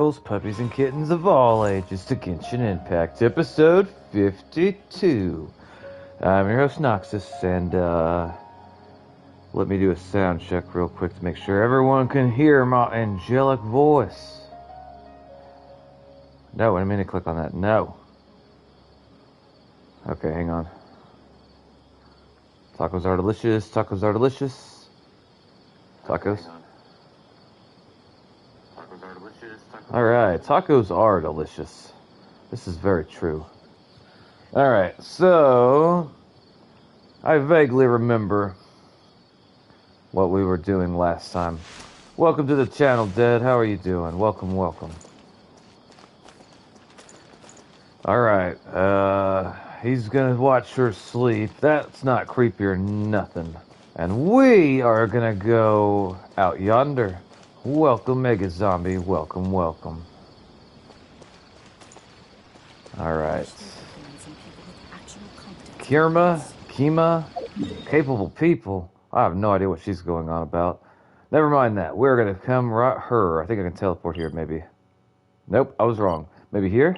Girls, puppies, and kittens of all ages to Genshin Impact, episode 52. I'm your host, Noxus, and, let me do a sound check real quick to make sure everyone can hear my angelic voice. No, wait a minute, click on that. No. Okay, hang on. Tacos are delicious, tacos are delicious. Tacos. Alright, tacos are delicious. This is very true. Alright, so I vaguely remember what we were doing last time. Welcome to the channel, Dead. How are you doing? Welcome, welcome. Alright, he's gonna watch her sleep. That's not creepy or nothing. And we are gonna go out yonder. Welcome, Mega Zombie. Welcome, welcome. Alright. Kima, capable people. I have no idea what she's going on about. Never mind that. We're gonna come right her. I think I can teleport here, maybe. Nope, I was wrong. Maybe here?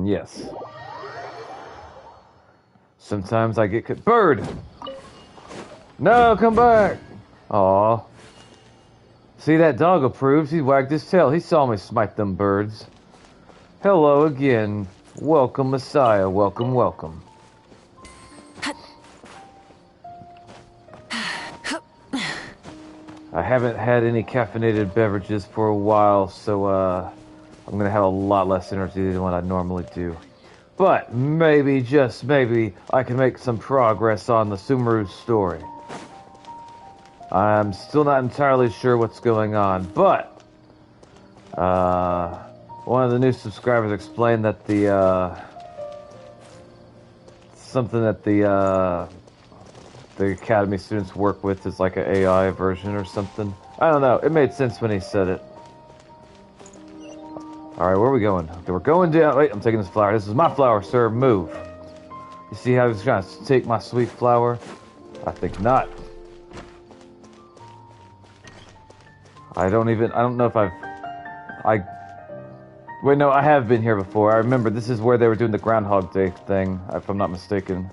Yes. Sometimes I get bird! No, come back! Aw. See, that dog approves. He wagged his tail. He saw me smite them birds. Hello again. Welcome, Messiah. Welcome, welcome. I haven't had any caffeinated beverages for a while, so, I'm gonna have a lot less energy than what I normally do. But maybe, just maybe, I can make some progress on the Sumeru story. I'm still not entirely sure what's going on, but one of the new subscribers explained that the something that the Academy students work with is like an AI version or something. I don't know. It made sense when he said it. Alright, where are we going? Okay, we're going down. Wait, I'm taking this flower. This is my flower, sir. Move. You see how he's trying to take my sweet flower? I think not. I don't know if wait, no, I have been here before. I remember this is where they were doing the Groundhog Day thing, if I'm not mistaken.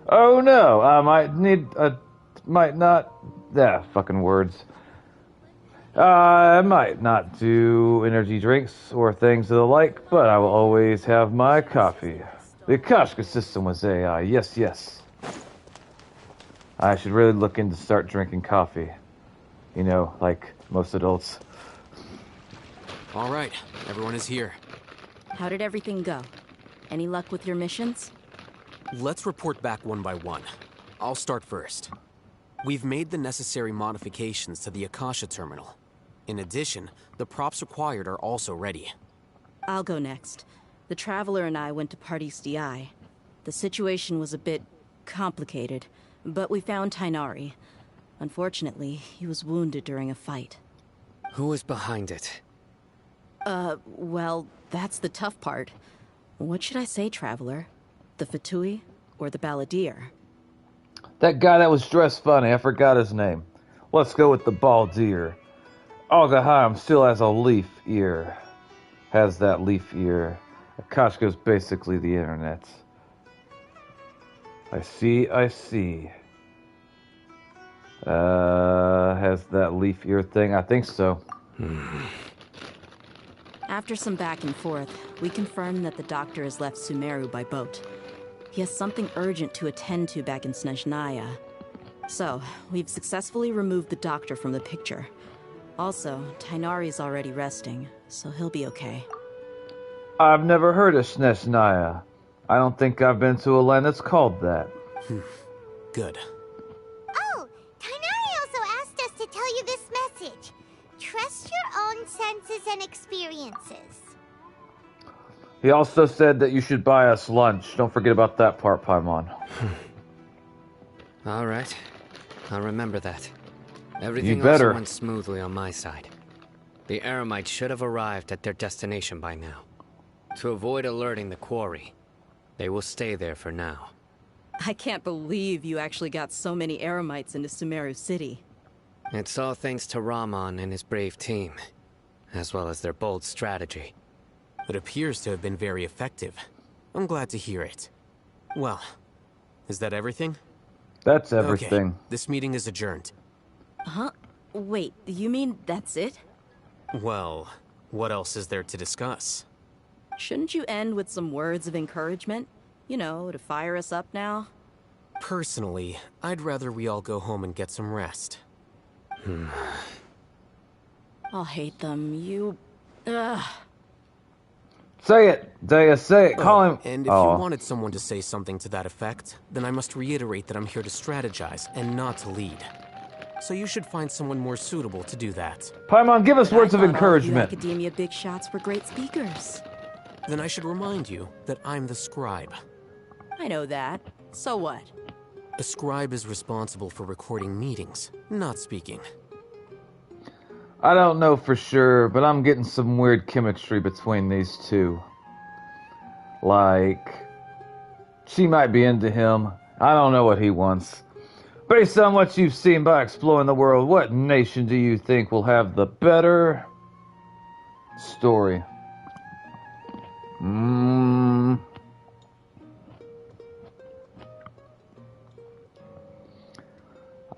Oh no, I might not, fucking words. I might not do energy drinks or things of the like, but I will always have my coffee. The Akashka system was AI, yes, yes. I should really look into start drinking coffee. You know, like most adults. All right, everyone is here. How did everything go? Any luck with your missions? Let's report back one by one. I'll start first. We've made the necessary modifications to the Akasha terminal. In addition, the props required are also ready. I'll go next. The Traveler and I went to Party's DI. The situation was a bit complicated, but we found Tainari. Unfortunately, he was wounded during a fight. Who is behind it? Well, that's the tough part. What should I say, Traveler? The Fatui or the Balladeer? That guy that was dressed funny, I forgot his name. Let's go with the Baldeer. Algaheim still has a leaf ear. Has that leaf ear. Akashka's basically the internet. I see. Has that leaf ear thing? I think so. After some back and forth, we confirmed that the doctor has left Sumeru by boat. He has something urgent to attend to back in Snezhnaya. So, we've successfully removed the doctor from the picture. Also, Tainari's already resting, so he'll be okay. I've never heard of Snezhnaya. I don't think I've been to a land that's called that. Good. Oh, Tainari also asked us to tell you this message. Trust your own senses and experiences. He also said that you should buy us lunch. Don't forget about that part, Paimon. All right. I'll remember that. Everything better. also went smoothly on my side. The Eremites should have arrived at their destination by now. To avoid alerting the quarry, they will stay there for now. I can't believe you actually got so many Eremites into Sumeru City. It's all thanks to Rahman and his brave team. as well as their bold strategy. It appears to have been very effective. I'm glad to hear it. Well, is that everything? That's Okay, everything. this meeting is adjourned. Huh? Wait, you mean that's it? Well, what else is there to discuss? Shouldn't you end with some words of encouragement? You know, to fire us up now? Personally, I'd rather we all go home and get some rest. I'll hate them. You... Ugh. Say it, Dea, say it. Call him. And if you wanted someone to say something to that effect, then I must reiterate that I'm here to strategize and not to lead. So you should find someone more suitable to do that. Paimon, give us words of I thought all encouragement. you Academia big shots were great speakers. Then I should remind you that I'm the scribe. I know that. So what? A scribe is responsible for recording meetings, not speaking. I don't know for sure, but I'm getting some weird chemistry between these two. Like, she might be into him. I don't know what he wants. Based on what you've seen by exploring the world, what nation do you think will have the better story?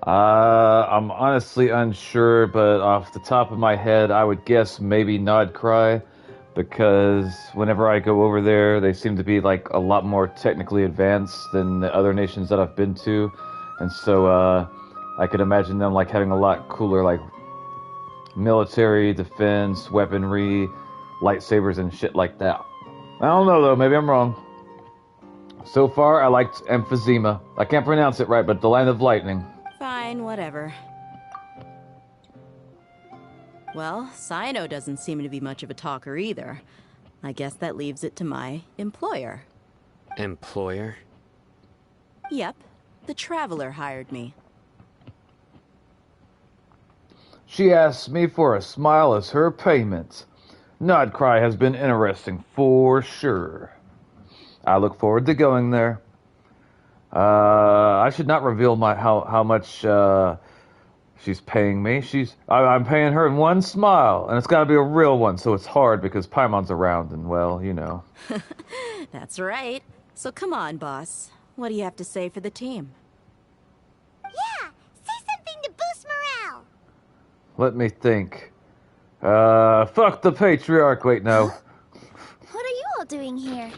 I'm honestly unsure, but off the top of my head, I would guess maybe Nodcry, because whenever I go over there, they seem to be like a lot more technically advanced than the other nations that I've been to, and so I could imagine them like having a lot cooler like military, defense, weaponry, lightsabers, and shit like that. I don't know though, maybe I'm wrong. So far, I liked Emphysema. I can't pronounce it right, but the Land of Lightning. Fine, whatever. Well, Cyno doesn't seem to be much of a talker either. I guess that leaves it to my employer. Employer? Yep, the Traveler hired me. She asked me for a smile as her payment. Nodcry has been interesting for sure. I look forward to going there. I should not reveal how much she's paying me. I'm paying her in one smile, and it's got to be a real one, so it's hard because Paimon's around, and well, you know. That's right. So come on, boss. What do you have to say for the team? Yeah, say something to boost morale. Let me think. Fuck the patriarch. Wait, no. What are you all doing here?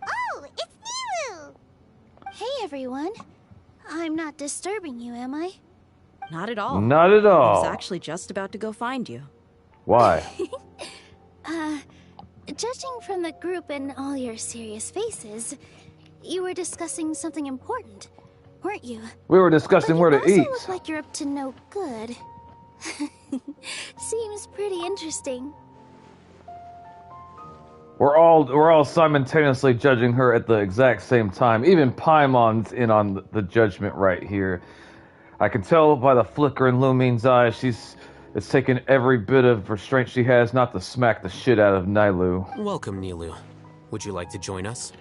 Oh, it's Nilu! Hey, everyone. I'm not disturbing you, am I? Not at all. Not at I all. was actually just about to go find you. Why? Judging from the group and all your serious faces, you were discussing something important, weren't you? We were discussing where to You eat. also look like you're up to no good. Seems pretty interesting. We're all simultaneously judging her at the exact same time. Even Paimon's in on the judgment right here. I can tell by the flicker in Lumine's eyes, it's taken every bit of restraint she has not to smack the shit out of Nailu. Welcome, Nilu. Would you like to join us?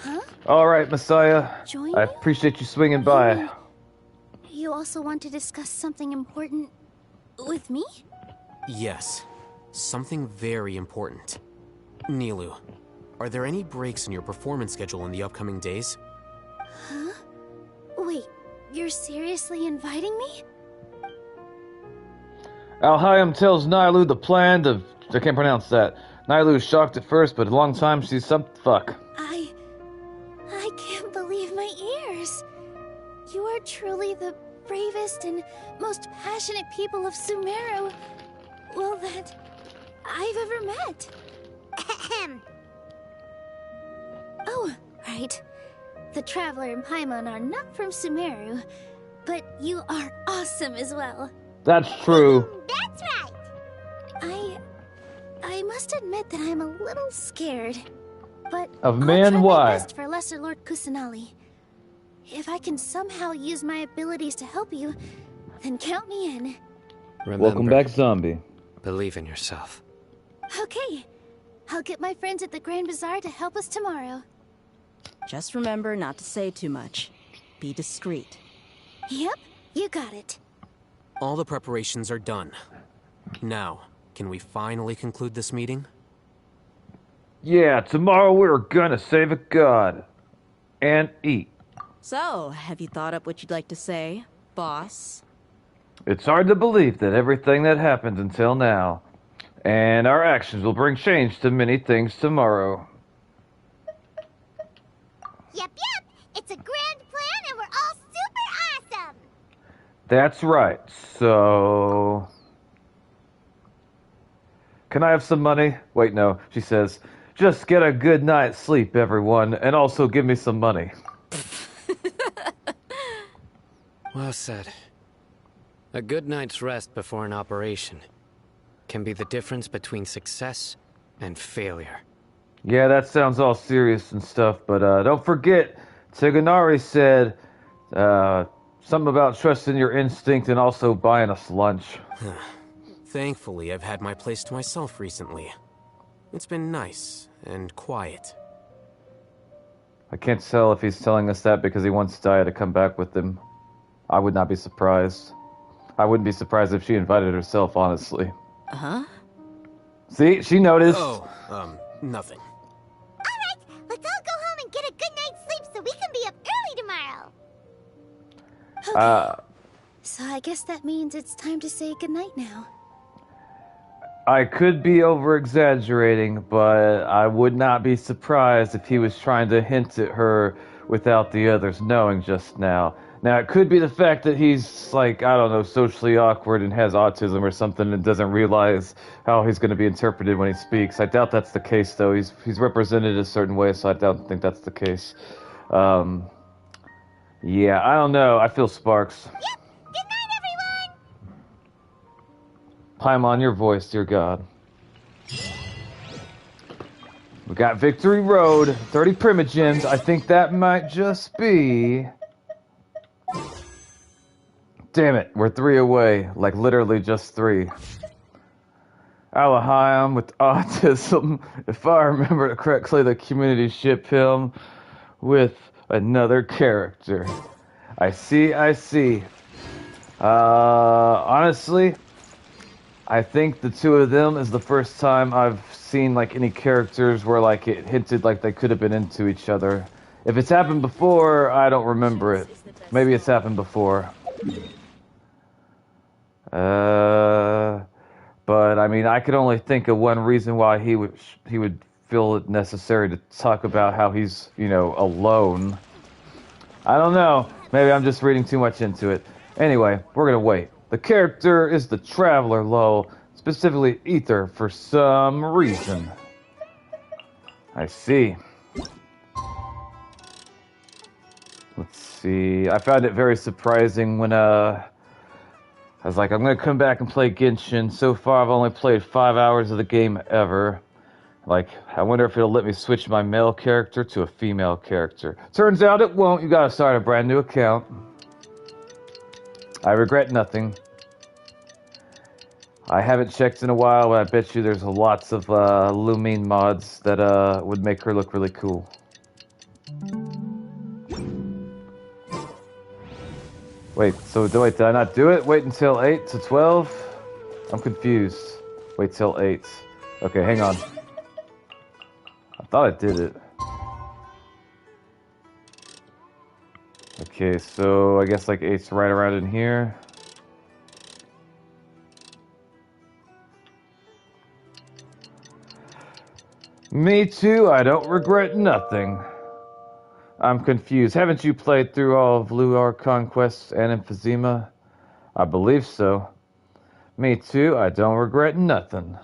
Huh? All right, Messiah. Join I you? appreciate you swinging by. You also want to discuss something important with me? Yes. Something very important. Nilu, are there any breaks in your performance schedule in the upcoming days? Huh? Wait, you're seriously inviting me? Alhaim tells Nailu the plan of... I can't pronounce that. Nailu's shocked at first, but a long time she's some... Fuck. I can't believe my ears. You are truly the bravest and most passionate people of Sumeru. Well, that I've ever met. Oh, right. The Traveler and Paimon are not from Sumeru, but you are awesome as well. That's true. That's right. I must admit that I'm a little scared, but Of I'll man, try why? my best for Lesser Lord Kusanali. If I can somehow use my abilities to help you, then count me in. Remember, Welcome back, zombie. believe in yourself. Okay. I'll get my friends at the Grand Bazaar to help us tomorrow. Just remember not to say too much. Be discreet. Yep, you got it. All the preparations are done. Now, can we finally conclude this meeting? Yeah, tomorrow we're gonna save a god. And eat. So, have you thought up what you'd like to say, boss? It's hard to believe that everything that happened until now, and our actions will bring change to many things tomorrow. Yep. It's a grand plan and we're all super awesome. That's right, so... Can I have some money? Wait, no, she says, just get a good night's sleep, everyone, and also give me some money. Well said. A good night's rest before an operation can be the difference between success and failure. Yeah, that sounds all serious and stuff, but don't forget, Tiganari said something about trusting your instinct and also buying us lunch. Thankfully, I've had my place to myself recently. It's been nice and quiet. I can't tell if he's telling us that because he wants Daya to come back with him. I would not be surprised. I wouldn't be surprised if she invited herself, honestly. Huh? See, she noticed. Oh, nothing. Alright, let's all go home and get a good night's sleep so we can be up early tomorrow. Okay. So I guess that means it's time to say goodnight now. I could be over-exaggerating, but I would not be surprised if he was trying to hint at her without the others knowing just now. Now, it could be the fact that he's, like, I don't know, socially awkward and has autism or something and doesn't realize how he's going to be interpreted when he speaks. I doubt that's the case, though. He's represented a certain way, so I don't think that's the case. Yeah, I don't know. I feel sparks. Yep! Good night, everyone! Paimon, your voice, dear God. We got Victory Road, 30 Primogens. I think that might just be... Damn it, we're 3 away. Like, literally just 3. Alahayam with autism. If I remember correctly, the community shipped him with another character. I see. Honestly, I think the 2 of them is the first time I've seen, like, any characters where, like, it hinted like they could have been into each other. If it's happened before, I don't remember it. Maybe it's happened before. But I mean, I could only think of one reason why he would feel it necessary to talk about how he's, you know, alone. I don't know. Maybe I'm just reading too much into it. Anyway, we're gonna wait. The character is the Traveler, lol. Specifically Ether, for some reason. I see. Let's see. I found it very surprising when, I was like, I'm gonna come back and play Genshin. So far, I've only played 5 hours of the game ever. Like, I wonder if it'll let me switch my male character to a female character. Turns out it won't. You gotta start a brand new account. I regret nothing. I haven't checked in a while, but I bet you there's lots of Lumine mods that would make her look really cool. Wait, did I not do it? Wait until 8 to 12? I'm confused. Wait till 8. Okay, hang on. I thought I did it. Okay, so I guess like 8's right around in here. Me too, I don't regret nothing. I'm confused. Haven't you played through all of Luar Conquest and Emphysema? I believe so. Me too, I don't regret nothing.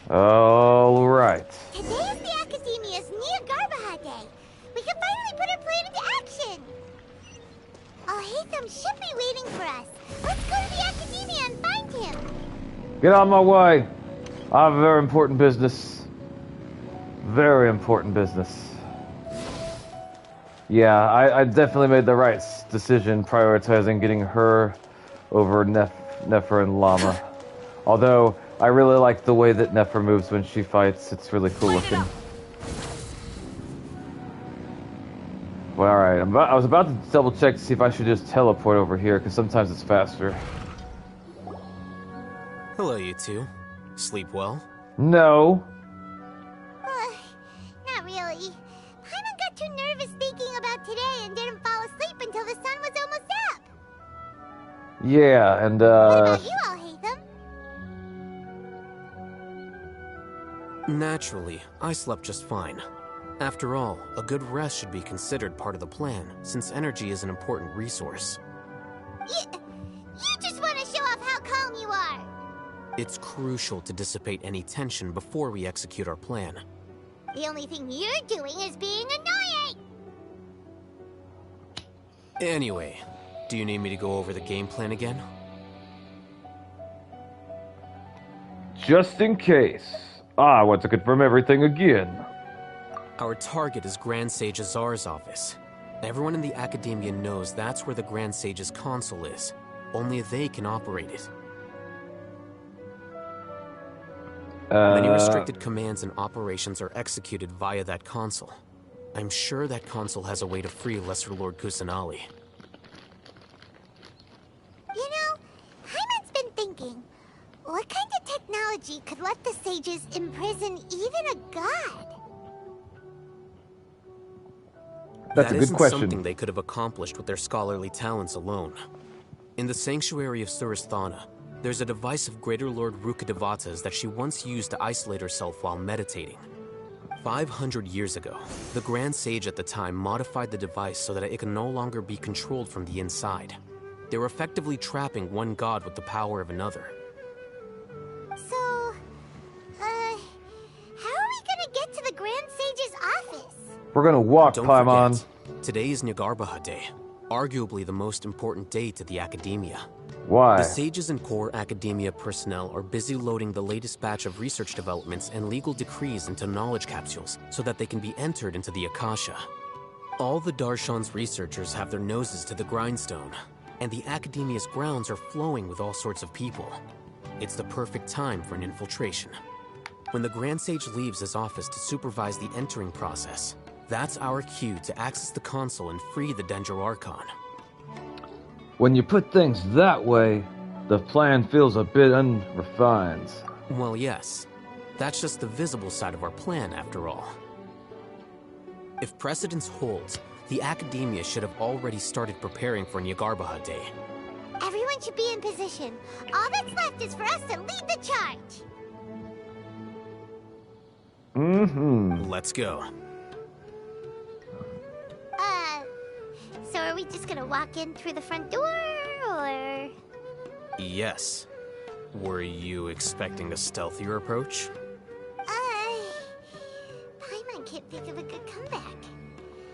All right. Today is the Academia's Nia Garbaha Day. We can finally put our plan into action. Al-Haytham should be waiting for us. Let's go to the Academia and find him. Get on my way. I have a very important business. Very important business. Yeah, I definitely made the right decision prioritizing getting her over Nefer and Llama. Although, I really like the way that Nefer moves when she fights. It's really cool looking. Well, alright. I was about to double check to see if I should just teleport over here, because sometimes it's faster. Hello, you two. Sleep well? No. Not really. Paimon got too nervous thinking about today and didn't fall asleep until the sun was almost up. Yeah, and What about you all, Hatham? Naturally, I slept just fine. After all, a good rest should be considered part of the plan, since energy is an important resource. You just want to show off how calm you are. It's crucial to dissipate any tension before we execute our plan. The only thing you're doing is being annoying. Anyway, do you need me to go over the game plan again? just in case. I want to confirm everything again. Our target is Grand Sage Azar's office. Everyone in the Academia knows that's where the Grand Sage's console is. Only they can operate it. Many restricted commands and operations are executed via that console. I'm sure that console has a way to free Lesser Lord Kusanali. You know, Hyman's been thinking, what kind of technology could let the sages imprison even a god? That's a good question. Something they could have accomplished with their scholarly talents alone. In the sanctuary of Suristhana, there's a device of Greater Lord Rukkhadevata's that she once used to isolate herself while meditating. 500 years ago, the Grand Sage at the time modified the device so that it can no longer be controlled from the inside. They were effectively trapping one god with the power of another. So, how are we gonna get to the Grand Sage's office? We're gonna walk, Don't Paimon. forget, today is Nyargarbaha Day, arguably the most important day to the Academia. Why? The sages and core Academia personnel are busy loading the latest batch of research developments and legal decrees into knowledge capsules so that they can be entered into the Akasha. All the Darshan's researchers have their noses to the grindstone, and the Academia's grounds are flowing with all sorts of people. It's the perfect time for an infiltration. When the Grand Sage leaves his office to supervise the entering process, that's our cue to access the console and free the Dendro Archon. When you put things that way, the plan feels a bit unrefined. Well, yes. That's just the visible side of our plan, after all. If precedence holds, the Academia should have already started preparing for Nyargarbaha Day. Everyone should be in position. All that's left is for us to lead the charge. Let's go. So are we just gonna walk in through the front door, or...? Yes. Were you expecting a stealthier approach? Paimon can't think of a good comeback.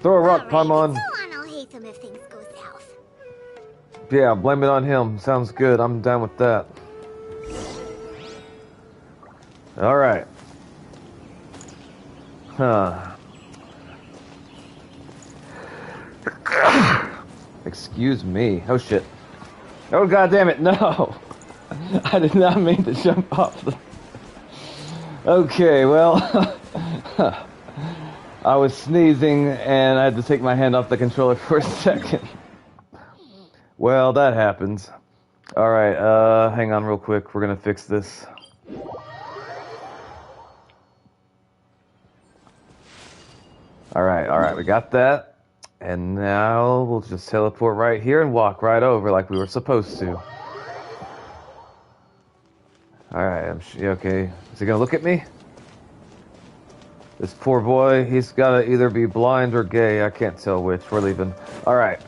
Throw a rock, Alright, Paimon. so on, I'll hate them if things go south. Yeah, blame it on him. Sounds good. I'm down with that. Alright. Excuse me. Oh shit. Oh god damn it, no! I did not mean to jump off the... Okay, well... I was sneezing and I had to take my hand off the controller for a second. Well, that happens. Alright, hang on real quick. We're gonna fix this. Alright, we got that. And now we'll just teleport right here and walk right over like we were supposed to. Alright, okay. Is he gonna look at me? This poor boy, he's gotta either be blind or gay. I can't tell which. We're leaving. Alright.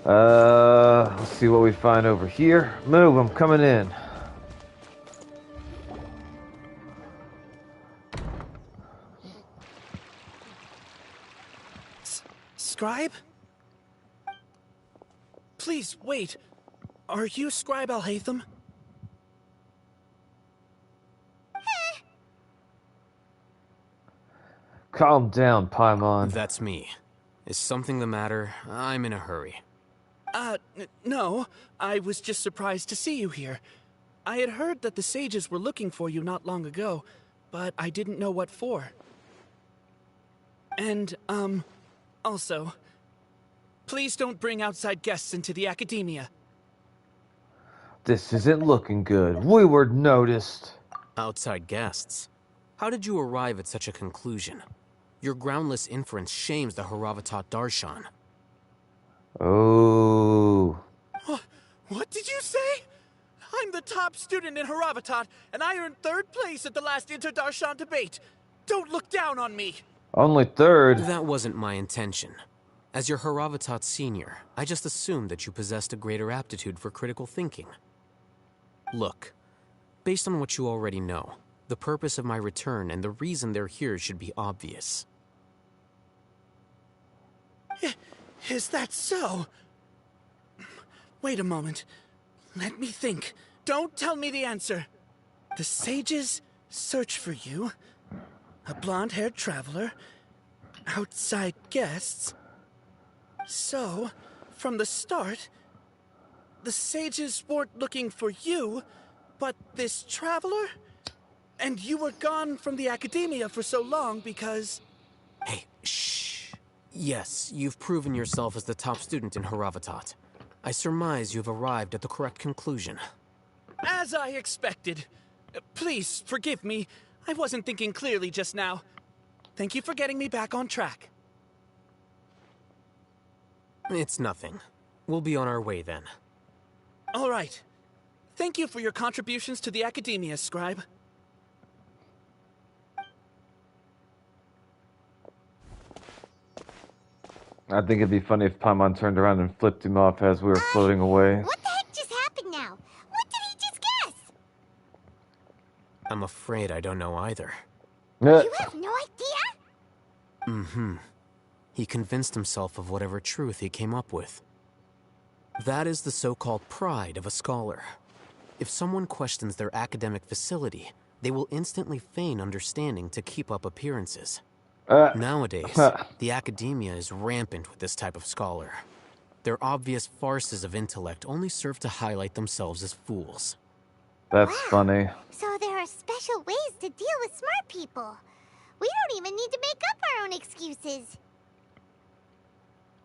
Let's see what we find over here. Move, I'm coming in. Scribe? Please, wait. Are you Scribe Alhaitham? Calm down, Paimon. That's me. Is something the matter? I'm in a hurry. No. I was just surprised to see you here. I had heard that the sages were looking for you not long ago, but I didn't know what for. And, also, Please don't bring outside guests into the academia. This isn't looking good. We were noticed. Outside guests? How did you arrive at such a conclusion? Your groundless inference shames the Haravatat Darshan. Oh. What did you say? I'm the top student in Haravatat, and I earned 3rd place at the last Inter-Darshan debate. Don't look down on me. Only 3rd? That wasn't my intention. As your Haravatat senior, I just assumed that you possessed a greater aptitude for critical thinking. Look, based on what you already know, the purpose of my return and the reason they're here should be obvious. Is that so? Wait a moment. Let me think. Don't tell me the answer. The sages search for you. A blonde-haired traveler. Outside guests. So, from the start, the sages weren't looking for you, but this traveler? And you were gone from the academia for so long because... Hey, shh. Yes, you've proven yourself as the top student in Haravatat. I surmise you've arrived at the correct conclusion. As I expected. Please, forgive me. I wasn't thinking clearly just now. Thank you for getting me back on track. It's nothing. We'll be on our way then. All right. Thank you for your contributions to the academia, Scribe. I think it'd be funny if Paimon turned around and flipped him off as we were floating away. What the heck just happened now? What did he just guess? I'm afraid I don't know either. You have no idea? Mm-hmm. He convinced himself of whatever truth he came up with. That is the so-called pride of a scholar. If someone questions their academic facility, they will instantly feign understanding to keep up appearances. Nowadays, the academia is rampant with this type of scholar. Their obvious farces of intellect only serve to highlight themselves as fools. That's funny. So there are special ways to deal with smart people. We don't even need to make up our own excuses.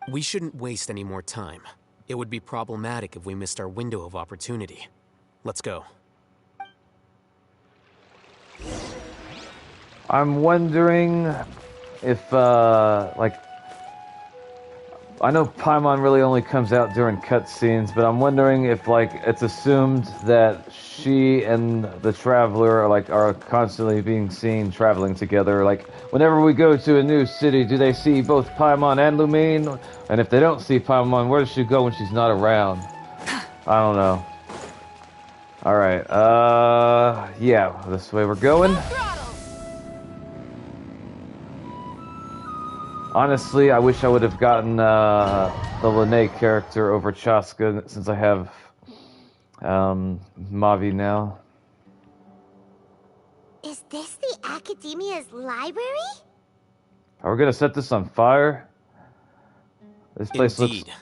We shouldn't waste any more time. It would be problematic if we missed our window of opportunity. Let's go. I'm wondering if, like, I know Paimon really only comes out during cutscenes, but I'm wondering if, like, it's assumed that she and the Traveler are constantly being seen traveling together. Like, whenever we go to a new city, do they see both Paimon and Lumine? And if they don't see Paimon, where does she go when she's not around? I don't know. Alright, yeah, this way we're going. Honestly, I wish I would have gotten the Lene character over Chaska since I have Mavi now. Is this the Academia's library? Are we gonna set this on fire? This place Indeed. looks...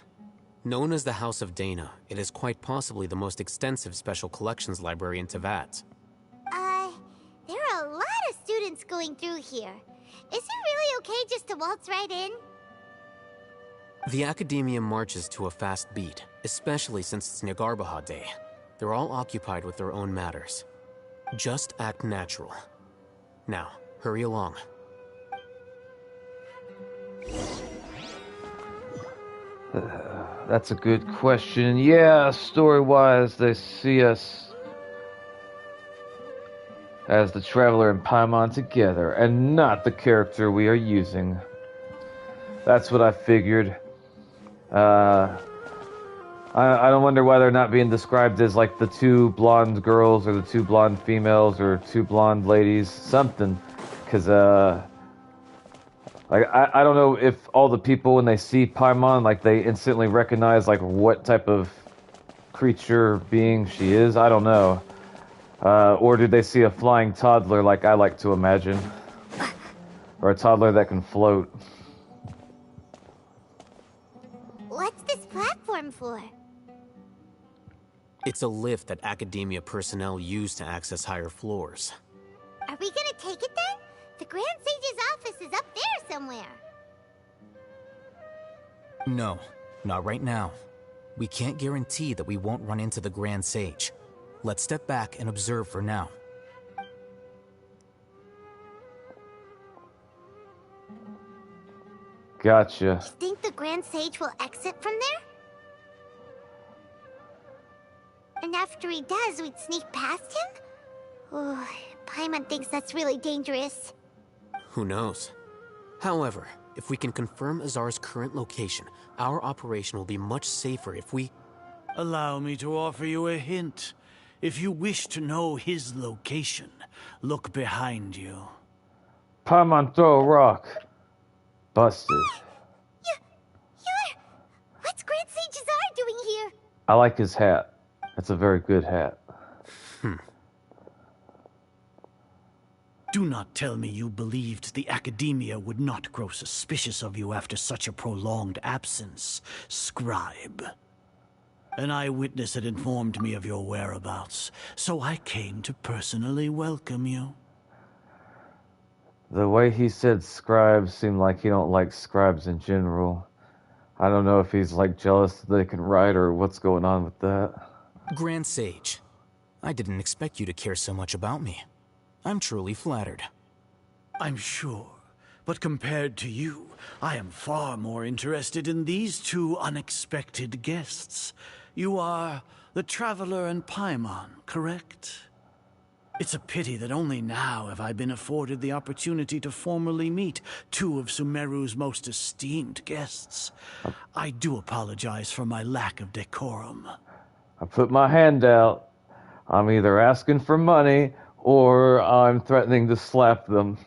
Known as the House of Dana, it is quite possibly the most extensive special collections library in Teyvat. There are a lot of students going through here. Is it really okay just to waltz right in? The Academia marches to a fast beat, especially since it's Nagarbaha Day. They're all occupied with their own matters. Just act natural. Now, hurry along. That's a good question. Yeah, story-wise, they see us as the Traveler and Paimon together, and not the character we are using. That's what I figured. I don't wonder why they're not being described as like the 2 blonde girls or the 2 blonde females or 2 blonde ladies, something. Because, like, I don't know if all the people, when they see Paimon, like, they instantly recognize, like, what type of creature being she is. I don't know. Or did they see a flying toddler like I like to imagine? Or a toddler that can float. What's this platform for? It's a lift that Academia personnel use to access higher floors. Are we gonna take it then? The Grand Sage's office is up there somewhere. No. Not right now. We can't guarantee that we won't run into the Grand Sage. Let's step back and observe for now. Gotcha. You think the Grand Sage will exit from there? And after he does, we'd sneak past him? Oh, Paimon thinks that's really dangerous. Who knows? However, if we can confirm Azar's current location, our operation will be much safer if we... Allow me to offer you a hint. If you wish to know his location, look behind you. Paimon, throw a rock. Busted. You're... What's Grand Sage Azar doing here? I like his hat. That's a very good hat. Do not tell me you believed the Academia would not grow suspicious of you after such a prolonged absence, Scribe. An eyewitness had informed me of your whereabouts, so I came to personally welcome you. The way he said scribes seemed like he don't like scribes in general. I don't know if he's like jealous that they can write or what's going on with that. Grand Sage, I didn't expect you to care so much about me. I'm truly flattered. I'm sure, but compared to you, I am far more interested in these two unexpected guests. You are the Traveler and Paimon, correct? It's a pity that only now have I been afforded the opportunity to formally meet two of Sumeru's most esteemed guests. I do apologize for my lack of decorum. I put my hand out. I'm either asking for money or I'm threatening to slap them.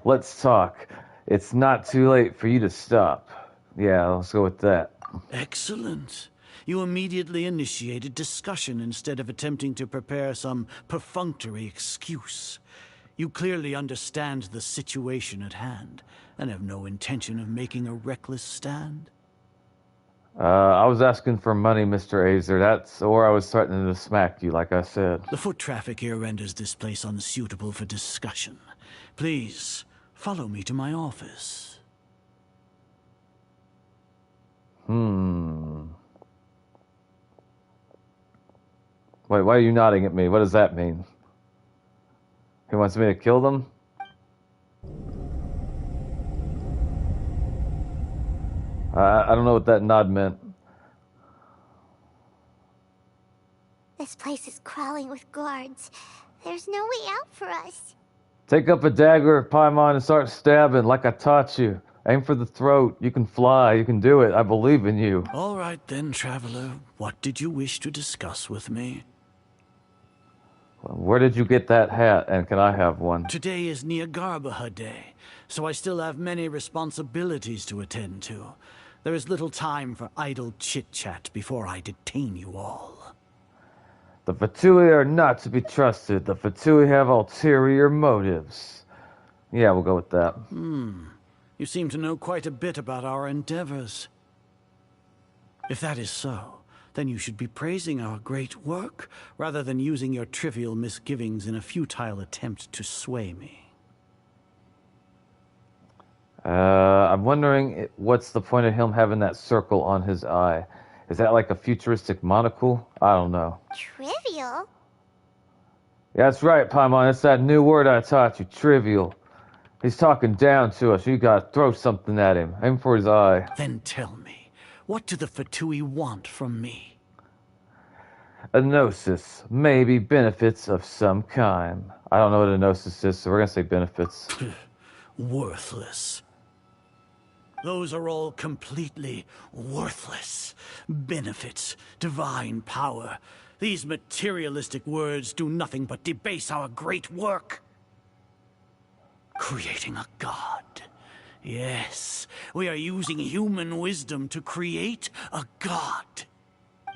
Let's talk. It's not too late for you to stop. Yeah, let's go with that. Excellent. You immediately initiated discussion instead of attempting to prepare some perfunctory excuse. You clearly understand the situation at hand and have no intention of making a reckless stand. I was asking for money, Mr. Azer. Or I was threatening to smack you, like I said. The foot traffic here renders this place unsuitable for discussion. Please, follow me to my office. Wait, why are you nodding at me? What does that mean? He wants me to kill them? I don't know what that nod meant. This place is crawling with guards. There's no way out for us. Take up a dagger, Paimon, and start stabbing like I taught you. Aim for the throat. You can fly. You can do it. I believe in you. All right then, Traveler. What did you wish to discuss with me? Where did you get that hat, and can I have one? Today is Niagarbaha Day, so I still have many responsibilities to attend to. There is little time for idle chit-chat before I detain you all. The Fatui are not to be trusted. The Fatui have ulterior motives. Yeah, we'll go with that. You seem to know quite a bit about our endeavors. If that is so, then you should be praising our great work, rather than using your trivial misgivings in a futile attempt to sway me. I'm wondering what's the point of him having that circle on his eye? Is that like a futuristic monocle? I don't know. Trivial? Yeah, that's right, Paimon. It's that new word I taught you, trivial. He's talking down to us. You gotta throw something at him. Aim for his eye. Then tell me, what do the Fatui want from me? A gnosis. Maybe benefits of some kind. I don't know what a gnosis is, so we're gonna say benefits. Worthless. Those are all completely worthless. Benefits, divine power. These materialistic words do nothing but debase our great work. Creating a god. Yes, we are using human wisdom to create a god.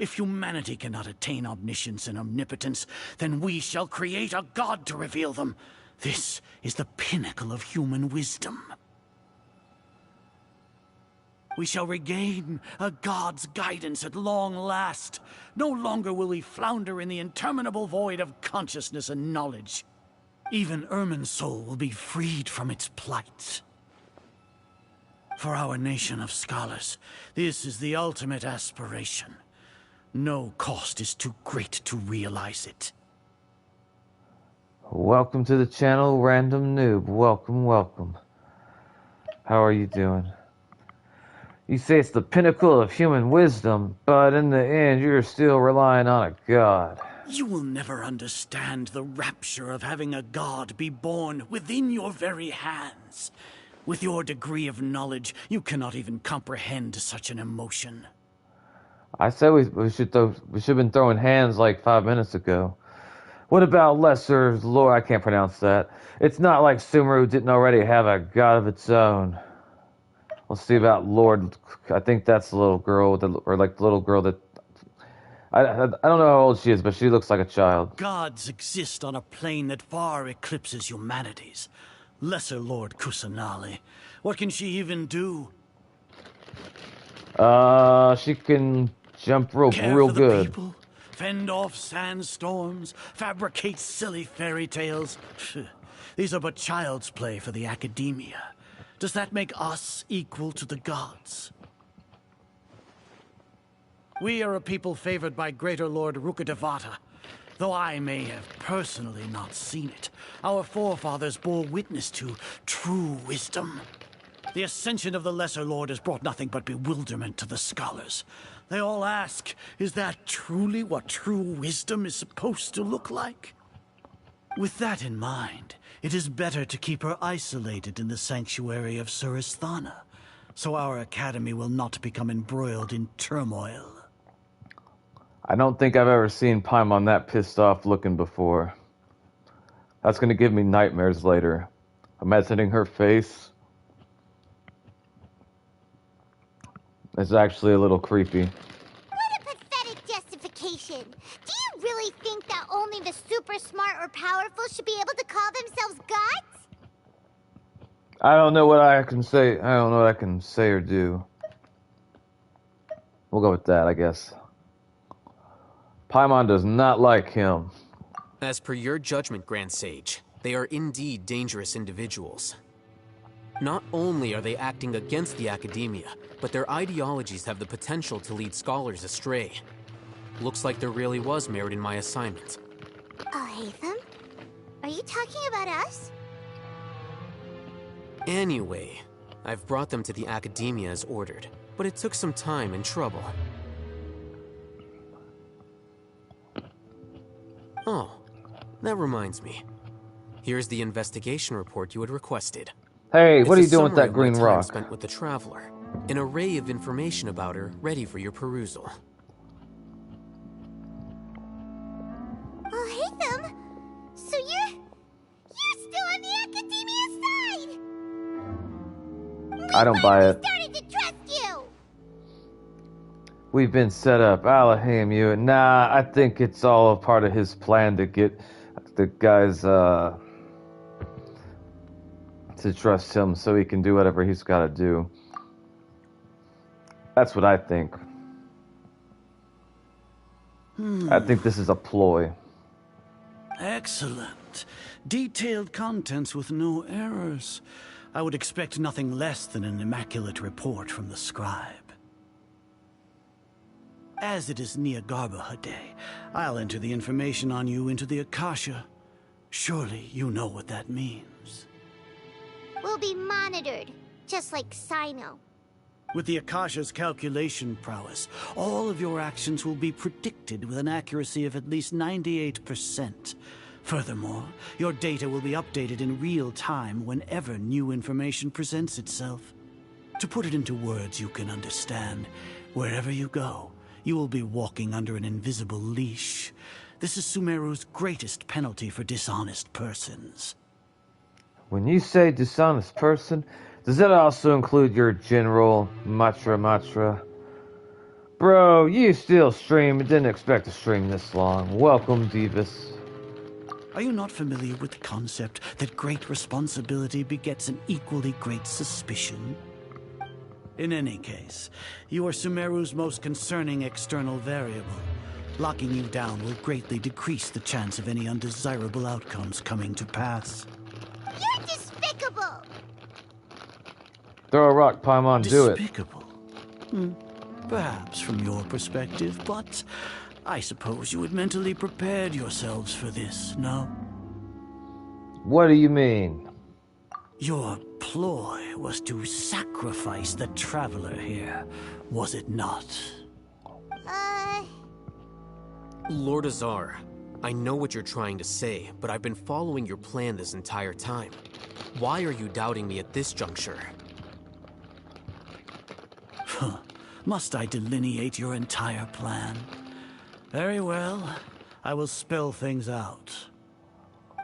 If humanity cannot attain omniscience and omnipotence, then we shall create a god to reveal them. This is the pinnacle of human wisdom. We shall regain a god's guidance at long last. No longer will we flounder in the interminable void of consciousness and knowledge. Even Irmin's soul will be freed from its plight. For our nation of scholars, this is the ultimate aspiration. No cost is too great to realize it. Welcome to the channel, Random Noob. Welcome, welcome. How are you doing? You say it's the pinnacle of human wisdom, but in the end, you're still relying on a god. You will never understand the rapture of having a god be born within your very hands. With your degree of knowledge, you cannot even comprehend such an emotion. I said we should have been throwing hands like 5 minutes ago. What about lesser lord? I can't pronounce that. It's not like Sumeru didn't already have a god of its own. We'll see about Lord. I think that's the little girl, or like the little girl that. I don't know how old she is, but she looks like a child. Gods exist on a plane that far eclipses humanity's. Lesser Lord Kusanali. What can she even do? She can jump rope Care real for the good. people, fend off sandstorms, fabricate silly fairy tales. These are but child's play for the academia. Does that make us equal to the gods? We are a people favored by Greater Lord Rukkhadevata. Though I may have personally not seen it, our forefathers bore witness to true wisdom. The ascension of the Lesser Lord has brought nothing but bewilderment to the scholars. They all ask, is that truly what true wisdom is supposed to look like? With that in mind, it is better to keep her isolated in the sanctuary of Suristhana, so our academy will not become embroiled in turmoil. I don't think I've ever seen Paimon that pissed off looking before. That's gonna give me nightmares later. Imagining her face. It's actually a little creepy. What a pathetic justification. Do you really think that only the super smart or powerful should be able to call themselves gods? I don't know what I can say. I don't know what I can say or do. We'll go with that, I guess. Paimon does not like him. As per your judgment, Grand Sage, they are indeed dangerous individuals. Not only are they acting against the academia, but their ideologies have the potential to lead scholars astray. Looks like there really was merit in my assignment. Hatham? Are you talking about us? Anyway, I've brought them to the academia as ordered, but it took some time and trouble. Oh, that reminds me. Here's the investigation report you had requested. Hey, what are It's you a doing with that summary green of my time rock? spent with the Traveler. An array of information about her ready for your perusal. Oh, Hatham! So you're still on the academia side! I don't buy it. Started to trust you! We've been set up. Alahim, you. Nah, I think it's all a part of his plan to get the guys, to trust him so he can do whatever he's got to do. That's what I think. I think this is a ploy. Excellent. Detailed contents with no errors. I would expect nothing less than an immaculate report from the scribe. As it is Niagarbaha Day, I'll enter the information on you into the Akasha. Surely you know what that means. We'll be monitored, just like Sino. With the Akasha's calculation prowess, all of your actions will be predicted with an accuracy of at least 98%. Furthermore, your data will be updated in real time whenever new information presents itself. To put it into words you can understand, wherever you go, you will be walking under an invisible leash. This is Sumeru's greatest penalty for dishonest persons. When you say dishonest person, does that also include your general Matra? Bro, you still stream and didn't expect to stream this long. Welcome, Divas. Are you not familiar with the concept that great responsibility begets an equally great suspicion? In any case, you are Sumeru's most concerning external variable. Locking you down will greatly decrease the chance of any undesirable outcomes coming to pass. You're despicable! Throw a rock, Paimon, do it. Despicable. Perhaps from your perspective, but I suppose you had mentally prepared yourselves for this, no? What do you mean? Your ploy was to sacrifice the traveler here, was it not? Lord Azar, I know what you're trying to say, but I've been following your plan this entire time. Why are you doubting me at this juncture? Must I delineate your entire plan? Very well. I will spell things out.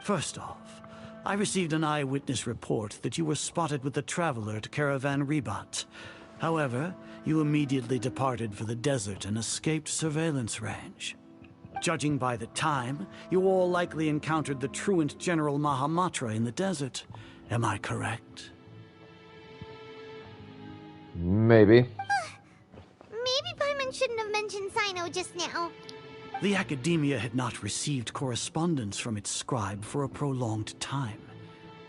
First off, I received an eyewitness report that you were spotted with the traveler at Caravan Ribat. However, you immediately departed for the desert and escaped surveillance range. Judging by the time, you all likely encountered the truant General Mahamatra in the desert. Am I correct? Maybe. Maybe Paimon shouldn't have mentioned Sino just now. The Academia had not received correspondence from its scribe for a prolonged time.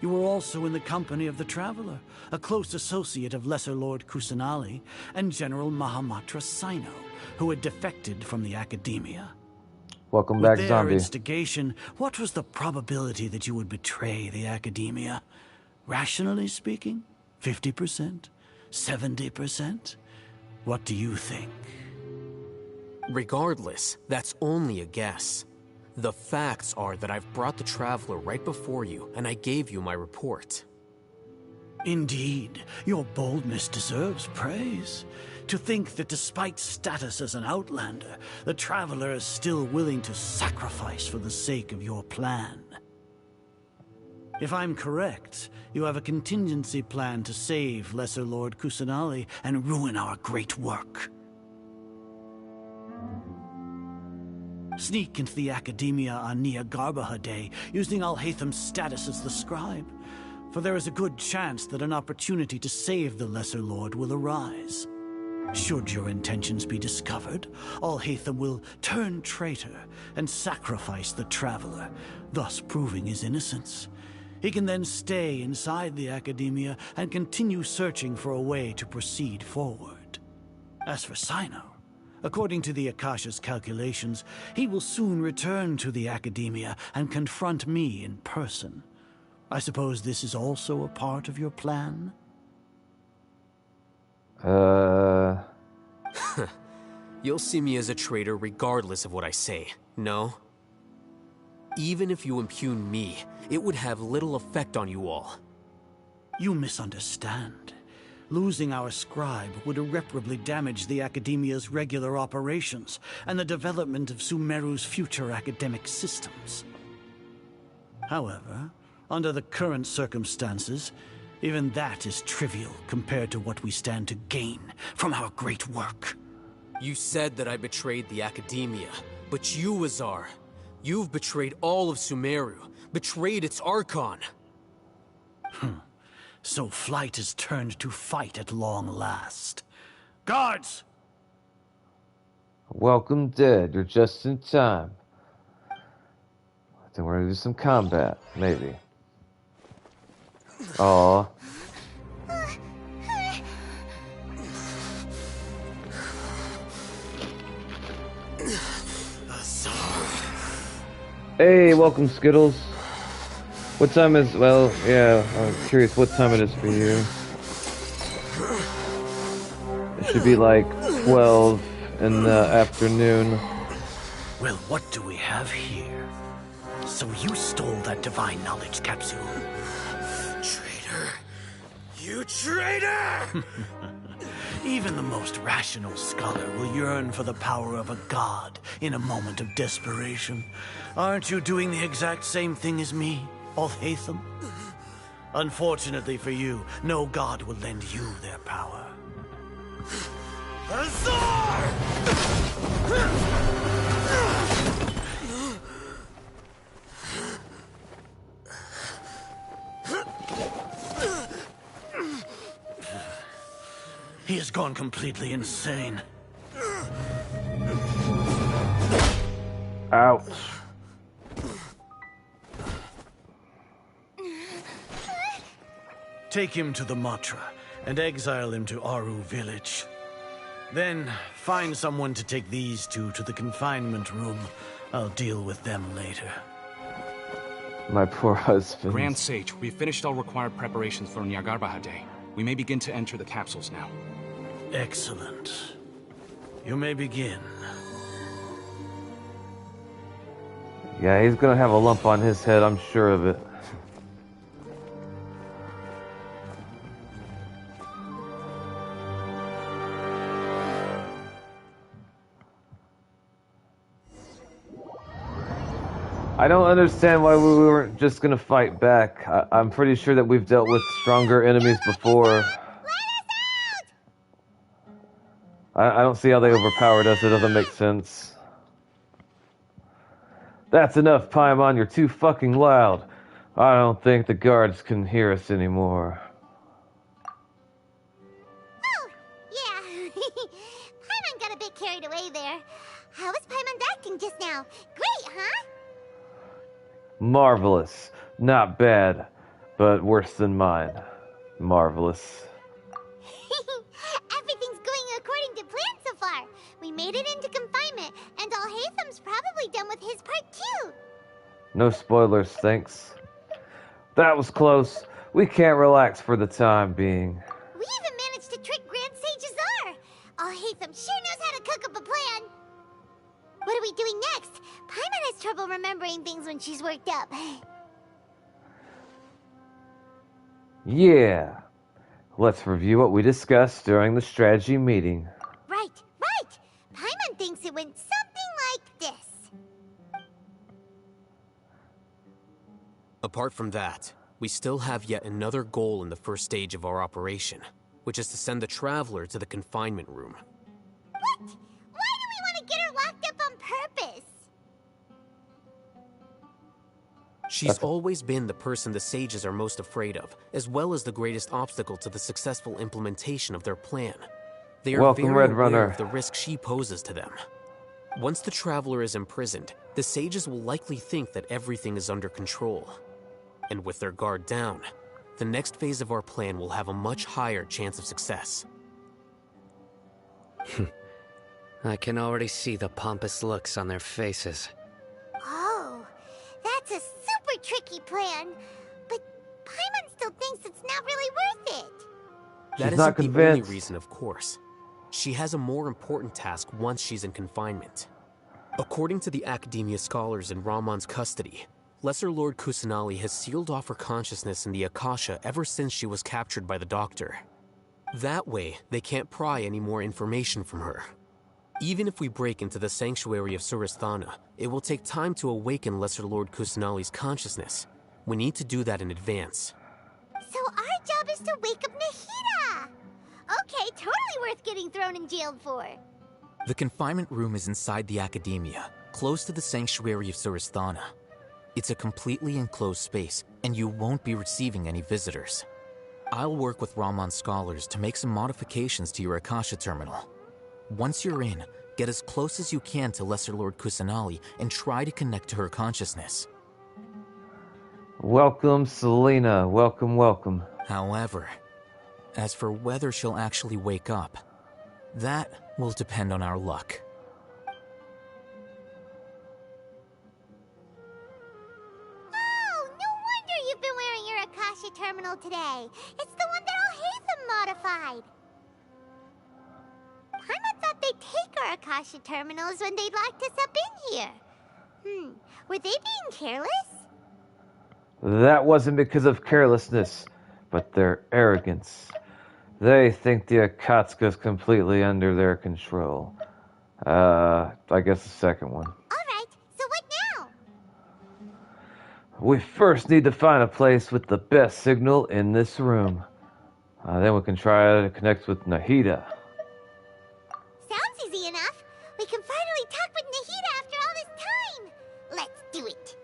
You were also in the company of the Traveler, a close associate of Lesser Lord Kusanali and General Mahamatra Sino, who had defected from the Academia. Welcome back, With their zombie. instigation, what was the probability that you would betray the Academia? Rationally speaking, 50%? 70%? What do you think? Regardless, that's only a guess. The facts are that I've brought the Traveler right before you, and I gave you my report. Indeed, your boldness deserves praise. To think that despite status as an outlander, the Traveler is still willing to sacrifice for the sake of your plan. If I'm correct, you have a contingency plan to save Lesser Lord Kusanali and ruin our great work. Sneak into the Academia on Nia Garbaha Day, using Alhaitham's status as the scribe. For there is a good chance that an opportunity to save the Lesser Lord will arise. Should your intentions be discovered, Alhaitham will turn traitor and sacrifice the Traveler, thus proving his innocence. He can then stay inside the Academia and continue searching for a way to proceed forward. As for Sino, according to the Akasha's calculations, he will soon return to the Academia and confront me in person. I suppose this is also a part of your plan? You'll see me as a traitor regardless of what I say, no? Even if you impugn me, it would have little effect on you all. You misunderstand. Losing our scribe would irreparably damage the Academia's regular operations and the development of Sumeru's future academic systems. However, under the current circumstances, even that is trivial compared to what we stand to gain from our great work. You said that I betrayed the Academia, but you, Azar, you've betrayed all of Sumeru, betrayed its Archon. So flight has turned to fight at long last. Guards! Welcome, dead. You're just in time. I think we're gonna do some combat, maybe. Aw. Hey, welcome, Skittles. What time is... Well, yeah, I'm curious what time it is for you. It should be like 12 in the afternoon. Well, what do we have here? So you stole that divine knowledge capsule. Traitor! You traitor! Even the most rational scholar will yearn for the power of a god in a moment of desperation. Aren't you doing the exact same thing as me, Alhaitham? Unfortunately for you, no god will lend you their power. Azar! He has gone completely insane. Ouch. Take him to the Matra and exile them to Aru village. Then, find someone to take these two to the confinement room. I'll deal with them later. My poor husband. Grand Sage, we've finished all required preparations for Nyagarbha Day. We may begin to enter the capsules now. Excellent. You may begin. Yeah, he's gonna have a lump on his head, I'm sure of it. I don't understand why we weren't just gonna fight back. I'm pretty sure that we've dealt with stronger enemies before. I don't see how they overpowered us. It doesn't make sense. That's enough, Paimon. You're too fucking loud. I don't think the guards can hear us anymore. Oh, yeah. Paimon got a bit carried away there. How was Paimon acting just now? Great, huh? Marvelous. Not bad, but worse than mine. Marvelous. Everything's going according to plan so far. We made it into confinement, and Alhaitham's probably done with his part too. No spoilers, thanks. That was close. We can't relax for the time being. We even managed to trick Grand Sage Azar. Alhaitham sure knows how to cook up a plan. What are we doing next? Paimon has trouble remembering things when she's worked up. Yeah. Let's review what we discussed during the strategy meeting. Right. Paimon thinks it went something like this. Apart from that, we still have yet another goal in the first stage of our operation, which is to send the Traveler to the confinement room. What? Why do we want to get her locked up on purpose? She's always been the person the sages are most afraid of, as well as the greatest obstacle to the successful implementation of their plan. They are Welcome, very Red aware Runner. of the risk she poses to them. Once the Traveler is imprisoned, the sages will likely think that everything is under control. And with their guard down, the next phase of our plan will have a much higher chance of success. I can already see the pompous looks on their faces. Oh, that's a super tricky plan. But Paimon still thinks it's not really worth it. That She's not isn't the only convinced. reason, of course. She has a more important task once she's in confinement. According to the Academia scholars in Ramon's custody, Lesser Lord Kusanali has sealed off her consciousness in the Akasha ever since she was captured by the Doctor. That way, they can't pry any more information from her. Even if we break into the sanctuary of Suristhana, it will take time to awaken Lesser Lord Kusanali's consciousness. We need to do that in advance. So our job is to wake up Nahida! Okay, totally worth getting thrown in jail for. The confinement room is inside the Academia, close to the sanctuary of Suristhana. It's a completely enclosed space, and you won't be receiving any visitors. I'll work with Ramon's scholars to make some modifications to your Akasha terminal. Once you're in, get as close as you can to Lesser Lord Kusanali and try to connect to her consciousness. Welcome, Selena. Welcome, welcome. However, as for whether she'll actually wake up, that will depend on our luck. Oh, no wonder you've been wearing your Akasha terminal today. It's the one that Alhaitham modified. Paimon thought they'd take our Akasha terminals when they locked us up in here. Were they being careless? That wasn't because of carelessness, but their arrogance. They think the Akatsuka's completely under their control. I guess the second one. Alright, so what now? We first need to find a place with the best signal in this room. Then we can try to connect with Nahida. Sounds easy enough. We can finally talk with Nahida after all this time. Let's do it.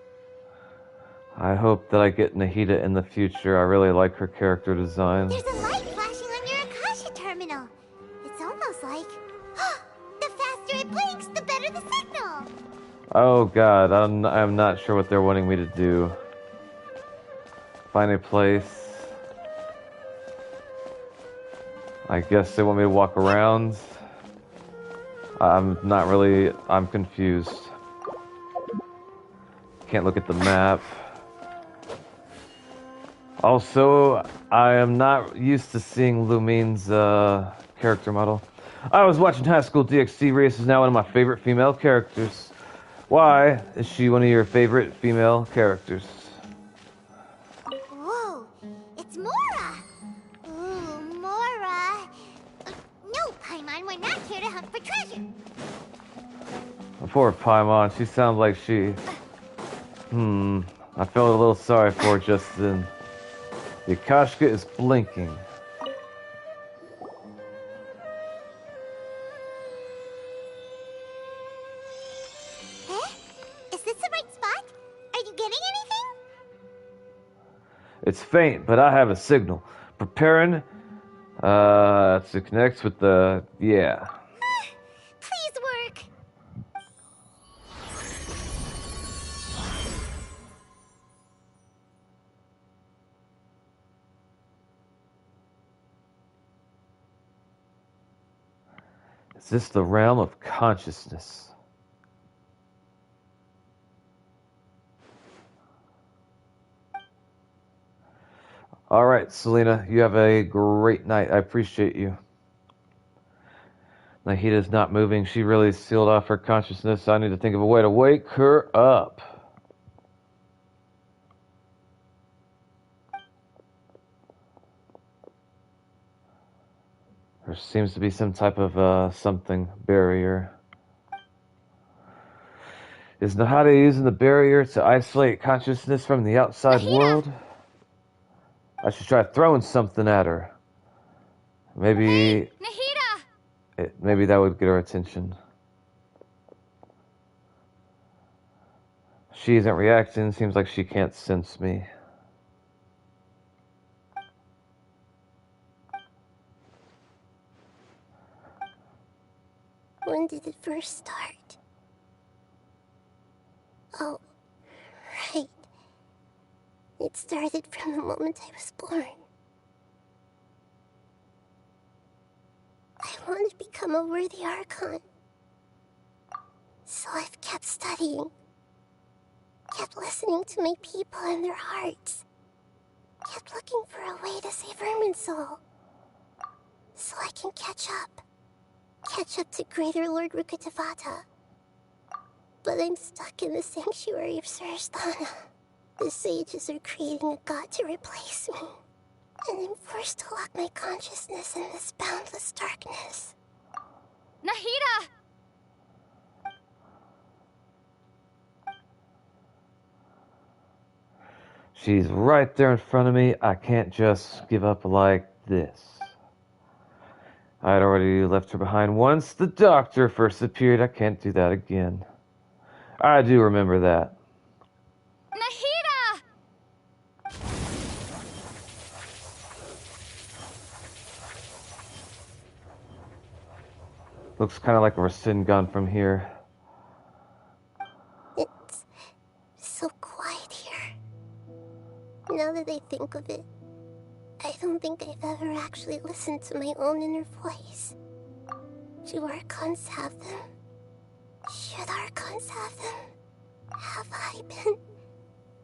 I hope that I get Nahida in the future. I really like her character design. There's a light flashing on your Akasha terminal. It's almost like... the faster it blinks, the better the signal. Oh god, I'm not sure what they're wanting me to do. Find a place. I guess they want me to walk around. I'm not really... I'm confused. Can't look at the map. Also, I am not used to seeing Lumine's character model. I was watching High School DxD. Reyes is now one of my favorite female characters. Why is she one of your favorite female characters? Whoa, it's Mora! Ooh, Mora! No, Paimon, we're not here to hunt for treasure. Poor Paimon, she sounds like she... I felt a little sorry for her just then. The Akashka is blinking. Is this the right spot? Are you getting anything? It's faint, but I have a signal. Preparing to connect with the... yeah. Please work. Is this the realm of consciousness? All right, Selena, you have a great night. I appreciate you. Nahida's not moving. She really sealed off her consciousness. I need to think of a way to wake her up. There seems to be some type of something barrier. Is Nahida using the barrier to isolate consciousness from the outside world? I should try throwing something at her. Maybe... Hey, Nahida! Maybe that would get her attention. She isn't reacting. Seems like she can't sense me. When did it first start? Oh, right. It started from the moment I was born. I wanted to become a worthy Archon. So I've kept studying. Kept listening to my people and their hearts. Kept looking for a way to save Irminsul. So I can catch up. Catch up to Greater Lord Rukkhadevata. But I'm stuck in the sanctuary of Surasthana. The sages are creating a god to replace me. And I'm forced to lock my consciousness in this boundless darkness. Nahida! She's right there in front of me. I can't just give up like this. I had already left her behind once the doctor first appeared. I can't do that again. I do remember that. Nahida! Looks kind of like a Rasen gun from here. It's so quiet here. Now that I think of it, I don't think I've ever actually listened to my own inner voice. Do Archons have them? Should Archons have them? Have I been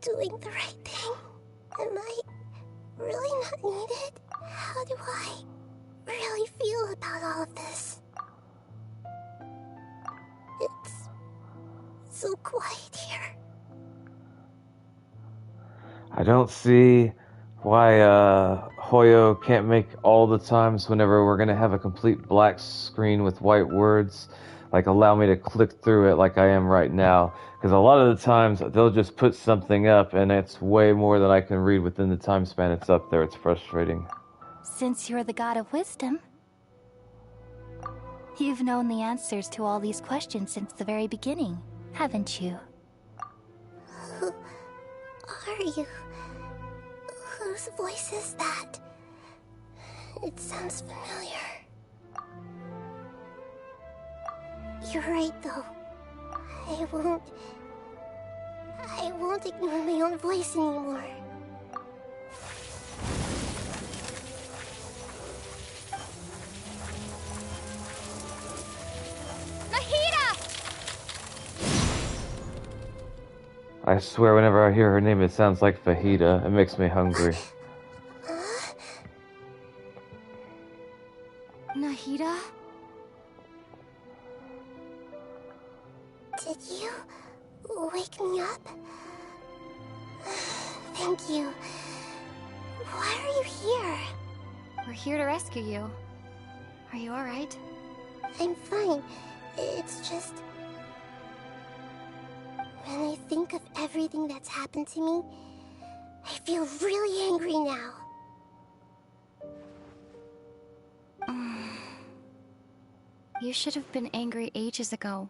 doing the right thing? Am I really not needed? How do I really feel about all of this? It's so quiet here. I don't see why Hoyo can't make all the times whenever we're going to have a complete black screen with white words, like allow me to click through it like I am right now. Because a lot of the times they'll just put something up and it's way more than I can read within the time span it's up there. It's frustrating. Since you're the god of wisdom, you've known the answers to all these questions since the very beginning, haven't you? Who are you? Whose voice is that? It sounds familiar. You're right, though. I won't ignore my own voice anymore. I swear whenever I hear her name it sounds like fajita. It makes me hungry. Nahida? Did you wake me up? Thank you. Why are you here? We're here to rescue you. Are you alright? I'm fine. It's just... when I think of everything that's happened to me, I feel really angry now. You should have been angry ages ago.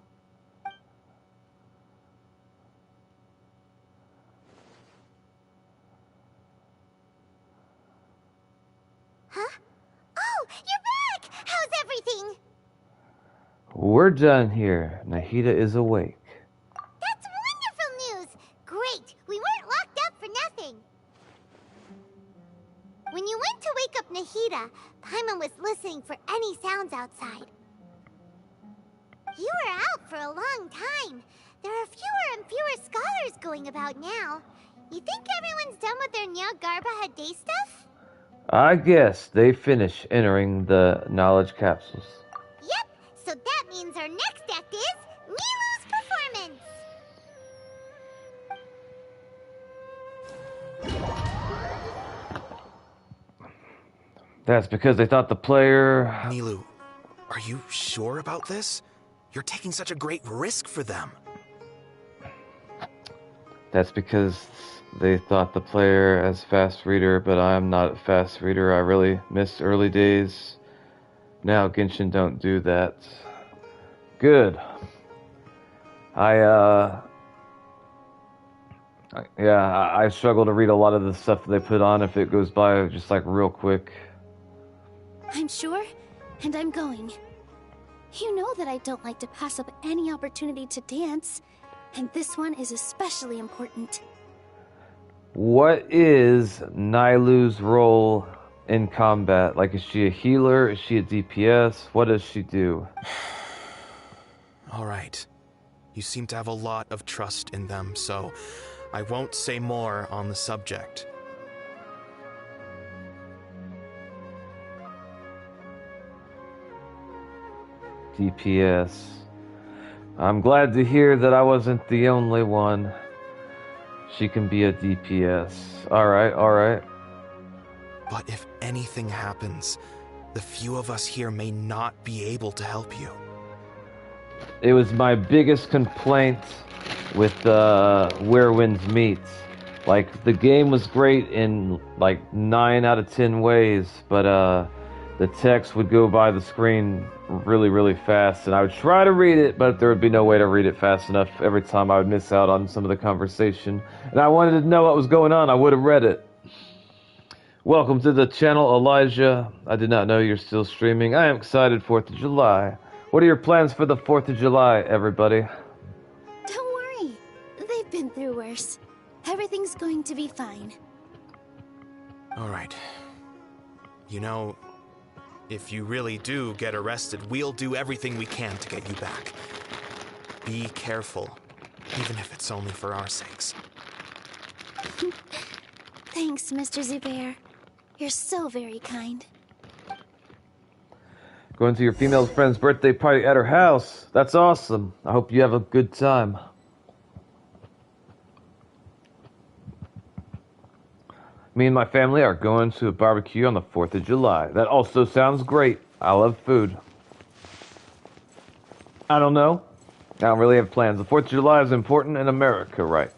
Huh? Oh, you're back! How's everything? We're done here. Nahida is awake. That's wonderful news! Great! We weren't locked up for nothing! When you went to wake up Nahida, Paimon was listening for any sounds outside. You were out for a long time. There are fewer and fewer scholars going about now. You think everyone's done with their Nyargarba Day stuff? I guess they finish entering the knowledge capsules. Yep, so that means our next act is Milu's performance! That's because they thought the player... Milu, are you sure about this? You're taking such a great risk for them. That's because they thought the player as fast reader, but I'm not a fast reader. I really missed early days. Now Genshin don't do that. Good. I struggle to read a lot of the stuff that they put on if it goes by just like real quick. I'm sure, and I'm going. You know that I don't like to pass up any opportunity to dance, and this one is especially important. What is Nailu's role in combat? Like, is she a healer? Is she a DPS? What does she do? Alright. You seem to have a lot of trust in them, so I won't say more on the subject. DPS. I'm glad to hear that I wasn't the only one. She can be a DPS. Alright. But if anything happens, the few of us here may not be able to help you. It was my biggest complaint with Where Winds Meets. Like, the game was great in like 9 out of 10 ways, but the text would go by the screen really, really fast, and I would try to read it, but there would be no way to read it fast enough. Every time I would miss out on some of the conversation, and I wanted to know what was going on. I would have read it. Welcome to the channel, Elijah. I did not know you're still streaming. I am excited 4th of July. What are your plans for the 4th of July, everybody? Don't worry. They've been through worse. Everything's going to be fine. Alright. You know, if you really do get arrested, we'll do everything we can to get you back. Be careful, even if it's only for our sakes. Thanks, Mr. Zubair. You're so very kind. Going to your female friend's birthday party at her house. That's awesome. I hope you have a good time. Me and my family are going to a barbecue on the 4th of July. That also sounds great. I love food. I don't know. I don't really have plans. The 4th of July is important in America, right?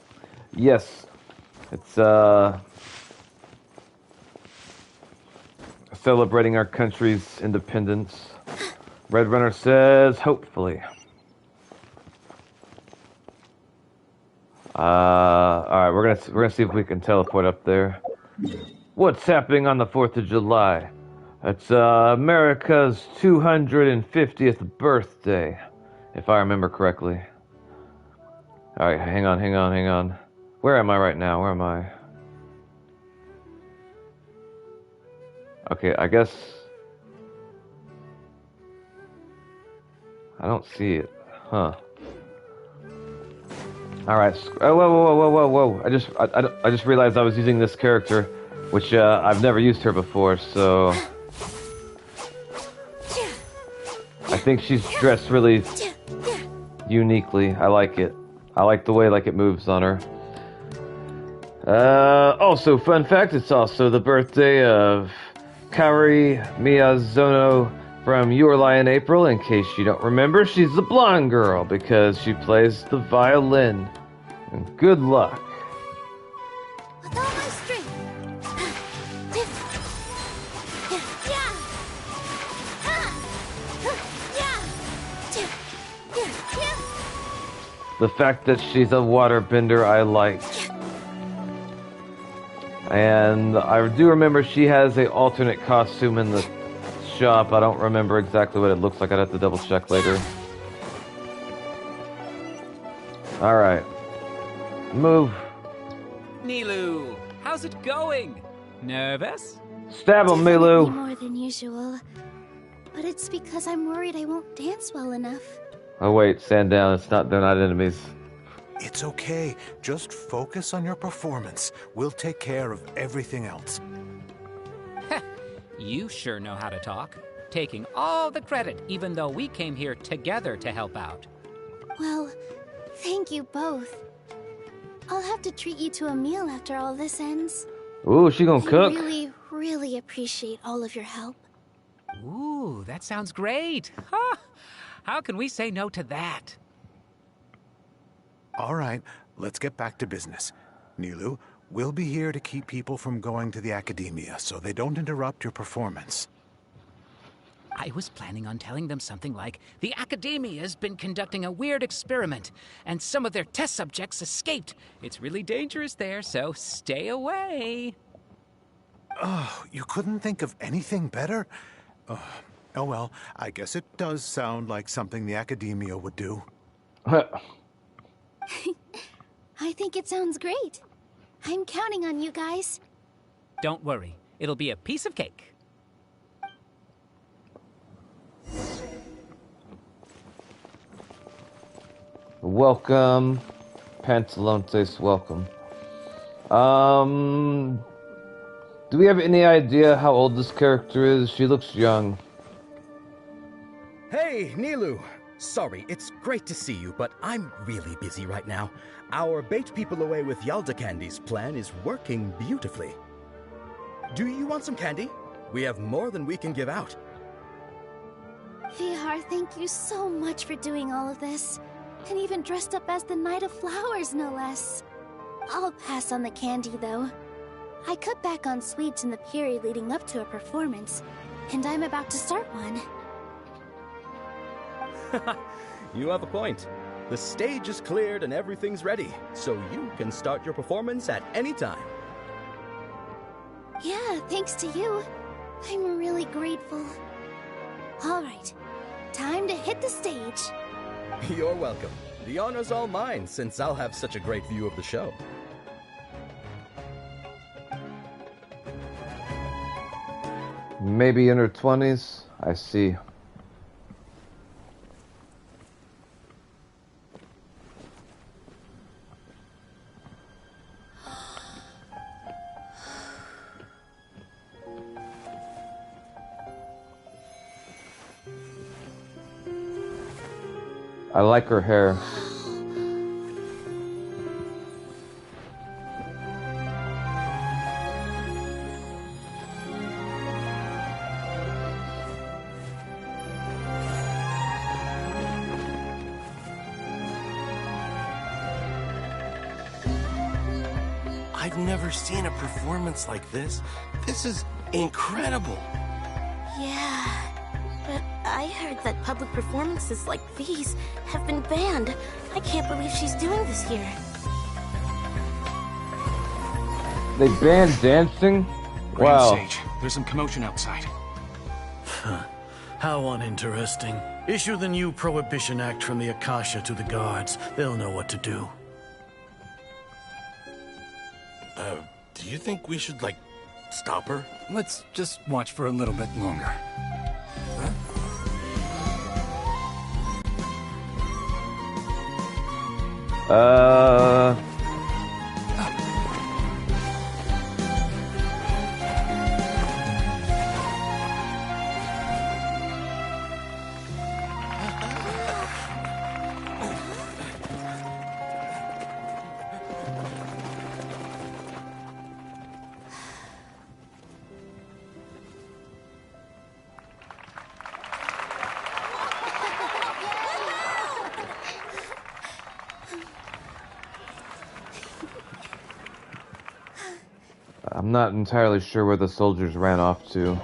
Yes. It's, celebrating our country's independence. Red Runner says, hopefully. Alright, we're gonna see if we can teleport up there. What's happening on the 4th of July? It's America's 250th birthday, if I remember correctly. Alright, hang on. Where am I right now? Where am I? Okay, I guess... I don't see it. Huh. Alright. Oh, whoa. I just realized I was using this character, which I've never used her before, so... I think she's dressed really uniquely. I like it. I like the way it moves on her. Also, fun fact, it's also the birthday of Kaori Miyazono from Your Lie in April. In case you don't remember, she's the blonde girl because she plays the violin. And good luck. With all my strength. The fact that she's a waterbender, I like. And I do remember she has an alternate costume in the shop. I don't remember exactly what it looks like. I'd have to double check later. Alright. Move. Nilou, how's it going? Nervous? Stab him, Milu. More than usual. But it's because I'm worried I won't dance well enough. Oh wait, stand down. They're not enemies. It's okay. Just focus on your performance. We'll take care of everything else. You sure know how to talk. Taking all the credit, even though we came here together to help out. Well, thank you both. I'll have to treat you to a meal after all this ends. Ooh, she gonna cook. I really appreciate all of your help. Ooh, that sounds great. Huh? How can we say no to that? All right, let's get back to business. Nilou, we'll be here to keep people from going to the academia so they don't interrupt your performance. I was planning on telling them something like, the Academia's been conducting a weird experiment, and some of their test subjects escaped. It's really dangerous there, so stay away. Oh, you couldn't think of anything better? Oh well, I guess it does sound like something the Academia would do. I think it sounds great. I'm counting on you guys. Don't worry, it'll be a piece of cake. Welcome. Pantalontes, welcome. Do we have any idea how old this character is? She looks young. Hey, Nilou. Sorry, it's great to see you, but I'm really busy right now. Our Bait People Away with Yalda Candies plan is working beautifully. Do you want some candy? We have more than we can give out. Vihar, thank you so much for doing all of this. And even dressed up as the Knight of Flowers, no less. I'll pass on the candy, though. I cut back on sweets in the period leading up to a performance, and I'm about to start one. You have a point. The stage is cleared and everything's ready, so you can start your performance at any time. Yeah, thanks to you. I'm really grateful. All right, time to hit the stage. You're welcome. The honor's all mine, since I'll have such a great view of the show. Maybe in her 20s? I see. I like her hair. I've never seen a performance like this. This is incredible. Yeah, but I heard that public performances like these have been banned. I can't believe she's doing this here. They banned dancing? Wow. Sage, there's some commotion outside. How uninteresting. Issue the new Prohibition Act from the Akasha to the guards. They'll know what to do. Do you think we should, like, stop her? Let's just watch for a little bit longer. Uh... I'm not entirely sure where the soldiers ran off to.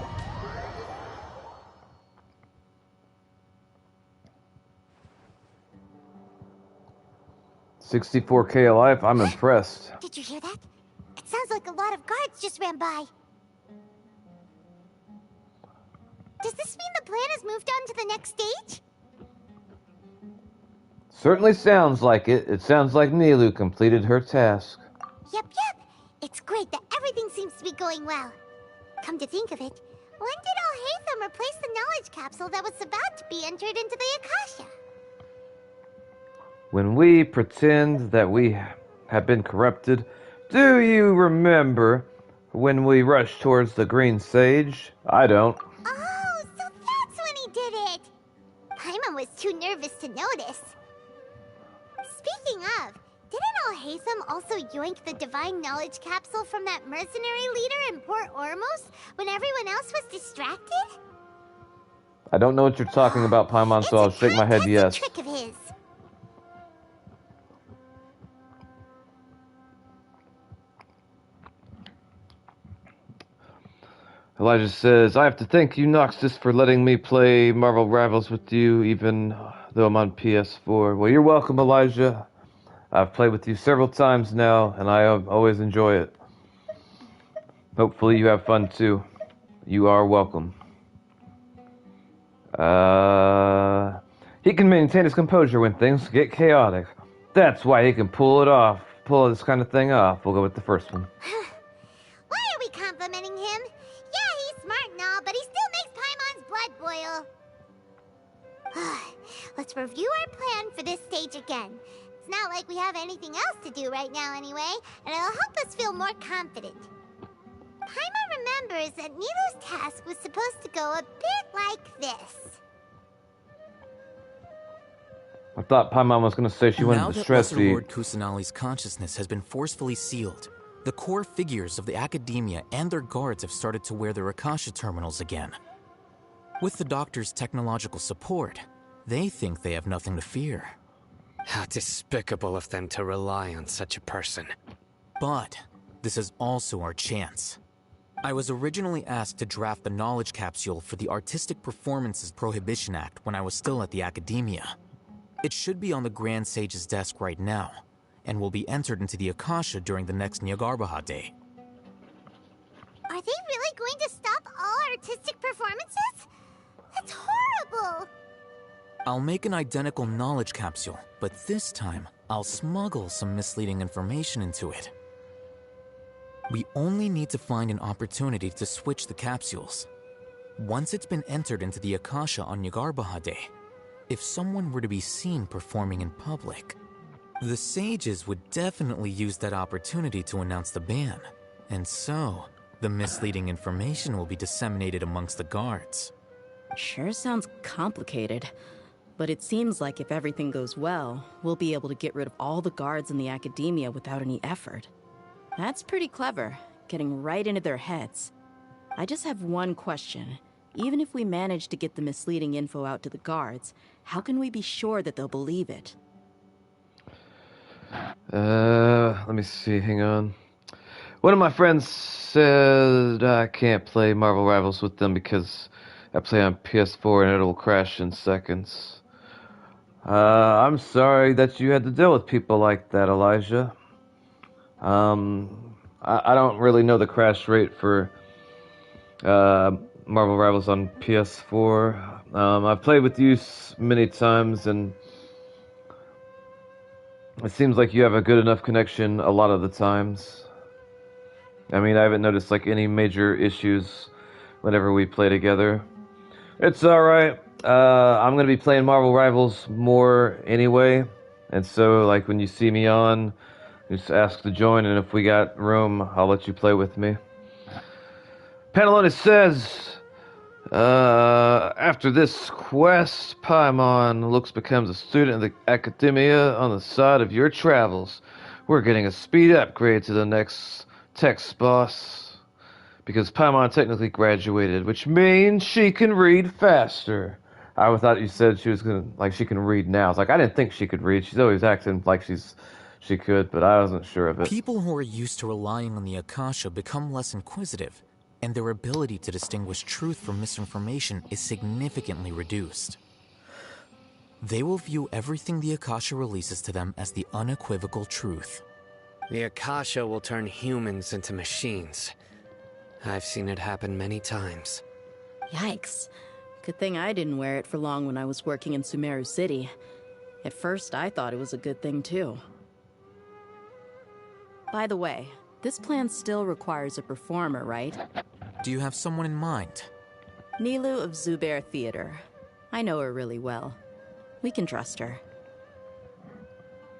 $64K a life? I'm impressed. Did you hear that? It sounds like a lot of guards just ran by. Does this mean the plan has moved on to the next stage? Certainly sounds like it. It sounds like Nilu completed her task. Yep. It's great that everything seems to be going well. Come to think of it, when did Alhaitham replace the knowledge capsule that was about to be entered into the Akasha? When we pretend that we have been corrupted, do you remember when we rushed towards the Green Sage? I don't. Oh, so that's when he did it! Paimon was too nervous to notice. Speaking of, didn't Alhaitham also yoink the divine knowledge capsule from that mercenary leader in Port Ormos when everyone else was distracted? I don't know what you're talking about, Paimon, so I'll shake my head yes. Trick of his. Elijah says, I have to thank you, Noxus, for letting me play Marvel Rivals with you, even though I'm on PS4. Well, you're welcome, Elijah. I've played with you several times now, and I always enjoy it. Hopefully you have fun, too. You are welcome. He can maintain his composure when things get chaotic. That's why he can pull this kind of thing off. We'll go with the first one. Why are we complimenting him? Yeah, he's smart and all, but he still makes Paimon's blood boil. Let's review our plan for this stage again. It's not like we have anything else to do right now anyway, and it'll help us feel more confident. Paimon remembers that Nilu's task was supposed to go a bit like this. I thought Paimon was going to say she wanted to stress Now that Lesser Lord Kusanali's consciousness has been forcefully sealed, the core figures of the Academia and their guards have started to wear their Akasha terminals again. With the Doctor's technological support, they think they have nothing to fear. How despicable of them to rely on such a person. But this is also our chance. I was originally asked to draft the knowledge capsule for the Artistic Performances Prohibition Act when I was still at the Academia. It should be on the Grand Sage's desk right now, and will be entered into the Akasha during the next Nyargarbaha Day. Are they really going to stop all artistic performances? That's horrible! I'll make an identical knowledge capsule, but this time, I'll smuggle some misleading information into it. We only need to find an opportunity to switch the capsules. Once it's been entered into the Akasha on Nyargarbaha Day, if someone were to be seen performing in public, the sages would definitely use that opportunity to announce the ban, and so the misleading information will be disseminated amongst the guards. Sure sounds complicated, but it seems like if everything goes well, we'll be able to get rid of all the guards in the Academia without any effort. That's pretty clever, getting right into their heads. I just have one question. Even if we manage to get the misleading info out to the guards, how can we be sure that they'll believe it? Let me see, hang on. One of my friends said I can't play Marvel Rivals with them because I play on PS4 and it'll crash in seconds. I'm sorry that you had to deal with people like that, Elijah. I don't really know the crash rate for Marvel Rivals on PS4. I've played with you many times, and it seems like you have a good enough connection a lot of the times. I mean, I haven't noticed like any major issues whenever we play together. It's alright. I'm going to be playing Marvel Rivals more anyway, And so, like, when you see me on, just ask to join, and if we got room, I'll let you play with me. Panelone says, after this quest, Paimon Lux becomes a student of the Academia on the side of your travels. We're getting a speed upgrade to the next text boss, because Paimon technically graduated, which means she can read faster. I thought you said she was gonna, like, she can read now. It's like, I didn't think she could read. She's always acting like she could, but I wasn't sure of it. People who are used to relying on the Akasha become less inquisitive, and their ability to distinguish truth from misinformation is significantly reduced. They will view everything the Akasha releases to them as the unequivocal truth. The Akasha will turn humans into machines. I've seen it happen many times. Yikes. Good thing I didn't wear it for long when I was working in Sumeru City. At first, I thought it was a good thing, too. By the way, this plan still requires a performer, right? Do you have someone in mind? Nilu of Zubair Theater. I know her really well. We can trust her.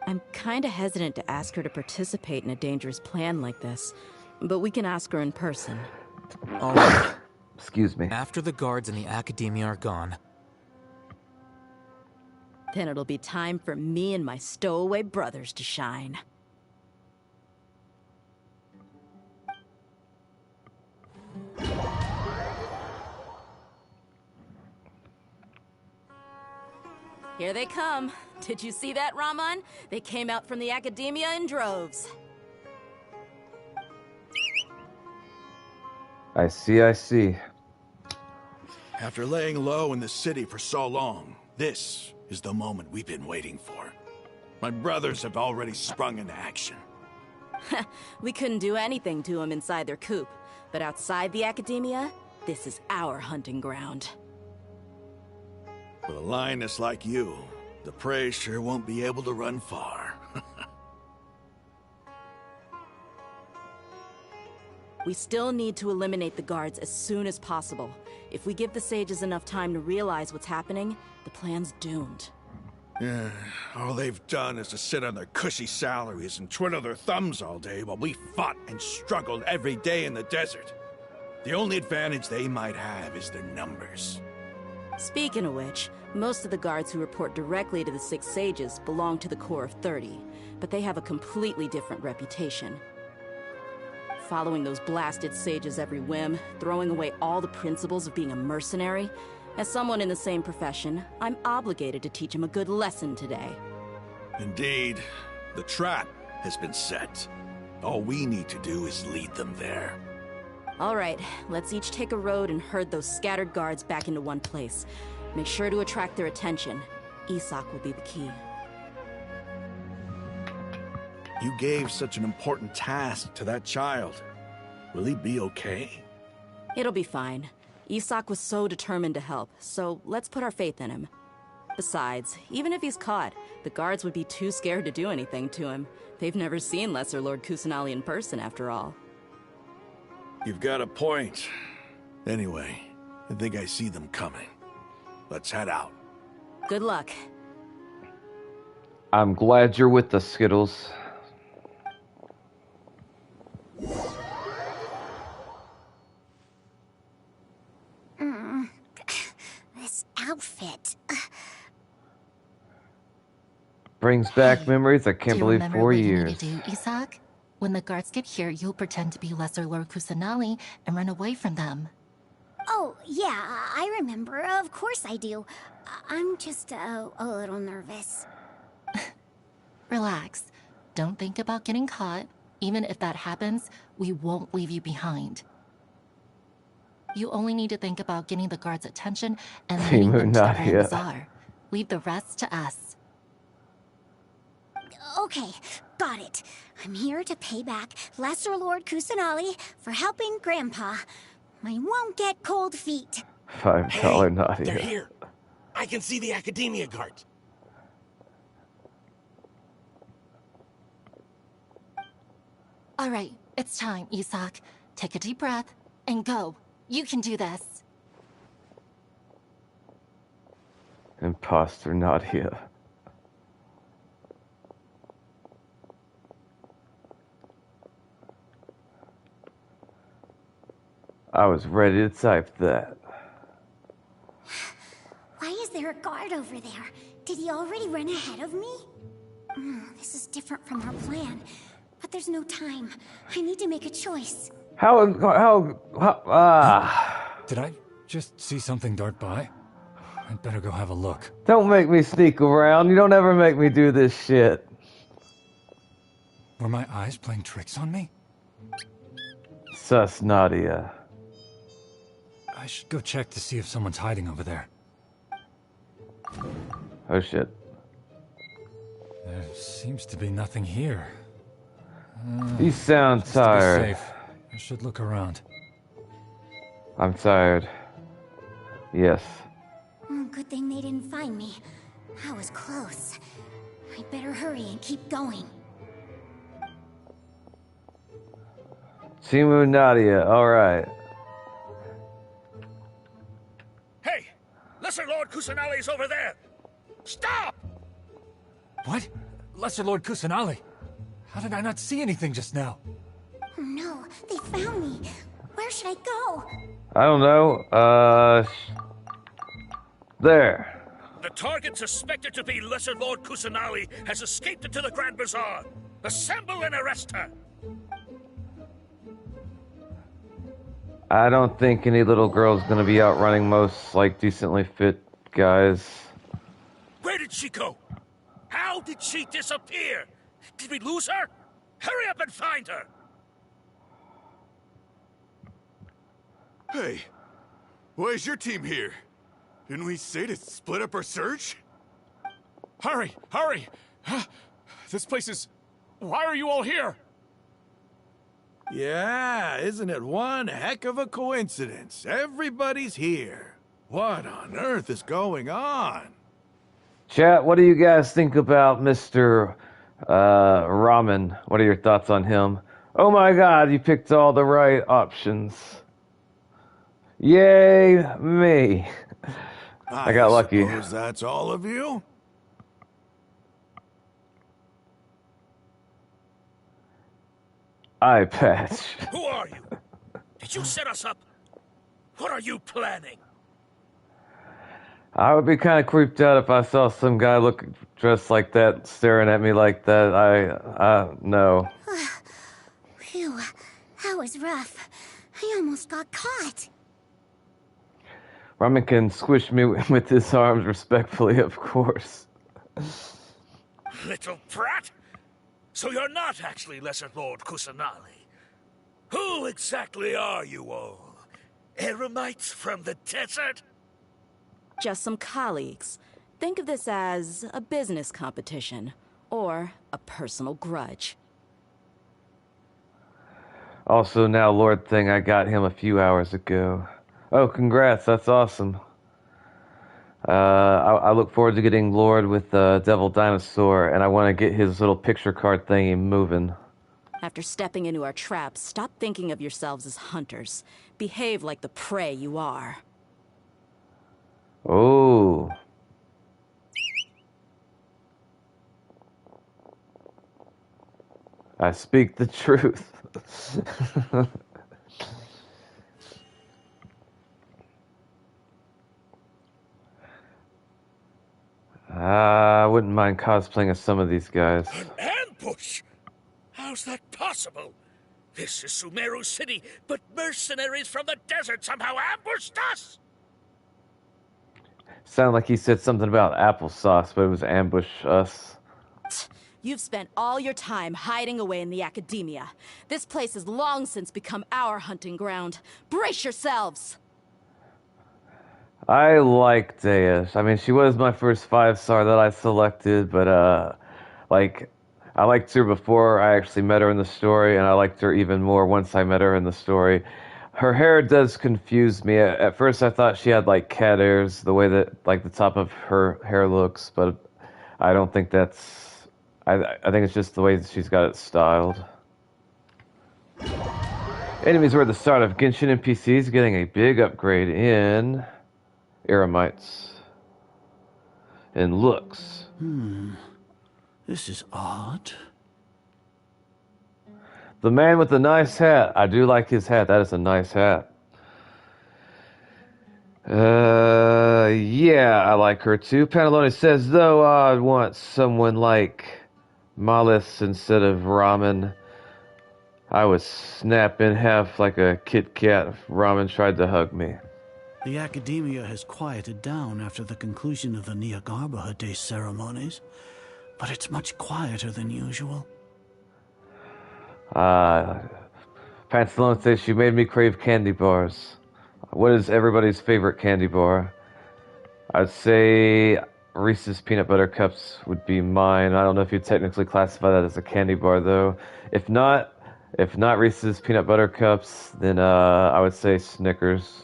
I'm kinda hesitant to ask her to participate in a dangerous plan like this, but we can ask her in person. Alright. Excuse me. After the guards and the Academia are gone, then it'll be time for me and my stowaway brothers to shine. Here they come. Did you see that, Raman? They came out from the Academia in droves. I see. After laying low in the city for so long, this is the moment we've been waiting for. My brothers have already sprung into action. We couldn't do anything to them inside their coop, but outside the Academia, this is our hunting ground. With a lioness like you, the prey sure won't be able to run far. We still need to eliminate the guards as soon as possible. If we give the sages enough time to realize what's happening, the plan's doomed. Yeah, all they've done is to sit on their cushy salaries and twiddle their thumbs all day while we fought and struggled every day in the desert. The only advantage they might have is their numbers. Speaking of which, most of the guards who report directly to the Six Sages belong to the Corps of 30, but they have a completely different reputation. Following those blasted sages every whim, throwing away all the principles of being a mercenary. As someone in the same profession, I'm obligated to teach them a good lesson today. Indeed, the trap has been set. All we need to do is lead them there. All right, let's each take a road and herd those scattered guards back into one place. Make sure to attract their attention. Isak will be the key. You gave such an important task to that child. Will he be okay? It'll be fine. Isak was so determined to help, so let's put our faith in him. Besides, even if he's caught, the guards would be too scared to do anything to him. They've never seen Lesser Lord Kusanali in person, after all. You've got a point. Anyway, I think I see them coming. Let's head out. Good luck. I'm glad you're with us, Skittles. This outfit. Brings back memories I can't believe 4 years. Do you remember what you need to do, Isak? When the guards get here, you'll pretend to be Lesser Lord Kusanali and run away from them. Oh, yeah, I remember. Of course I do. I'm just a little nervous. Relax. Don't think about getting caught. Even if that happens, we won't leave you behind. You only need to think about getting the guards' attention and leading them to the Grand Bazaar. Leave the rest to us. Okay, got it. I'm here to pay back Lesser Lord Kusanali for helping Grandpa. I won't get cold feet. $5 Nadia. They're here. I can see the Academia guards. All right, it's time, Isak. Take a deep breath and go. You can do this. Imposter Nadia. I was ready to type that. Why is there a guard over there? Did he already run ahead of me? This is different from our plan. But there's no time. I need to make a choice. Did I just see something dart by? I'd better go have a look. Don't make me sneak around. You don't ever make me do this shit. Were my eyes playing tricks on me? Sus Nadia. I should go check to see if someone's hiding over there. Oh shit. There seems to be nothing here. You sound Just to be tired. safe, I should look around. I'm tired. Yes. Good thing they didn't find me. I was close. I'd better hurry and keep going. Sumeru Nadia, alright. Hey! Lesser Lord Kusanali's over there! Stop! What? Lesser Lord Kusanali? How did I not see anything just now? Oh no, they found me. Where should I go? I don't know. There. The target suspected to be Lesser Lord Kusanali has escaped into the Grand Bazaar. Assemble and arrest her! I don't think any little girl's gonna be outrunning most, like, decently fit guys. Where did she go? How did she disappear? Did we lose her? Hurry up and find her! Hey, why is your team here? Didn't we say to split up our search? Hurry! Hurry! This place is... Why are you all here? Yeah, isn't it one heck of a coincidence? Everybody's here. What on earth is going on? Chat, what do you guys think about Mr. Ramen? What are your thoughts on him? Oh my god, you picked all the right options. Yay, me. I got lucky. Suppose that's all of you? Eye patch. Who are you? Did you set us up? What are you planning? I would be kind of creeped out if I saw some guy dressed like that, staring at me like that. No. Phew, that was rough. I almost got caught. Ramen can squish me with his arms respectfully, of course. Little brat! So you're not actually Lesser Lord Kusanali. Who exactly are you all? Eremites from the desert? Just some colleagues. Think of this as a business competition, or a personal grudge. Also, now Lord thing, I got him a few hours ago. Oh, congrats, that's awesome. I look forward to getting Lord with Devil Dinosaur, and I want to get his little picture card thingy moving. After stepping into our traps, stop thinking of yourselves as hunters. Behave like the prey you are. Oh. I speak the truth. I wouldn't mind cosplaying as some of these guys. An ambush? How's that possible? This is Sumeru City, but mercenaries from the desert somehow ambushed us! Sounded like he said something about applesauce, but it was ambush us. You've spent all your time hiding away in the academia. This place has long since become our hunting ground. Brace yourselves! I like Deus. I mean, she was my first 5-star that I selected, but, I liked her before I actually met her in the story, and I liked her even more once I met her in the story. Her hair does confuse me. At first I thought she had, cat ears, the way that, the top of her hair looks, but I don't think that's... I think it's just the way that she's got it styled. Enemies were at the start of Genshin NPCs getting a big upgrade in... Eremites. And looks. This is odd. The man with the nice hat. I do like his hat. That is a nice hat. Yeah, I like her too. Pantalone says, though, I'd want someone like Mollis instead of Ramen. I would snap in half like a Kit Kat if Ramen tried to hug me. The academia has quieted down after the conclusion of the Nyagarbha Day ceremonies, but it's much quieter than usual. Pantalone says she made me crave candy bars. What is everybody's favorite candy bar? I'd say Reese's Peanut Butter Cups would be mine. I don't know if you'd technically classify that as a candy bar, though. If not Reese's Peanut Butter Cups, then I would say Snickers.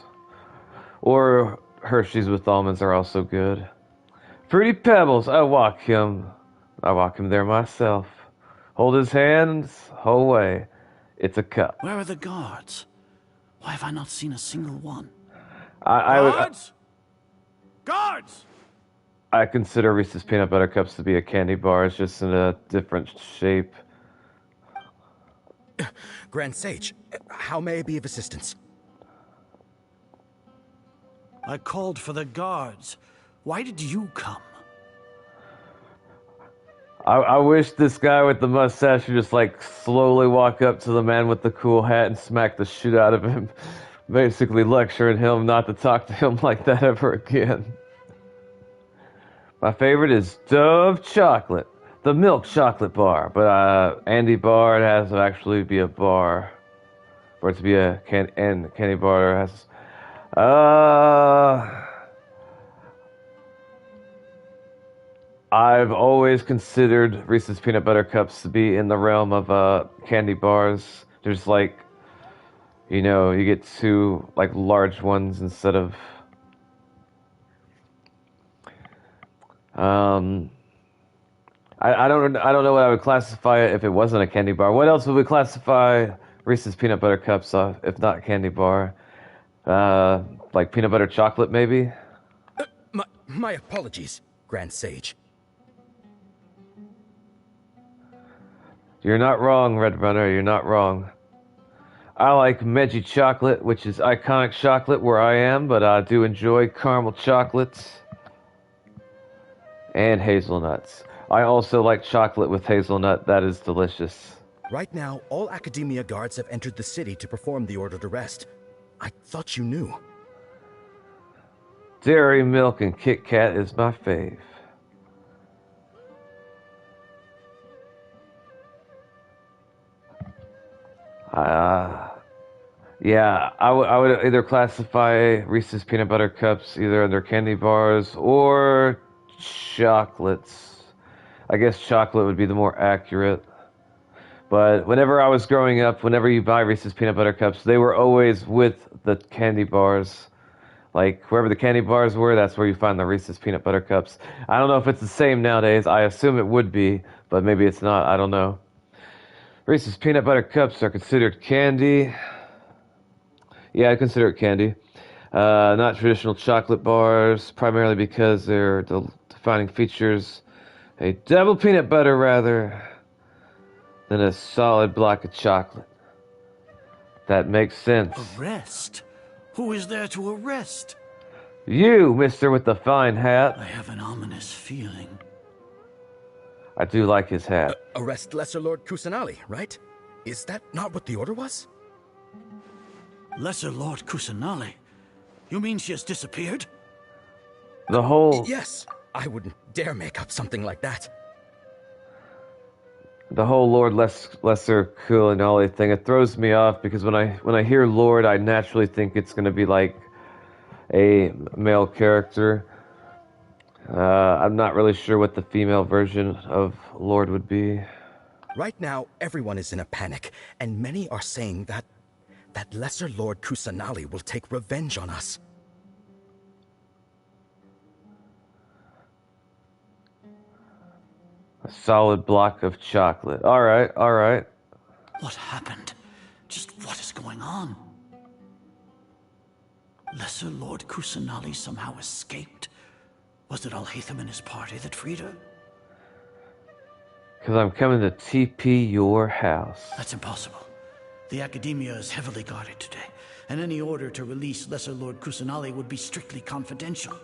Or Hershey's with almonds are also good. Fruity Pebbles, I walk him there myself. Hold his hands, whole way. It's a cup. Where are the guards? Why have I not seen a single one? Guards? Guards! I consider Reese's Peanut Butter Cups to be a candy bar. It's just in a different shape. Grand Sage, how may I be of assistance? I called for the guards. Why did you come? I wish this guy with the mustache would just like slowly walk up to the man with the cool hat and smack the shit out of him, basically lecturing him not to talk to him like that ever again. My favorite is Dove Chocolate, the milk chocolate bar, but Andy bar, it has to actually be a bar. For it to be a candy bar, it has... I've always considered Reese's Peanut Butter Cups to be in the realm of candy bars. There's like, you know, you get two like large ones instead of I don't know what I would classify it if it wasn't a candy bar. What else would we classify Reese's Peanut Butter Cups if not candy bar? Like peanut butter chocolate maybe? My apologies, Grand Sage. You're not wrong, Red Runner, you're not wrong. I like Meggy chocolate, which is iconic chocolate where I am, but I do enjoy caramel chocolates and hazelnuts. I also like chocolate with hazelnut, that is delicious. Right now, all Academia guards have entered the city to perform the ordered arrest. I thought you knew. Dairy Milk and Kit Kat is my fave. Yeah, I would either classify Reese's Peanut Butter Cups either under candy bars or chocolates. I guess chocolate would be the more accurate. But whenever I was growing up, whenever you buy Reese's Peanut Butter Cups, they were always with the candy bars. Like, wherever the candy bars were, that's where you find the Reese's Peanut Butter Cups. I don't know if it's the same nowadays. I assume it would be, but maybe it's not. I don't know. Reese's Peanut Butter Cups are considered candy. Yeah, I consider it candy. Not traditional chocolate bars, primarily because their defining features a double peanut butter rather than a solid block of chocolate. That makes sense. Arrest? Who is there to arrest? You, mister with the fine hat. I have an ominous feeling. I do like his hat. Arrest Lesser Lord Kusanali, right? Is that not what the order was? Lesser Lord Kusanali? You mean she has disappeared? The whole... Yes. I wouldn't dare make up something like that. The whole Lord Lesser Kusanali thing, it throws me off because when I hear Lord, I naturally think it's going to be like a male character. I'm not really sure what the female version of Lord would be. Right now, everyone is in a panic, and many are saying that Lesser Lord Kusanali will take revenge on us. A solid block of chocolate. All right, all right. What happened? Just what is going on? Lesser Lord Kusanali somehow escaped? Was it Alhaitham and his party that freed her? Because I'm coming to TP your house. That's impossible. The Academia is heavily guarded today, and any order to release Lesser Lord Kusanali would be strictly confidential.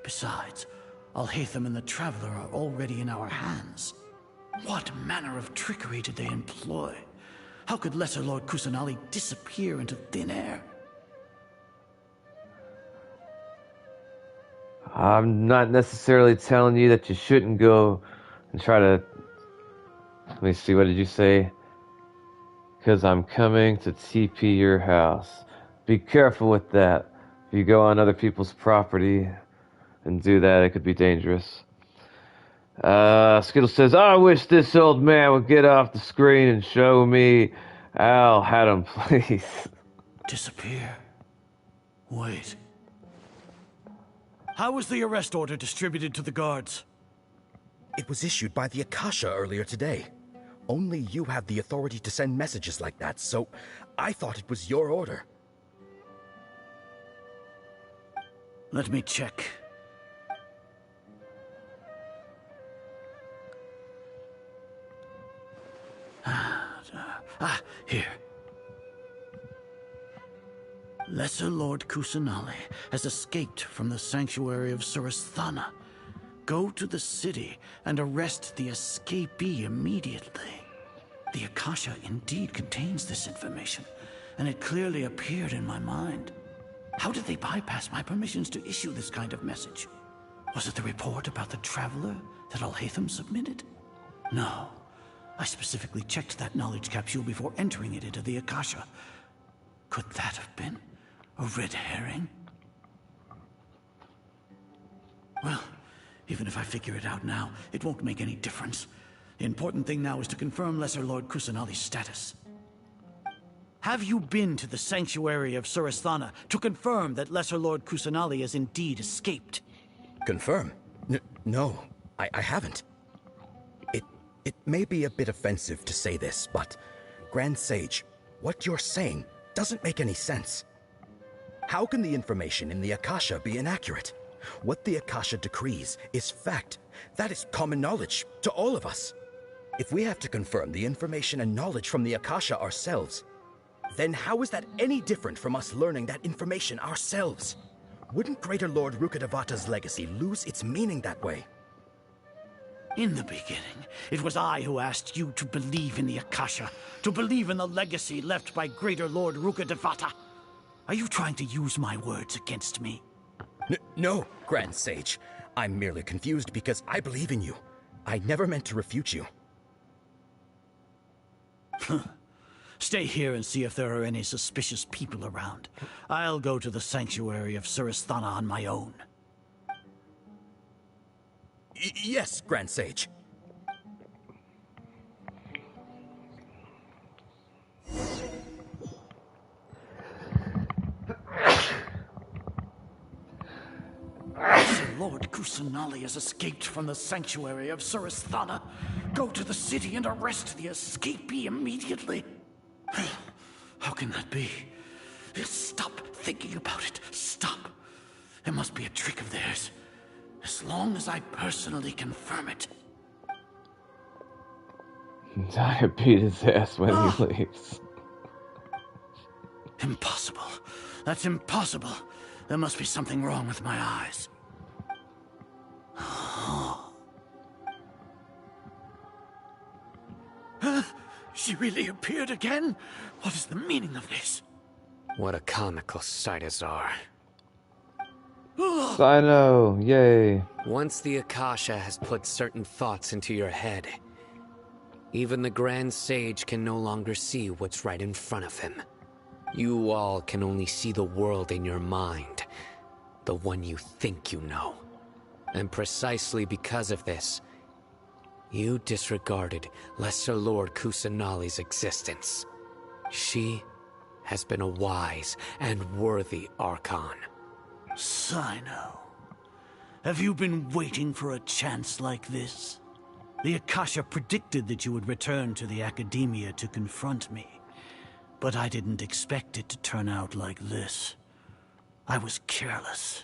Besides, Alhaitham and the Traveler are already in our hands. What manner of trickery did they employ? How could Lesser Lord Kusanali disappear into thin air? I'm not necessarily telling you that you shouldn't go and try to... Let me see, what did you say? Because I'm coming to TP your house. Be careful with that. If you go on other people's property and do that, it could be dangerous. Skittle says, I wish this old man would get off the screen and show me Al Haddam, please. Disappear? Wait. How was the arrest order distributed to the guards? It was issued by the Akasha earlier today. Only you have the authority to send messages like that, so I thought it was your order. Let me check. Here. Lesser Lord Kusanali has escaped from the sanctuary of Surasthana. Go to the city and arrest the escapee immediately. The Akasha indeed contains this information, and it clearly appeared in my mind. How did they bypass my permissions to issue this kind of message? Was it the report about the Traveler that Alhaitham submitted? No. I specifically checked that knowledge capsule before entering it into the Akasha. Could that have been a red herring? Well, even if I figure it out now, it won't make any difference. The important thing now is to confirm Lesser Lord Kusanali's status. Have you been to the sanctuary of Surasthana to confirm that Lesser Lord Kusanali has indeed escaped? Confirm? No, I haven't. It may be a bit offensive to say this, but Grand Sage, what you're saying doesn't make any sense. How can the information in the Akasha be inaccurate? What the Akasha decrees is fact. That is common knowledge to all of us. If we have to confirm the information and knowledge from the Akasha ourselves, then how is that any different from us learning that information ourselves? Wouldn't Greater Lord Rukkhadevata's legacy lose its meaning that way? In the beginning, it was I who asked you to believe in the Akasha, to believe in the legacy left by Greater Lord Rukkhadevata. Are you trying to use my words against me? No, Grand Sage. I'm merely confused because I believe in you. I never meant to refute you. Stay here and see if there are any suspicious people around. I'll go to the sanctuary of Surasthana on my own. Yes, Grand Sage. Lord Kusanali has escaped from the sanctuary of Surasthana. Go to the city and arrest the escapee immediately. How can that be? Stop thinking about it. Stop. It must be a trick of theirs. As long as I personally confirm it. I beat his ass when he leaves. Impossible. That's impossible. There must be something wrong with my eyes. She really appeared again? What is the meaning of this? What a comical sight as are. Sino, yay. Once the Akasha has put certain thoughts into your head, even the Grand Sage can no longer see what's right in front of him. You all can only see the world in your mind, the one you think you know. And precisely because of this, you disregarded Lesser Lord Kusanali's existence. She has been a wise and worthy Archon. Sino, have you been waiting for a chance like this? The Akasha predicted that you would return to the Academia to confront me, but I didn't expect it to turn out like this. I was careless.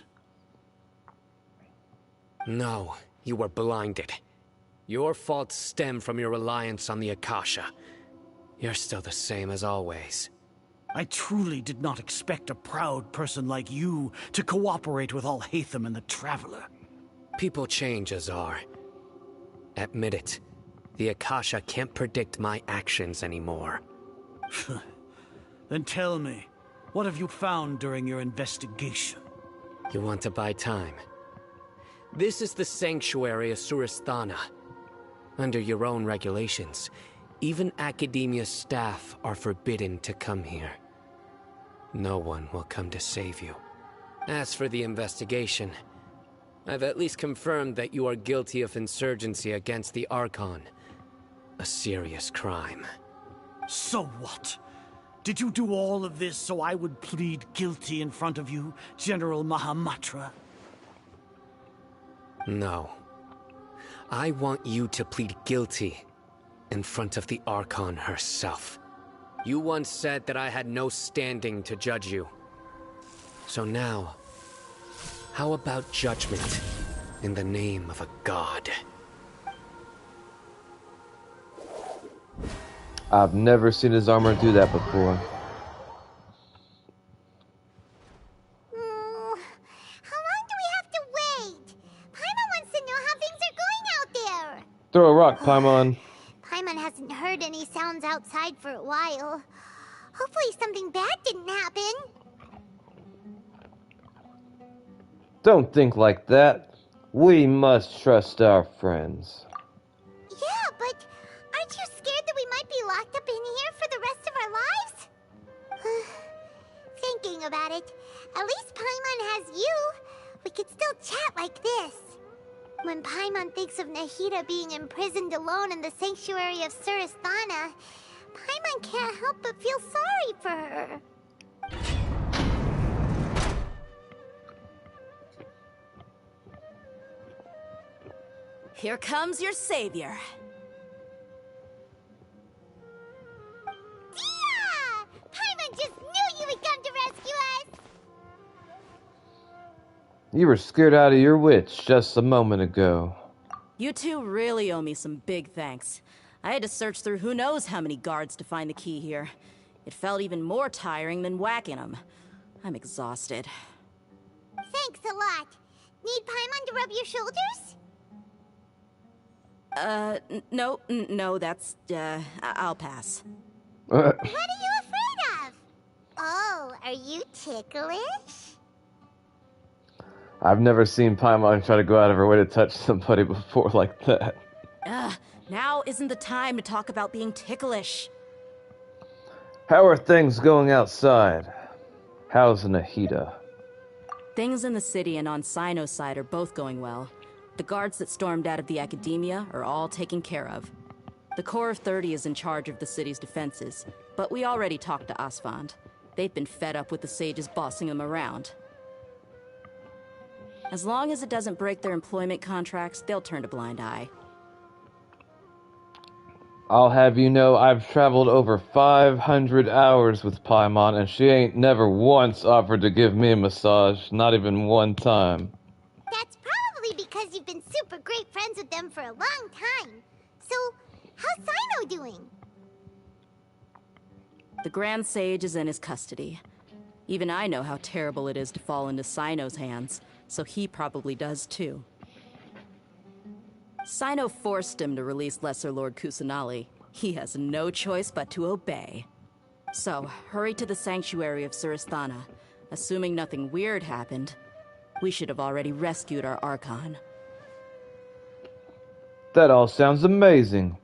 No, you were blinded. Your faults stem from your reliance on the Akasha. You're still the same as always. I truly did not expect a proud person like you to cooperate with Alhaitham and the Traveler. People change, Azar. Admit it. The Akasha can't predict my actions anymore. Then tell me, what have you found during your investigation? You want to buy time? This is the sanctuary of Suristhana. Under your own regulations, even Academia staff are forbidden to come here. No one will come to save you. As for the investigation, I've at least confirmed that you are guilty of insurgency against the Archon. A serious crime. So what? Did you do all of this so I would plead guilty in front of you, General Mahamatra? No. I want you to plead guilty in front of the Archon herself. You once said that I had no standing to judge you. So now, how about judgment in the name of a god? I've never seen his armor do that before. How long do we have to wait? Paimon wants to know how things are going out there. Throw a rock, Paimon. Paimon hasn't heard any sounds outside for a while. Hopefully something bad didn't happen. Don't think like that. We must trust our friends. Yeah, but aren't you scared that we might be locked up in here for the rest of our lives? Thinking about it, at least Paimon has you. We could still chat like this. When Paimon thinks of Nahida being imprisoned alone in the sanctuary of Suristhana, Paimon can't help but feel sorry for her. Here comes your savior. Dia! Paimon just knew you would come to rescue us! You were scared out of your wits just a moment ago. You two really owe me some big thanks. I had to search through who knows how many guards to find the key here. It felt even more tiring than whacking them. I'm exhausted. Thanks a lot. Need Paimon to rub your shoulders? No, that's, I'll pass. What are you afraid of? Oh, are you ticklish? I've never seen Paimon try to go out of her way to touch somebody before like that. Now isn't the time to talk about being ticklish. How are things going outside? How's Nahida? Things in the city and on Sino's side are both going well. The guards that stormed out of the Academia are all taken care of. The Corps of 30 is in charge of the city's defenses, but we already talked to Asfand. They've been fed up with the sages bossing them around. As long as it doesn't break their employment contracts, they'll turn a blind eye. I'll have you know I've traveled over 500 hours with Paimon, and she ain't never once offered to give me a massage, not even one time. That's probably because you've been super great friends with them for a long time. So, how's Sino doing? The Grand Sage is in his custody. Even I know how terrible it is to fall into Sino's hands, so he probably does too. Sino forced him to release Lesser Lord Kusanali. He has no choice but to obey. So, hurry to the sanctuary of Suristhana. Assuming nothing weird happened, we should have already rescued our Archon. That all sounds amazing.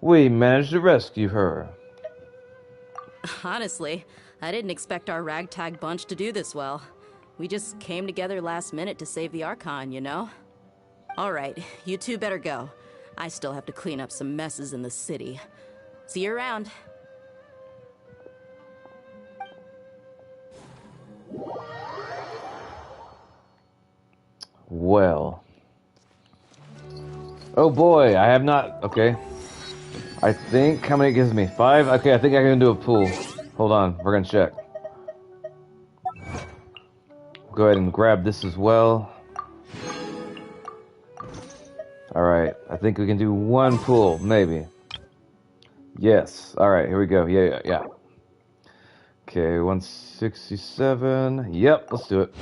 We managed to rescue her. Honestly, I didn't expect our ragtag bunch to do this well. We just came together last minute to save the Archon, you know? Alright, you two better go. I still have to clean up some messes in the city. See you around. Well. Oh boy, I have not... Okay. I think... How many it gives me? 5? Okay, I think I can do a pool. Hold on, we're gonna check. Go ahead and grab this as well. Alright, I think we can do one pull, maybe. Yes. Alright, here we go. Yeah. Okay, 167. Yep, let's do it.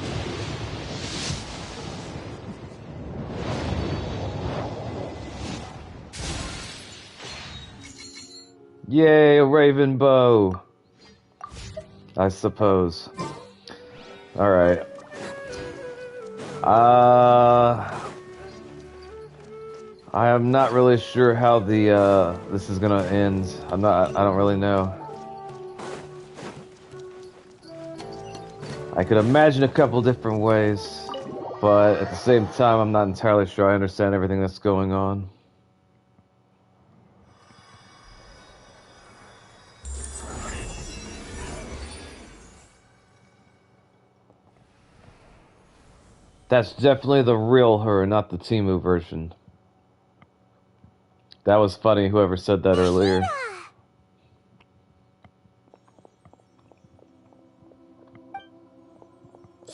Yay, a raven bow. I suppose. Alright. I am not really sure how the this is gonna end. I don't really know. I could imagine a couple different ways, but at the same time I'm not entirely sure I understand everything that's going on. That's definitely the real her, not the Temu version. That was funny, whoever said that earlier.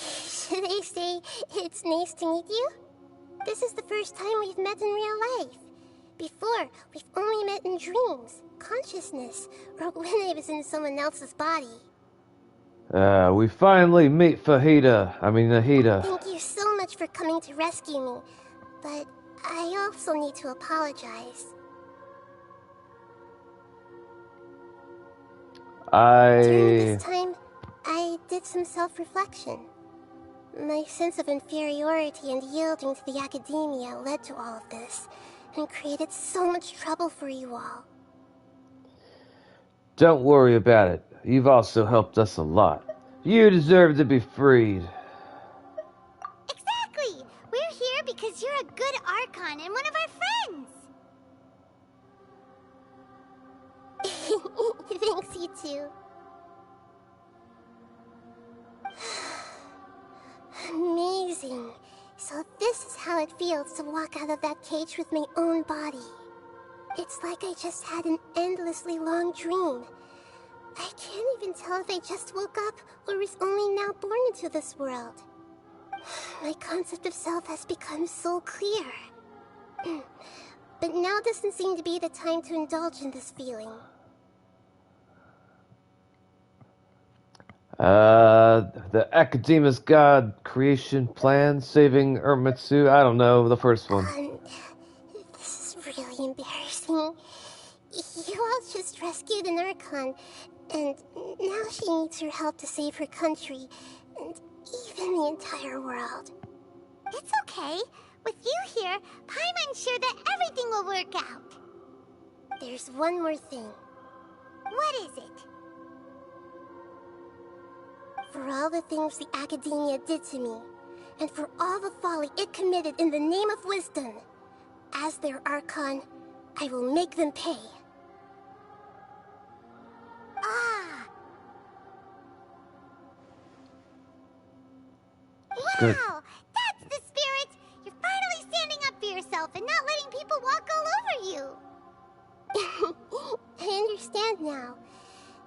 Should I say it's nice to meet you? This is the first time we've met in real life. Before, we've only met in dreams, consciousness, or when I was in someone else's body. We finally meet Nahida. Thank you so much for coming to rescue me, but I also need to apologize. During this time, I did some self-reflection. My sense of inferiority and yielding to the academia led to all of this, and created so much trouble for you all. Don't worry about it. You've also helped us a lot. You deserve to be freed. Exactly! We're here because you're a good Archon and one of our friends! Thanks, you too. Amazing. So this is how it feels to walk out of that cage with my own body. It's like I just had an endlessly long dream. I can't even tell if I just woke up or was only now born into this world. My concept of self has become so clear. But now doesn't seem to be the time to indulge in this feeling. The Academia's God creation plan, saving Urmitsu. I don't know, the first one. This is really embarrassing. You all just rescued an Archon, and now she needs your help to save her country, and even the entire world. It's okay. With you here, Paimon's sure that everything will work out. There's one more thing. What is it? For all the things the Academia did to me, and for all the folly it committed in the name of wisdom, as their Archon, I will make them pay. Ah! Good. Wow! That's the spirit! You're finally standing up for yourself and not letting people walk all over you! I understand now.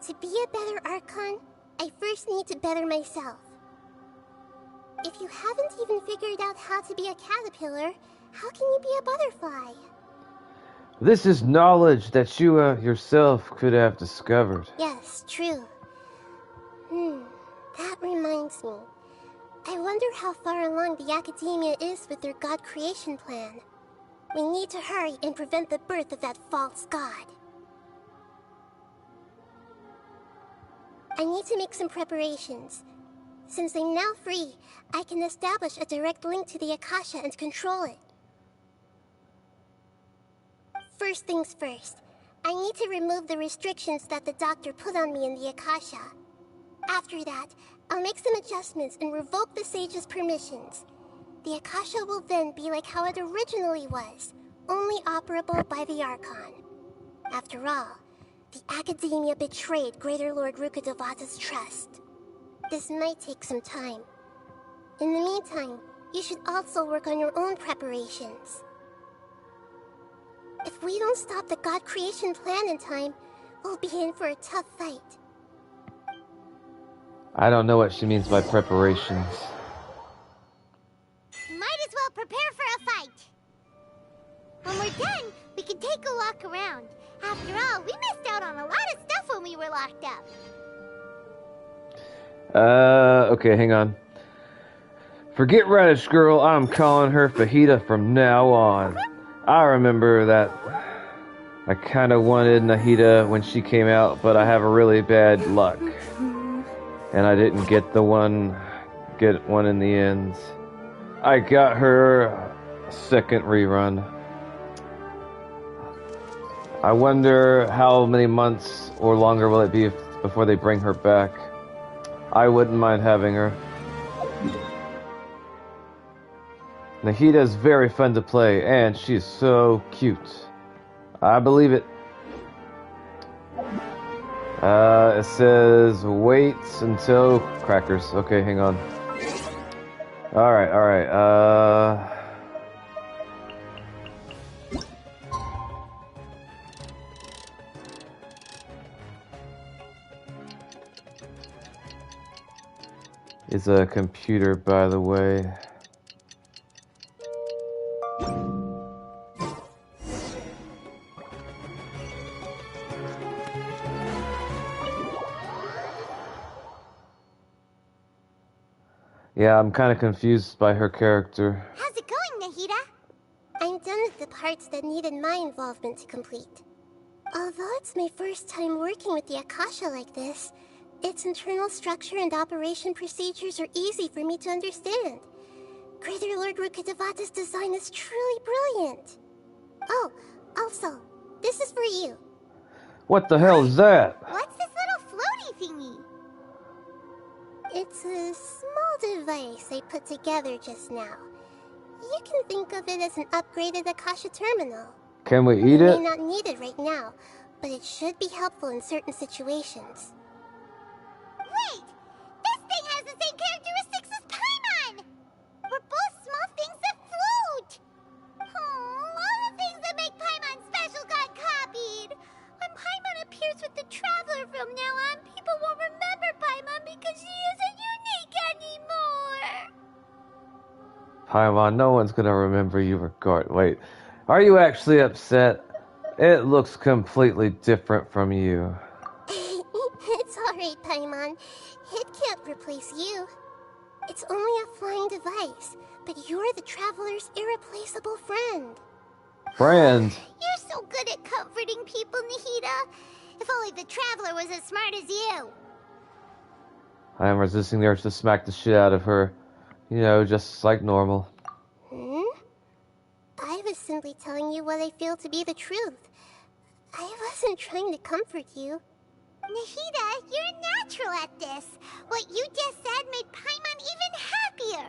To be a better Archon, I first need to better myself. If you haven't even figured out how to be a caterpillar, how can you be a butterfly? This is knowledge that you yourself could have discovered. Yes, true. That reminds me. I wonder how far along the Academia is with their God creation plan. We need to hurry and prevent the birth of that false god. I need to make some preparations. Since I'm now free, I can establish a direct link to the Akasha and control it. First things first, I need to remove the restrictions that the doctor put on me in the Akasha. After that, I'll make some adjustments and revoke the sage's permissions. The Akasha will then be like how it originally was, only operable by the Archon. After all, the Academia betrayed Greater Lord Rukkhadevata's trust. This might take some time. In the meantime, you should also work on your own preparations. If we don't stop the God creation plan in time, we'll be in for a tough fight. I don't know what she means by preparations. Might as well prepare for a fight. When we're done, we can take a walk around. After all, we missed out on a lot of stuff when we were locked up. Okay, hang on. Forget Radish Girl, I'm calling her Fajita from now on. I remember that I kind of wanted Nahida when she came out, but I have a really bad luck. And I didn't get one in the end. I got her second rerun. I wonder how many months or longer will it be before they bring her back. I wouldn't mind having her. Nahida is very fun to play, and she's so cute. I believe it. It says wait until crackers. Okay, hang on. Alright. It's a computer, by the way. Yeah, I'm kind of confused by her character. How's it going, Nahida? I'm done with the parts that needed my involvement to complete. Although it's my first time working with the Akasha like this, its internal structure and operation procedures are easy for me to understand. Greater Lord Rukkhadevata's design is truly brilliant. Oh, also, this is for you. What the hell is that? What's this little floaty thingy? It's a small device I put together just now. You can think of it as an upgraded Akasha terminal. Can we eat it? You may not need it right now, but it should be helpful in certain situations. Wait! This thing has the same characteristics as Paimon! We're both small things that float! Oh, all the things that make Paimon special got copied! When Paimon appears with the Traveler from now on, people won't remember Paimon because she isn't unique anymore! Paimon, no one's gonna remember you Wait, are you actually upset? It looks completely different from you. It's alright, Paimon. It can't replace you. It's only a flying device, but you're the Traveler's irreplaceable friend. Friend? You're so good at comforting people, Nahida. If only the Traveler was as smart as you. I am resisting the urge to smack the shit out of her. You know, just like normal. I was simply telling you what I feel to be the truth. I wasn't trying to comfort you. Nahida, you're natural at this. What you just said made Paimon even happier.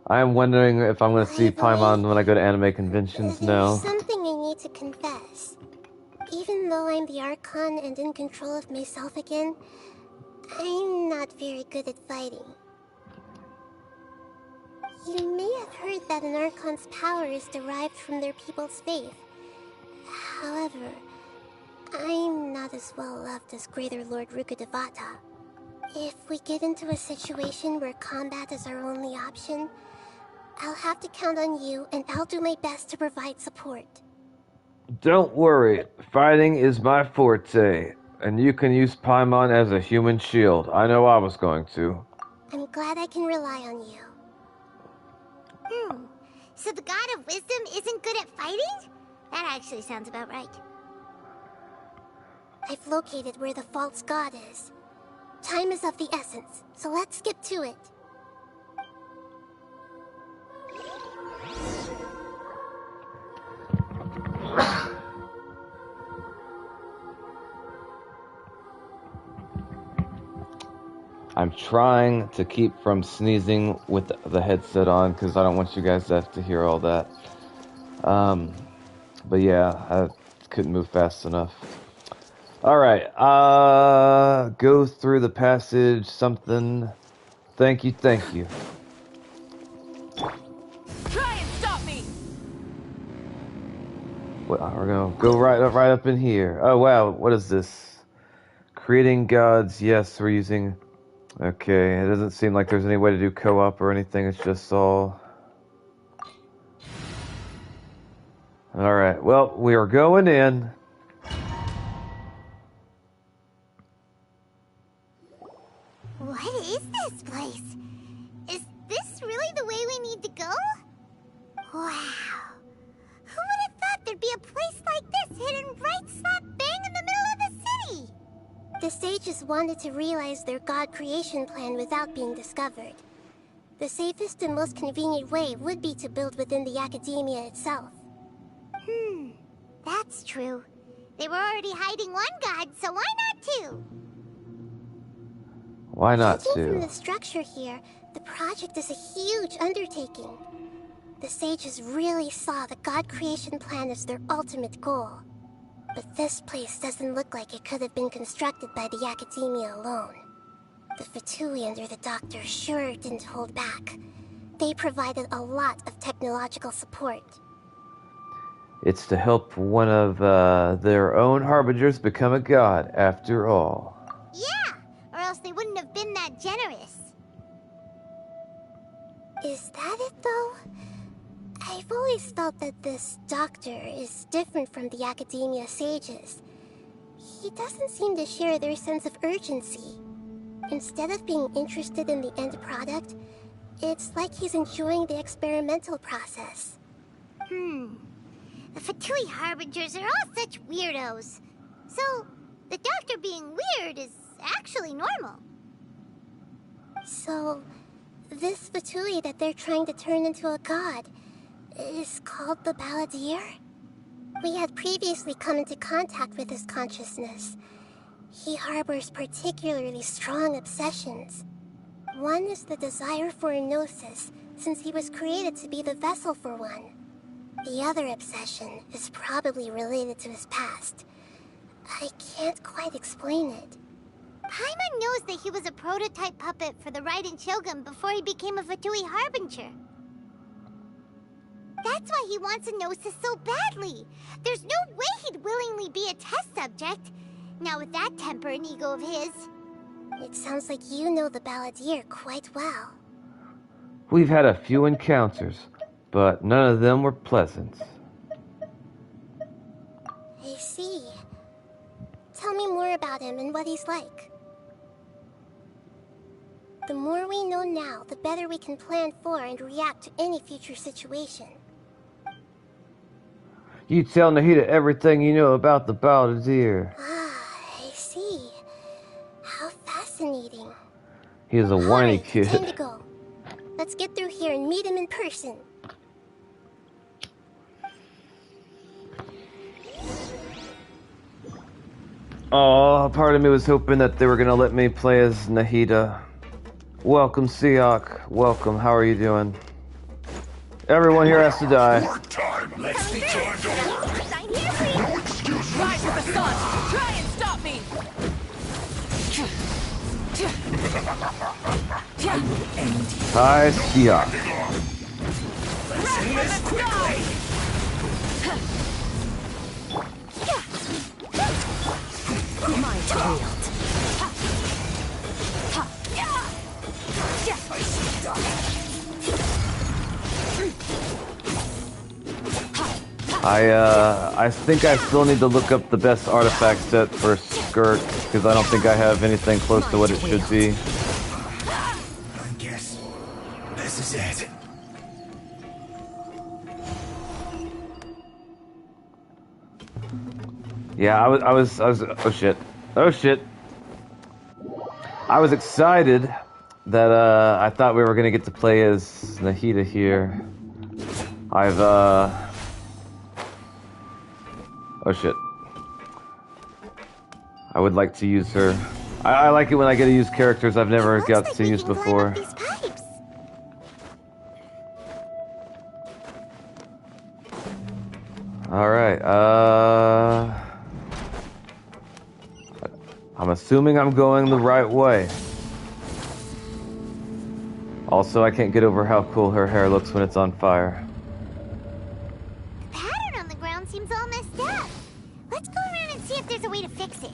I am wondering if I'm going to see Paimon when I go to anime conventions now. There's something I need to confess. Even though I'm the Archon and in control of myself again, I'm not very good at fighting. You may have heard that an Archon's power is derived from their people's faith. However, I'm not as well loved as Greater Lord Rukkhadevata. If we get into a situation where combat is our only option, I'll have to count on you, and I'll do my best to provide support. Don't worry, fighting is my forte, and you can use Paimon as a human shield. I know I was going to. I'm glad I can rely on you. So the God of Wisdom isn't good at fighting? That actually sounds about right. I've located where the false god is. Time is of the essence, so let's get to it. I'm trying to keep from sneezing with the headset on because I don't want you guys to have to hear all that. But yeah, I couldn't move fast enough. Alright, go through the passage, something. Thank you. Try and stop me! We're gonna go right up in here. Oh wow, what is this? Creating gods, yes, we're using... Okay, it doesn't seem like there's any way to do co-op or anything, it's just all... Alright, well, we are going in. What is this place? Is this really the way we need to go? Wow. Who would have thought there'd be a place like this hidden right slap bang in the middle of the city? The sages wanted to realize their god creation plan without being discovered. The safest and most convenient way would be to build within the academia itself. That's true. They were already hiding one god, so why not two? Why not Judging from two? the structure here, the project is a huge undertaking. The sages really saw the god creation plan as their ultimate goal. But this place doesn't look like it could have been constructed by the academia alone. The Fatui under the Doctor sure didn't hold back. They provided a lot of technological support. It's to help one of their own harbingers become a god, after all. Yeah, or else they wouldn't have been that generous. Is that it, though? I've always felt that this Doctor is different from the Academia sages. He doesn't seem to share their sense of urgency. Instead of being interested in the end product, it's like he's enjoying the experimental process. The Fatui Harbingers are all such weirdos. So, the Doctor being weird is actually normal. So, this Fatui that they're trying to turn into a god is called the Balladeer? We had previously come into contact with his consciousness. He harbors particularly strong obsessions. One is the desire for a gnosis, since he was created to be the vessel for one. The other obsession is probably related to his past. I can't quite explain it. Paimon knows that he was a prototype puppet for the Raiden Shogun before he became a Fatui Harbinger. That's why he wants a gnosis so badly. There's no way he'd willingly be a test subject. Now with that temper and ego of his. It sounds like you know the Balladeer quite well. We've had a few encounters, but none of them were pleasant. I see. Tell me more about him and what he's like. The more we know now, the better we can plan for and react to any future situation. You tell Nahida everything you know about the Balladeer. I see. How fascinating. He is a whiny kid. Time to go. Let's get through here and meet him in person. Oh, part of me was hoping that they were gonna let me play as Nahida. Welcome, Siak. Welcome. How are you doing? Everyone here has to die. Let's be time to work. No excuse. Rise with the sun. Try and stop me. I will end you. Hi, Siak. Let's end this quickly. Mind wield. I think I still need to look up the best artifact set for Skirt, because I don't think I have anything close to what it should be. I guess this is it. Yeah, I was oh shit. Oh shit. I was excited that I thought we were gonna get to play as Nahida here. Oh shit. I would like to use her. I like it when I get to use characters I've never got to use before. Alright, I'm assuming I'm going the right way. Also, I can't get over how cool her hair looks when it's on fire. The pattern on the ground seems all messed up. Let's go around and see if there's a way to fix it.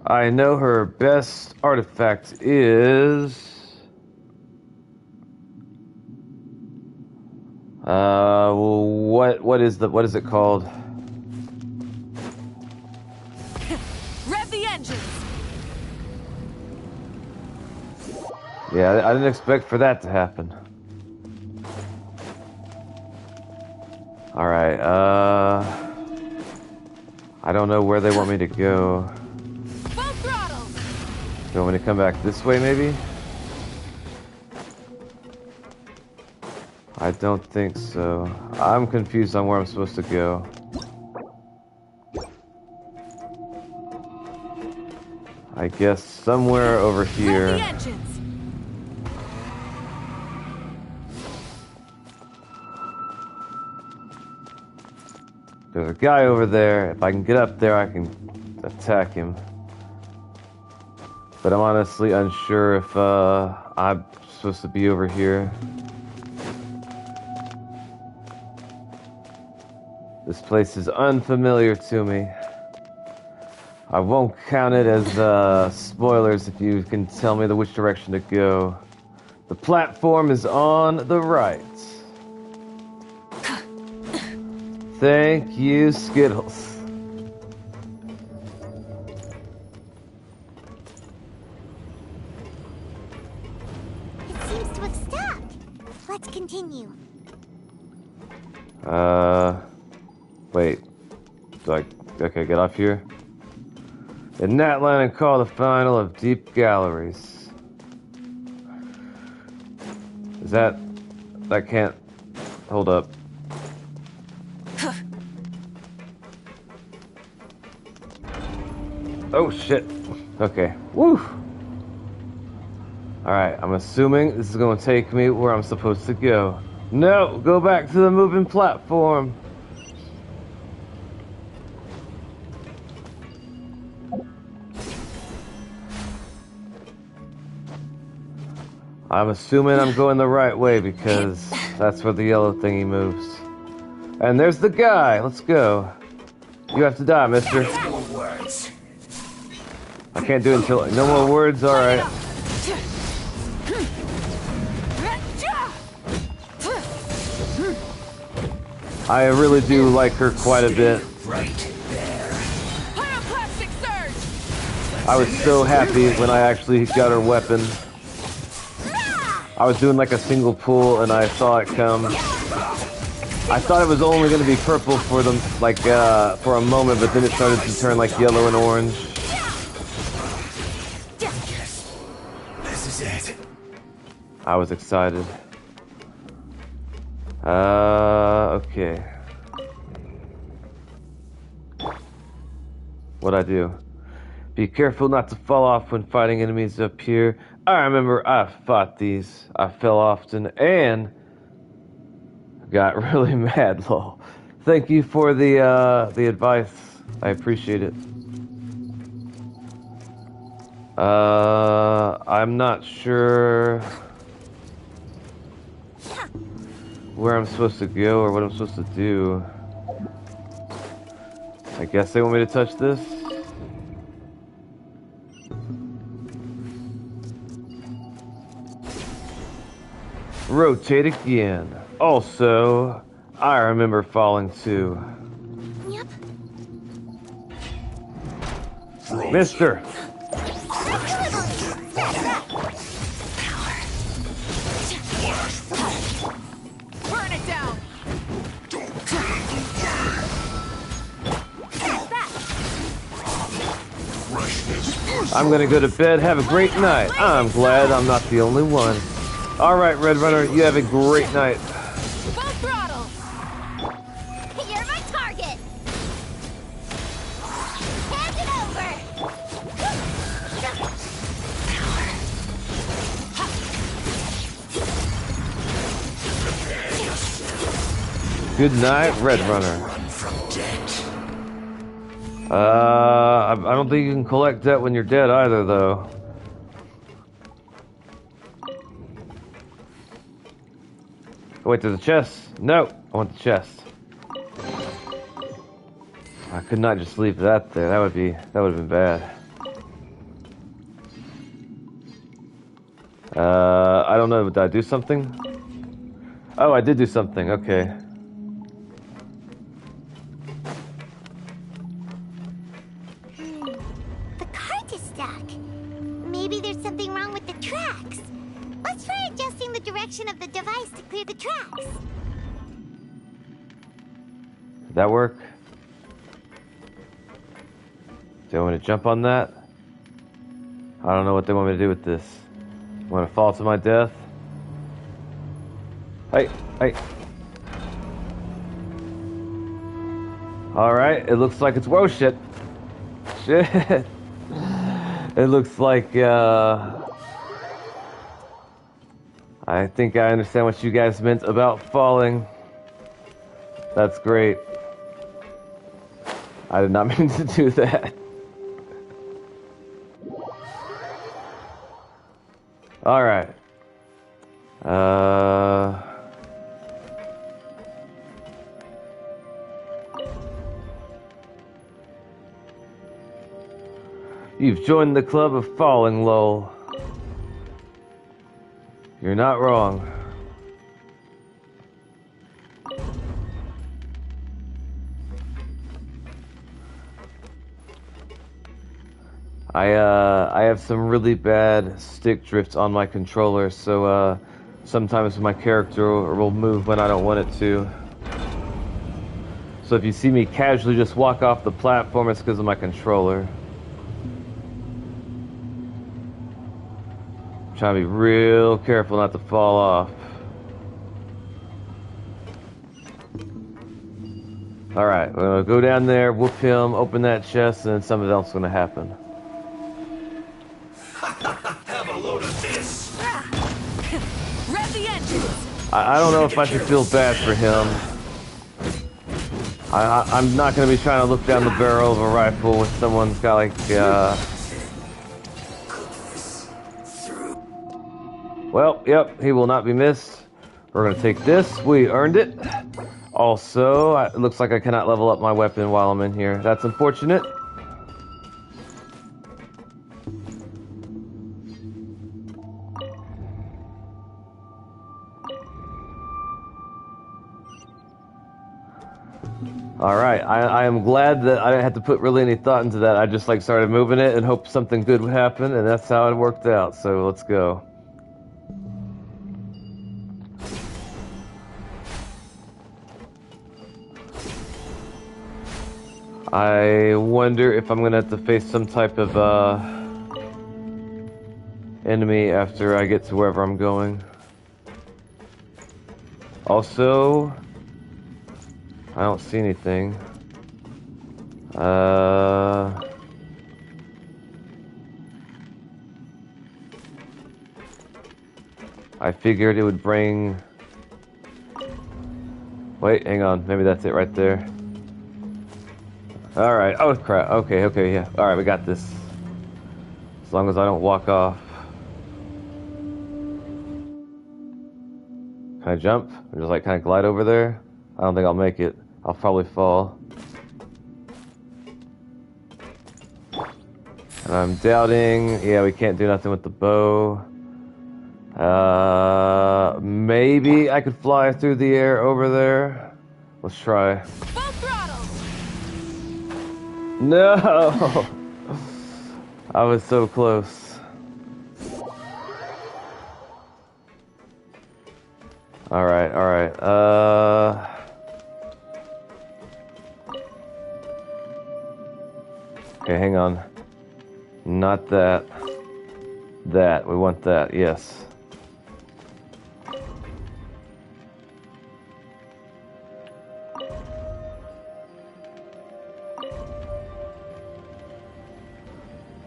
I know her best artifact is... what is it called? Rev the engines. Yeah, I didn't expect for that to happen. Alright, I don't know where they want me to go. Full throttle. They want me to come back this way, maybe? I don't think so. I'm confused on where I'm supposed to go. I guess somewhere over here. The engines. There's a guy over there. If I can get up there, I can attack him. But I'm honestly unsure if I'm supposed to be over here. This place is unfamiliar to me. I won't count it as spoilers if you can tell me which direction to go. The platform is on the right. Thank you, Skittles. It seems to have stopped. Let's continue. Wait. Okay, get off here. In that line and call the final of Deep Galleries. Is that can't... Hold up. Oh shit. Okay. Woo! Alright, I'm assuming this is gonna take me where I'm supposed to go. No! Go back to the moving platform! I'm assuming I'm going the right way because that's where the yellow thingy moves. And there's the guy! Let's go. You have to die, mister. I can't do it until... No more words? Alright. I really do like her quite a bit. I was so happy when I actually got her weapon. I was doing like a single pull and I saw it come. I thought it was only going to be purple for them, like for a moment, but then it started to turn like yellow and orange. This is it. I was excited. Okay. What'd I do? Be careful not to fall off when fighting enemies up here. I remember I fought these. I fell often and got really mad, lol. Thank you for the advice. I appreciate it. I'm not sure where I'm supposed to go or what I'm supposed to do. I guess they want me to touch this? Rotate again. Also, I remember falling too. Yep. Mister! Burn it down. I'm gonna go to bed. Have a great night. I'm glad I'm not the only one. Alright, Red Runner, you have a great night. Full throttle. You're my target. Hand it over. Good night, Red Runner. I don't think you can collect that when you're dead either, though. Wait, there's a chest. No, I want the chest. I could not just leave that there. That would have been bad. I don't know. Did I do something? Oh, I did do something. Okay. The cart is stuck. Maybe there's something wrong with the tracks. Just try adjusting the direction of the device to clear the tracks. Did that work? Do I want me to jump on that? I don't know what they want me to do with this. Want to fall to my death? Hey, hey. Alright, it looks like it's... Whoa, shit. Shit. It looks like, I think I understand what you guys meant about falling. That's great. I did not mean to do that. Alright. You've joined the club of falling, lol. You're not wrong. I have some really bad stick drift on my controller, so sometimes my character will move when I don't want it to. So if you see me casually just walk off the platform, it's because of my controller. I'm trying to be real careful not to fall off. Alright, we're gonna go down there, whoop him, open that chest, and then something else is gonna happen. Have a load of this. Rev the engines. I don't know if I should feel bad for him. I'm not going to be trying to look down the barrel of a rifle when someone's got like, Well, yep, he will not be missed. We're going to take this. We earned it. Also, it looks like I cannot level up my weapon while I'm in here. That's unfortunate. Alright, I am glad that I didn't have to put really any thought into that. I just like started moving it and hoped something good would happen, and that's how it worked out, so let's go. I wonder if I'm gonna have to face some type of enemy after I get to wherever I'm going. Also, I don't see anything. I figured it would bring... Wait, hang on. Maybe that's it right there. Alright. Oh, crap. Okay, yeah. Alright, we got this. As long as I don't walk off. Can I jump? Or just like kind of glide over there? I don't think I'll make it. I'll probably fall. And I'm doubting. Yeah, we can't do nothing with the bow. Maybe I could fly through the air over there. Let's try. Full throttle. No! I was so close. Alright. Okay, hang on. Not that. That. We want that, yes.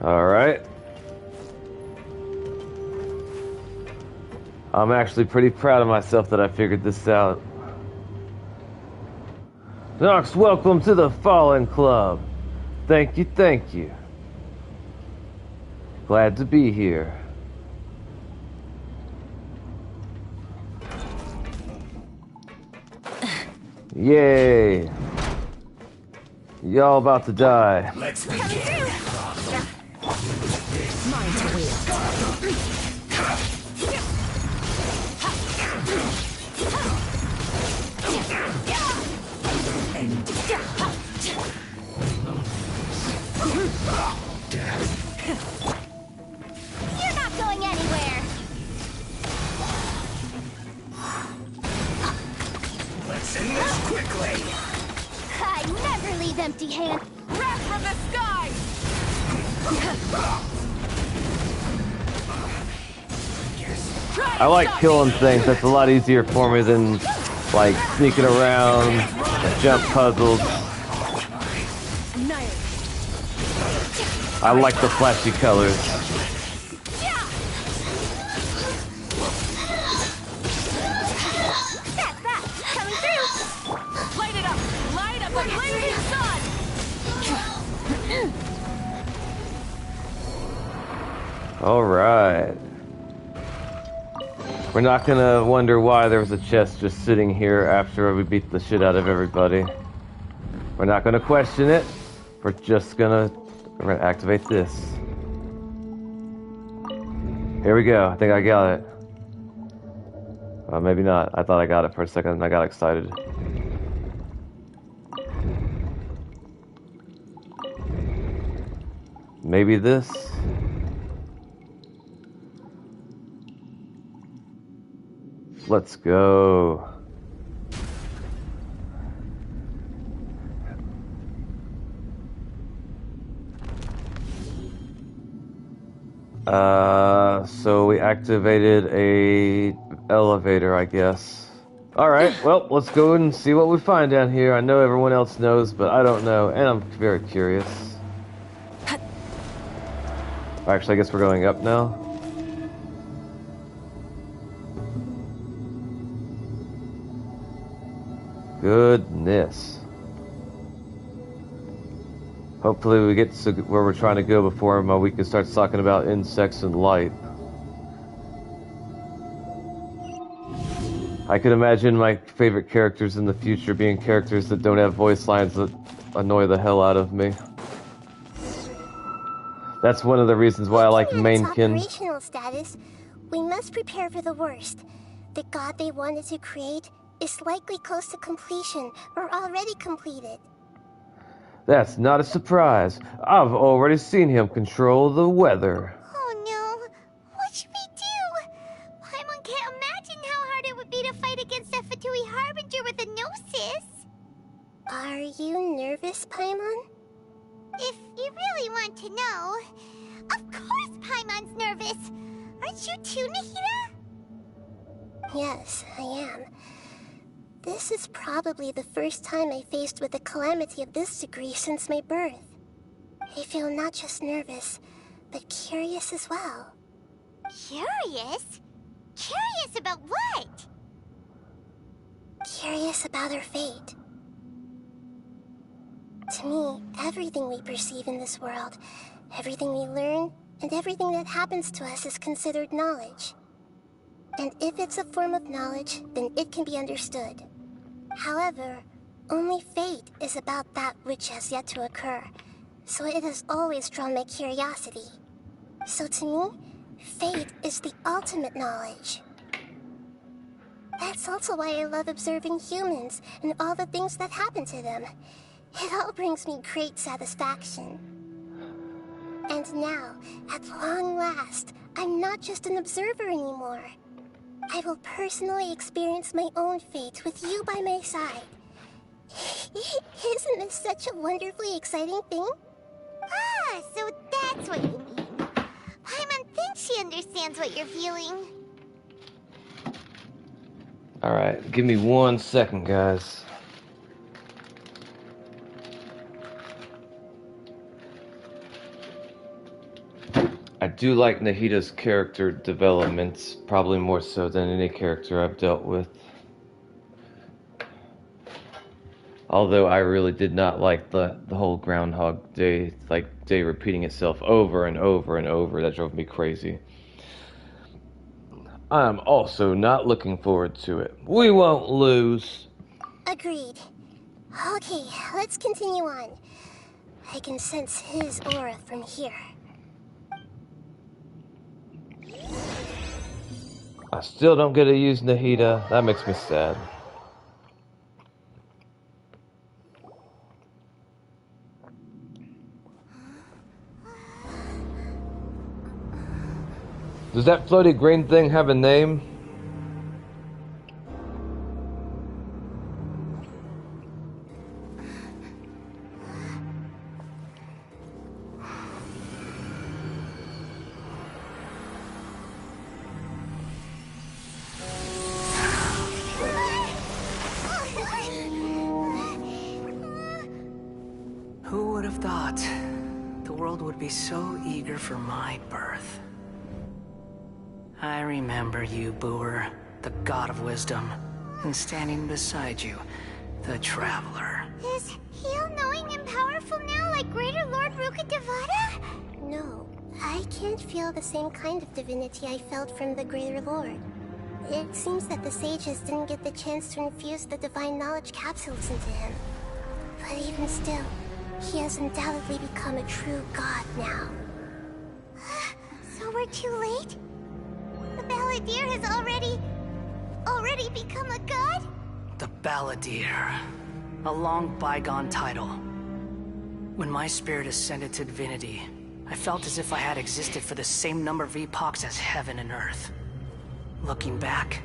Alright. I'm actually pretty proud of myself that I figured this out. Nox, welcome to the Fallen Club. Thank you. Glad to be here. Yay. Y'all about to die. Let's begin. Mine to wield. You're not going anywhere. empty hand. Wrath from the sky! I like killing things. That's a lot easier for me than like sneaking around, jump puzzles. I like the flashy colors. Coming through! Light it up! Light up the blazing sun! Alright. We're not gonna wonder why there was a chest just sitting here after we beat the shit out of everybody. We're not gonna question it. We're gonna activate this. Here we go. I think I got it. Well, maybe not. I thought I got it for a second and I got excited. Maybe this? Let's go. So we activated a elevator, I guess. Alright, well, let's go and see what we find down here. I know everyone else knows, but I don't know, and I'm very curious. Actually, I guess we're going up now. Goodness. Hopefully we get to where we're trying to go before we can start talking about insects and light. I can imagine my favorite characters in the future being characters that don't have voice lines that annoy the hell out of me. That's one of the reasons why I like Mainkin. Operational status, we must prepare for the worst. The god they wanted to create is likely close to completion or already completed. That's not a surprise. I've already seen him control the weather. Oh no, what should we do? Paimon can't imagine how hard it would be to fight against the Fatui Harbinger with a Gnosis. Are you nervous, Paimon? If you really want to know, of course Paimon's nervous. Aren't you too, Nahida? Yes, I am. This is probably the first time I faced with a calamity of this degree since my birth. I feel not just nervous, but curious as well. Curious? Curious about what? Curious about her fate. To me, everything we perceive in this world, everything we learn, and everything that happens to us is considered knowledge. And if it's a form of knowledge, then it can be understood. However, only fate is about that which has yet to occur, so it has always drawn my curiosity. So to me, fate is the ultimate knowledge. That's also why I love observing humans and all the things that happen to them. It all brings me great satisfaction. And now, at long last, I'm not just an observer anymore. I will personally experience my own fate with you by my side. Isn't this such a wonderfully exciting thing? Ah, so that's what you mean. Paimon thinks she understands what you're feeling. Alright, give me 1 second, guys. I do like Nahida's character development, probably more so than any character I've dealt with. Although I really did not like the whole Groundhog Day, day repeating itself over and over and over. That drove me crazy. I'm also not looking forward to it. We won't lose. Agreed. Okay, let's continue on. I can sense his aura from here. I still don't get to use Nahida. That makes me sad. Does that floaty green thing have a name? world would be so eager for my birth. I remember you, Booer, the god of wisdom, and standing beside you, the traveler. Is he all-knowing and powerful now, like Greater Lord Rukkhadevata? No, I can't feel the same kind of divinity I felt from the Greater Lord. It seems that the sages didn't get the chance to infuse the divine knowledge capsules into him. But even still, he has undoubtedly become a true god now. So we're too late? The Balladeer has already become a god? The Balladeer. A long bygone title. When my spirit ascended to divinity, I felt as if I had existed for the same number of epochs as heaven and earth. Looking back,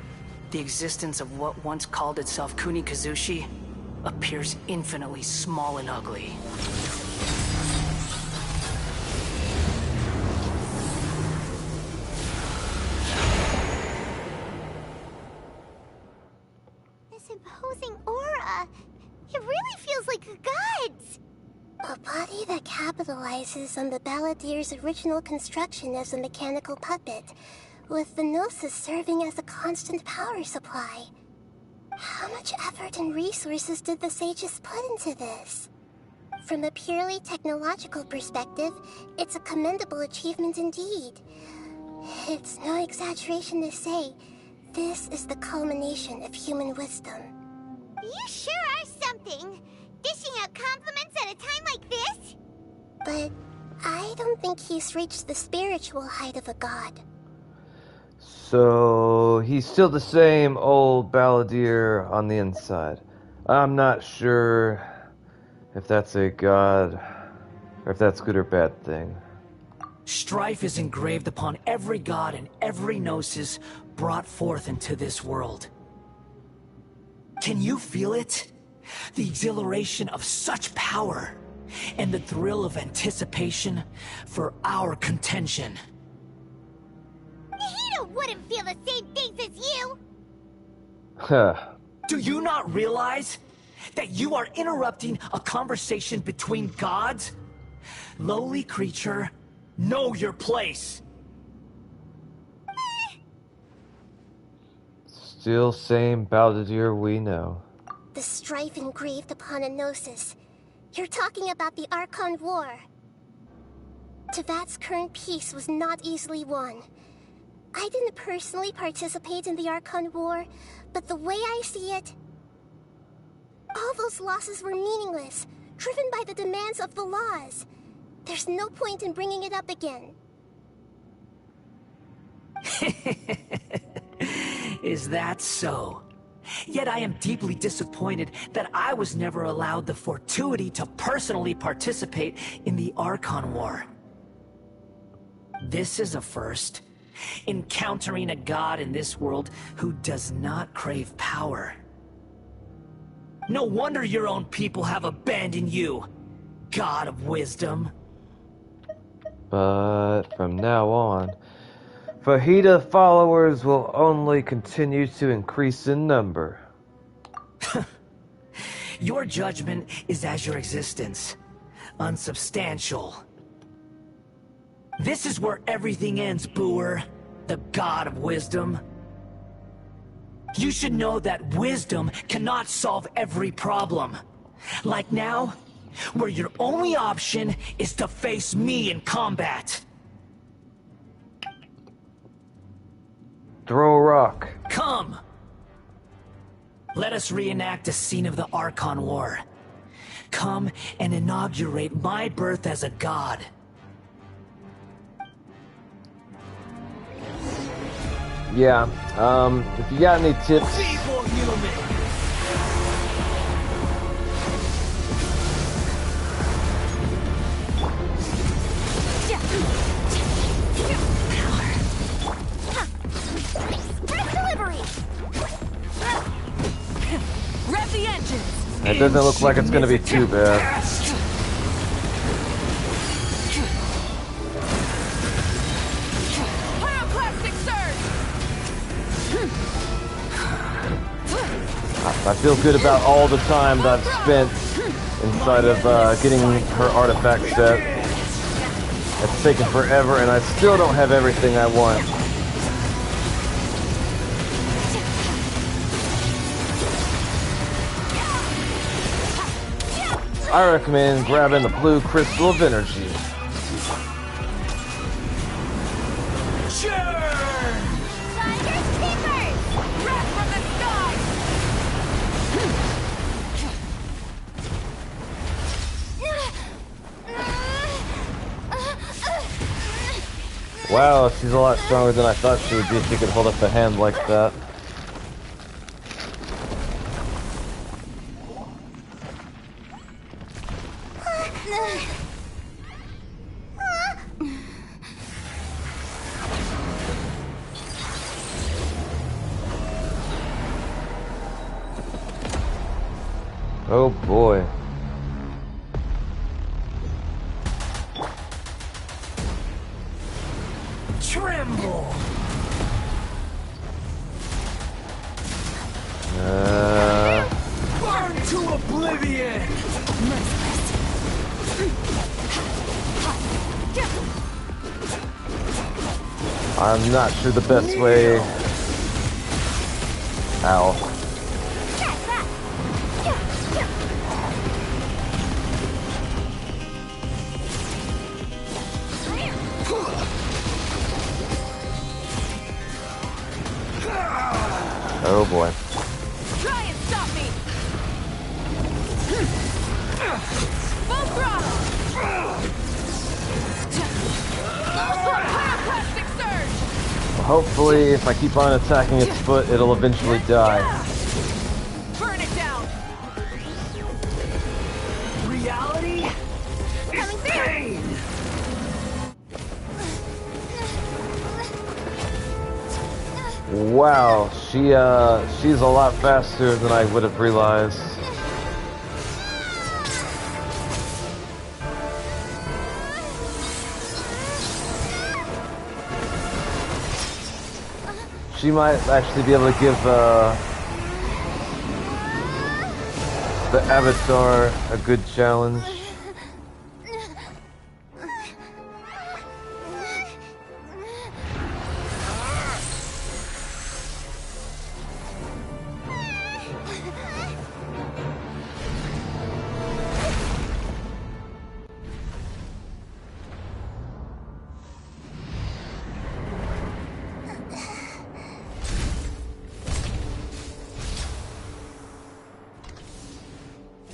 the existence of what once called itself Kunikazushi appears infinitely small and ugly. This imposing aura, it really feels like the gods! A body that capitalizes on the Balladeer's original construction as a mechanical puppet, with the Gnosis serving as a constant power supply. How much effort and resources did the sages put into this? From a purely technological perspective, it's a commendable achievement indeed. It's no exaggeration to say, this is the culmination of human wisdom. You sure are something! Dishing out compliments at a time like this? But I don't think he's reached the spiritual height of a god. So he's still the same old Balladeer on the inside. I'm not sure if that's a god, or if that's good or bad thing. Strife is engraved upon every god and every gnosis brought forth into this world. Can you feel it? The exhilaration of such power, and the thrill of anticipation for our contention. Hito wouldn't feel the same things as you! Huh. Do you not realize that you are interrupting a conversation between gods? Lowly creature, know your place. Still same Balladeer we know. The strife engraved upon a gnosis. You're talking about the Archon War. Tevat's current peace was not easily won. I didn't personally participate in the Archon War, but the way I see it, all those losses were meaningless, driven by the demands of the laws. There's no point in bringing it up again. Is that so? Yet I am deeply disappointed that I was never allowed the fortuity to personally participate in the Archon War. This is a first. Encountering a god in this world who does not crave power. No wonder your own people have abandoned you, god of wisdom. But from now on, Fajita followers will only continue to increase in number. Your judgment is as your existence, unsubstantial. This is where everything ends, Booer, the god of wisdom. You should know that wisdom cannot solve every problem. Like now, where your only option is to face me in combat. Throw a rock. Come! Let us reenact a scene of the Archon War. Come and inaugurate my birth as a god. Yeah, if you got any tips... Feeble human! Rev the engines! It doesn't look like it's gonna be too bad. Pyroclastic surge! I feel good about all the time that I've spent inside of getting her artifact set. It's taken forever, and I still don't have everything I want. I recommend grabbing the blue crystal of energy. Wow, she's a lot stronger than I thought she would be if she could hold up a hand like that. Oh boy. Tremble! Burn to oblivion! I'm not sure the best way. Ow. Oh boy. Try and stop me! Full throttle! Pyroclastic surge! Hopefully, if I keep on attacking its foot, it'll eventually die. Burn it down! Reality is pain! Wow, she's a lot faster than I would have realized. She might actually be able to give the Avatar a good challenge.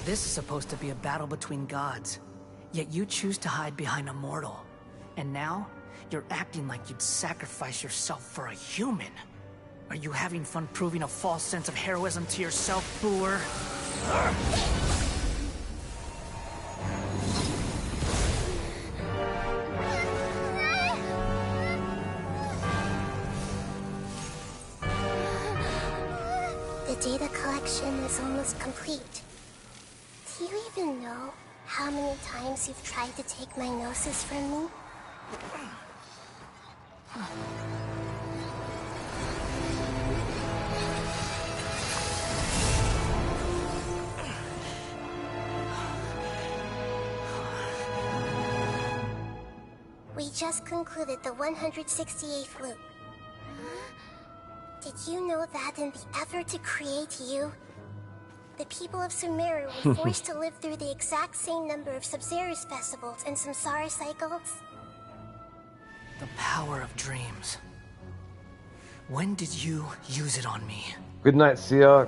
This is supposed to be a battle between gods, yet you choose to hide behind a mortal. And now, you're acting like you'd sacrifice yourself for a human. Are you having fun proving a false sense of heroism to yourself, Booer? The data collection is almost complete. Do you even know how many times you've tried to take my gnosis from me? We just concluded the 168th loop. Did you know that in the effort to create you, the people of Sumeru were forced to live through the exact same number of Sub-Zerus festivals and Samsara cycles? The power of dreams. When did you use it on me? Good night, Siak.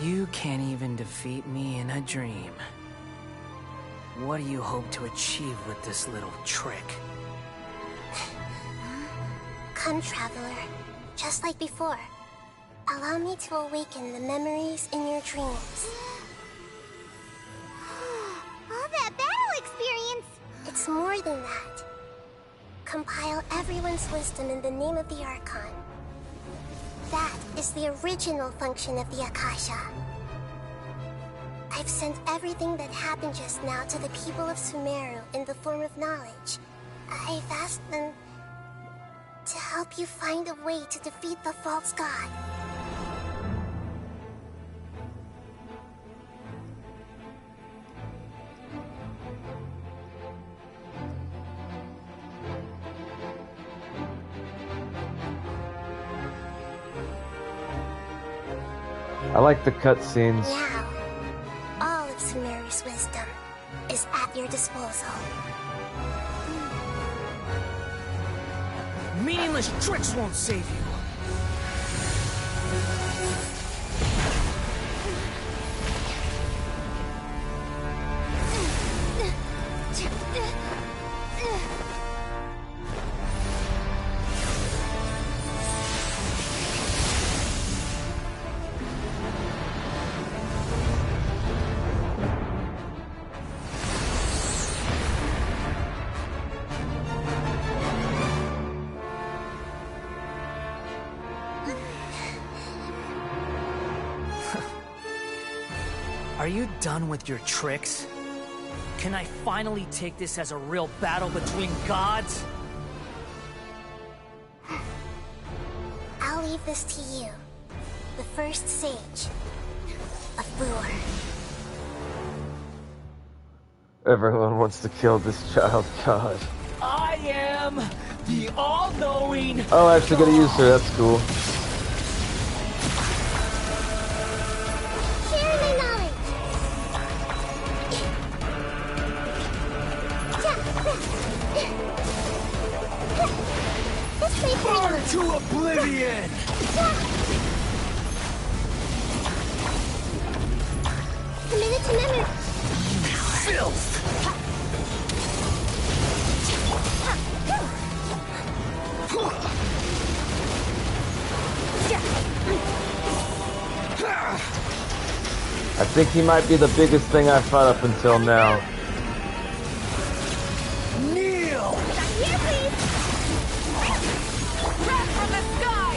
You can't even defeat me in a dream. What do you hope to achieve with this little trick? Come, Traveler. Just like before. Allow me to awaken the memories in your dreams. All that battle experience! It's more than that. Compile everyone's wisdom in the name of the Archon. That is the original function of the Akasha. I've sent everything that happened just now to the people of Sumeru in the form of knowledge. I've asked them To help you find a way to defeat the false god. I like the cutscenes. Now, all of Sumeru's wisdom is at your disposal. Meaningless tricks won't save you. Are you done with your tricks? Can I finally take this as a real battle between gods? I'll leave this to you. The first sage of Lure. Everyone wants to kill this child god. I am the all-knowing. Oh, I actually gotta use her. That's cool. Burn to oblivion! Committed to memory. Filth! I think he might be the biggest thing I've fought up until now. Kneel! Here, please! Wrath from the sky!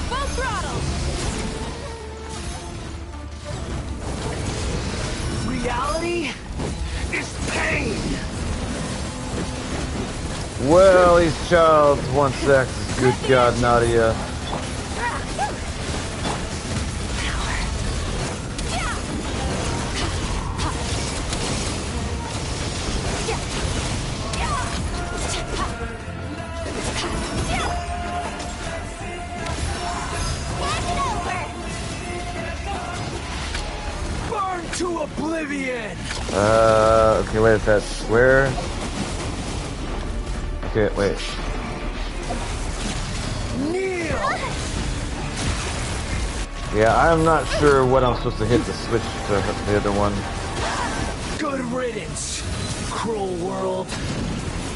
Full throttle! Reality is pain! Well, these child wants sex. Good God, Nadia. To oblivion! Okay, wait, is that square? Okay, wait. Kneel! Yeah, I'm not sure what I'm supposed to hit to switch to the other one. Good riddance, cruel world.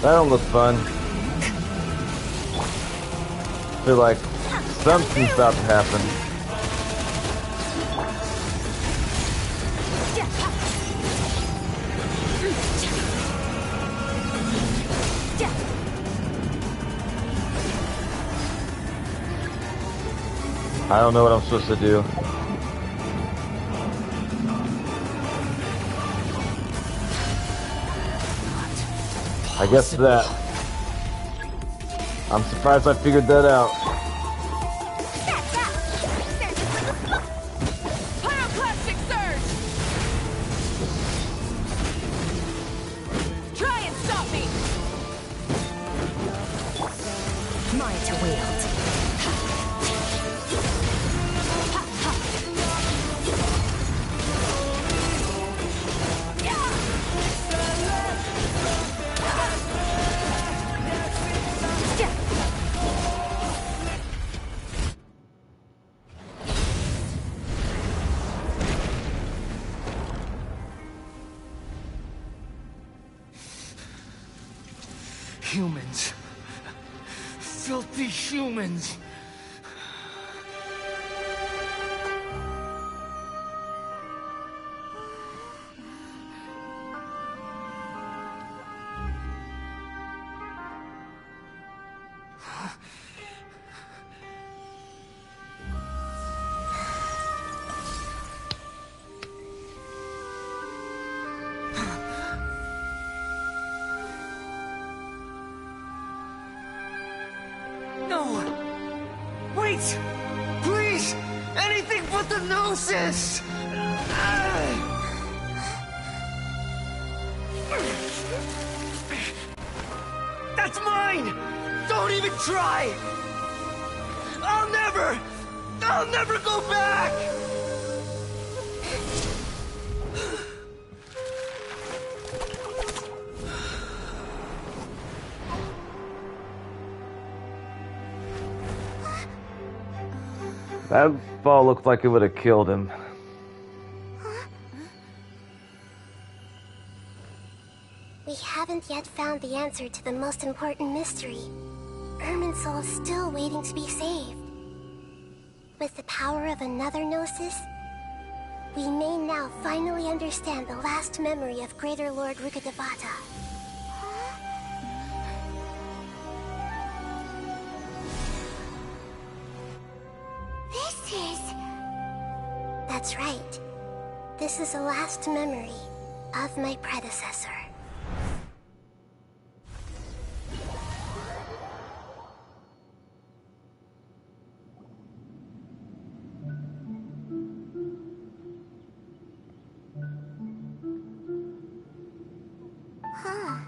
That don't look fun. I feel like something's about to happen. I don't know what I'm supposed to do. I guess that. I'm surprised I figured that out. Pyroclastic surge! Try and stop me! Mine to wield. Humans. Filthy humans. No! Wait! Please! Anything but the Gnosis! That's mine! Don't even try! I'll never go back! That fall looked like it would have killed him. We haven't yet found the answer to the most important mystery. Irminsul is still waiting to be saved. With the power of another Gnosis, we may now finally understand the last memory of Greater Lord Rukkhadevata. That's right. This is the last memory of my predecessor. Huh.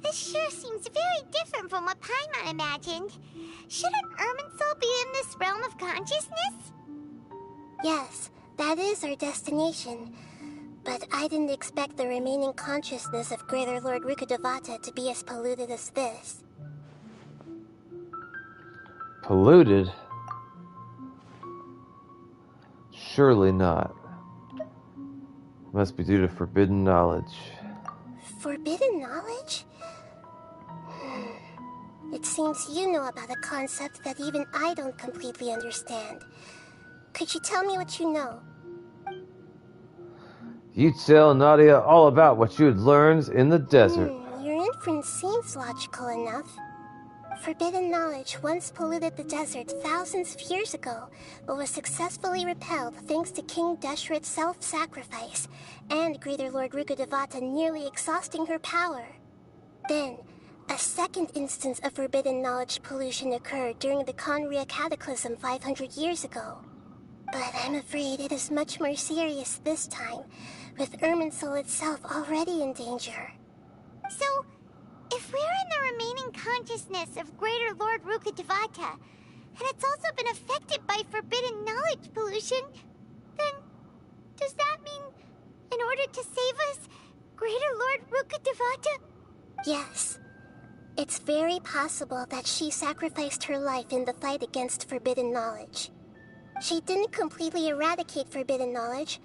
This sure seems very different from what Paimon imagined. Shouldn't Irminsul be in this realm of consciousness? Yes, that is our destination. But I didn't expect the remaining consciousness of Greater Lord Rukkhadevata to be as polluted as this. Polluted? Surely not. Must be due to forbidden knowledge. Forbidden knowledge? It seems you know about a concept that even I don't completely understand. Could you tell me what you know? You tell Nadia all about what you had learned in the desert. Your inference seems logical enough. Forbidden knowledge once polluted the desert thousands of years ago, but was successfully repelled thanks to King Deshret's self-sacrifice, and Greater Lord Rukkhadevata nearly exhausting her power. Then, a second instance of forbidden knowledge pollution occurred during the Conria Cataclysm 500 years ago. But I'm afraid it is much more serious this time, with Irminsul itself already in danger. So, if we're in the remaining consciousness of Greater Lord Rukkhadevata, and it's also been affected by forbidden knowledge pollution, then does that mean, in order to save us, Greater Lord Rukkhadevata? Yes. It's very possible that she sacrificed her life in the fight against forbidden knowledge. She didn't completely eradicate forbidden knowledge,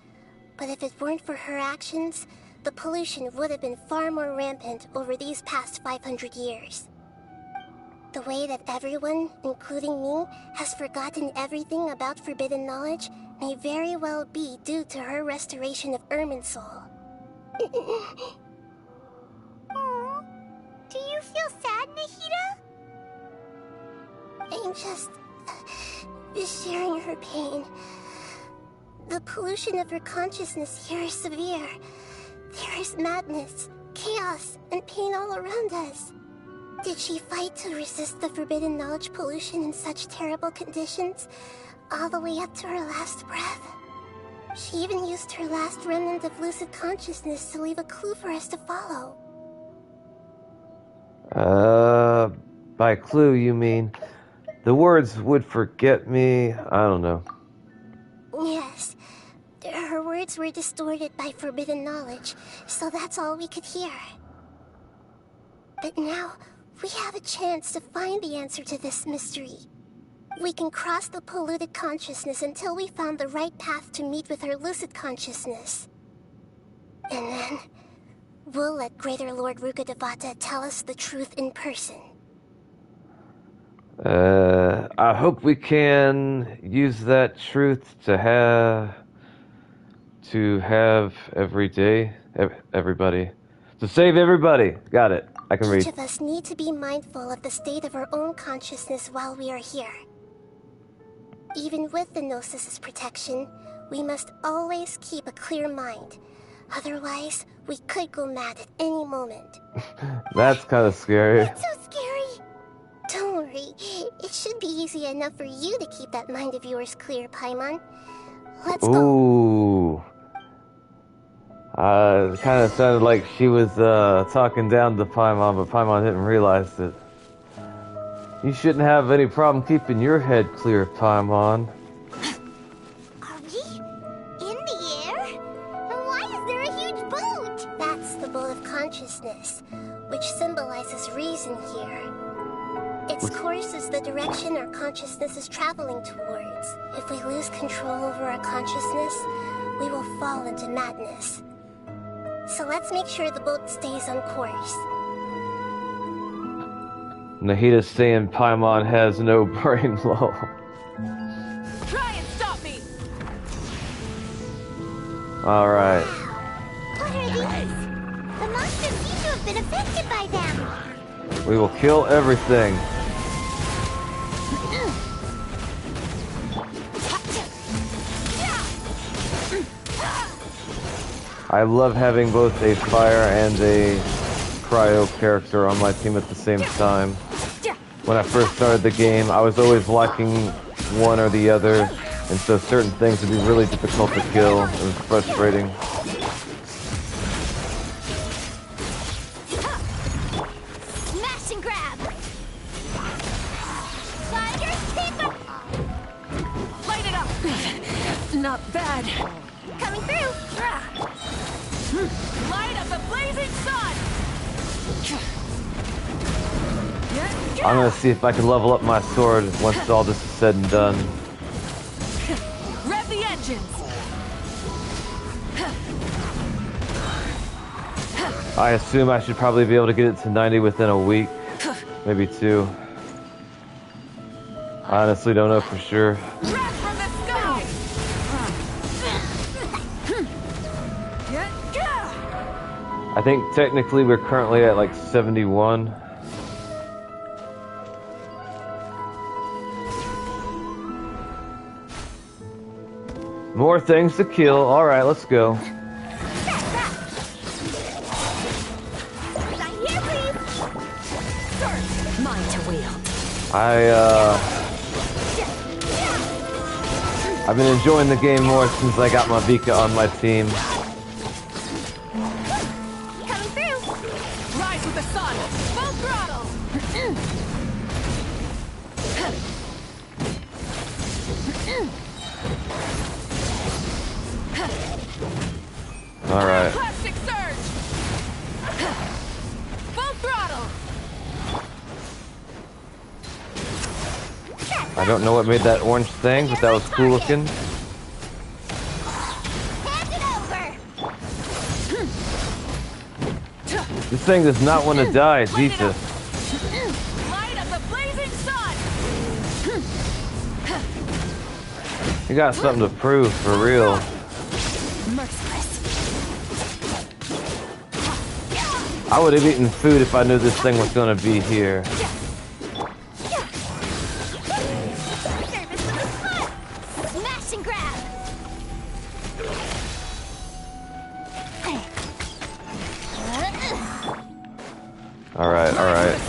but if it weren't for her actions, the pollution would have been far more rampant over these past 500 years. The way that everyone, including me, has forgotten everything about forbidden knowledge may very well be due to her restoration of Irminsul. Aww. Do you feel sad, Nahida? I'm just sharing her pain. The pollution of her consciousness here is severe. There is madness, chaos, and pain all around us. Did she fight to resist the forbidden knowledge pollution in such terrible conditions, all the way up to her last breath? She even used her last remnant of lucid consciousness to leave a clue for us to follow. By clue you mean the words would forget me? I don't know. Yes. Her words were distorted by forbidden knowledge, so that's all we could hear. But now, we have a chance to find the answer to this mystery. We can cross the polluted consciousness until we found the right path to meet with her lucid consciousness. And then, we'll let Greater Lord Rukkhadevata tell us the truth in person. I hope we can use that truth to have every day, everybody. To save everybody. Got it. I can read. Each of us need to be mindful of the state of our own consciousness while we are here. Even with the Gnosis' protection, we must always keep a clear mind. Otherwise, we could go mad at any moment. That's kind of scary. It's so scary. Don't worry, enough for you to keep that mind of yours clear, Paimon. Let's go. Ooh. It kind of sounded like she was talking down to Paimon, but Paimon didn't realize it. You shouldn't have any problem keeping your head clear, Paimon. Are we in the air? And why is there a huge boat? That's the boat of consciousness, which symbolizes reason here. Its course is the direction our consciousness is traveling towards. If we lose control over our consciousness, we will fall into madness. So let's make sure the boat stays on course. Nahida's saying Paimon has no brain lull. Try and stop me! Alright. What are these? The monsters seem to have been affected by them. We will kill everything. I love having both a fire and a cryo character on my team at the same time. When I first started the game, I was always lacking one or the other, and so certain things would be really difficult to kill. It was frustrating. Smash and grab. Tiger, keep up. Light it up! Not bad. Coming through. Light up the blazing sun! I'm gonna see if I can level up my sword once all this is said and done. Rev the engines! I assume I should probably be able to get it to 90 within a week, maybe 2. I honestly don't know for sure. Breath from the sky! I think technically we're currently at like 71. More things to kill. Alright, let's go. Mine to wield. I've been enjoying the game more since I got my Vika on my team. Coming through. Rise with the sun! Full throttle! Alright. Plastic surge! Full throttle! I don't know what made that orange thing, but that was cool looking. Hand it over. This thing does not want to die, Jesus. Light up the blazing sun! You got something to prove, for real. Merciless. I would have eaten food if I knew this thing was going to be here. Smash and grab. Alright, alright.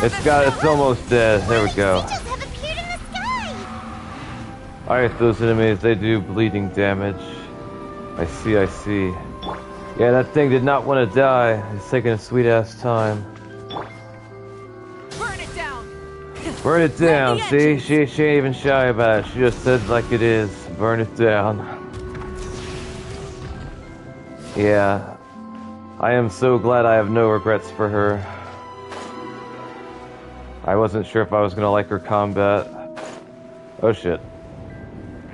It's almost dead. There we go. Angels have appeared in the sky. Alright, those enemies, they do bleeding damage. I see, I see. Yeah, that thing did not want to die. It's taking a sweet ass time. Burn it down! Burn it down, see? She ain't even shy about it. She just said like it is. Burn it down. Yeah. I am so glad I have no regrets for her. I wasn't sure if I was gonna like her combat. Oh shit.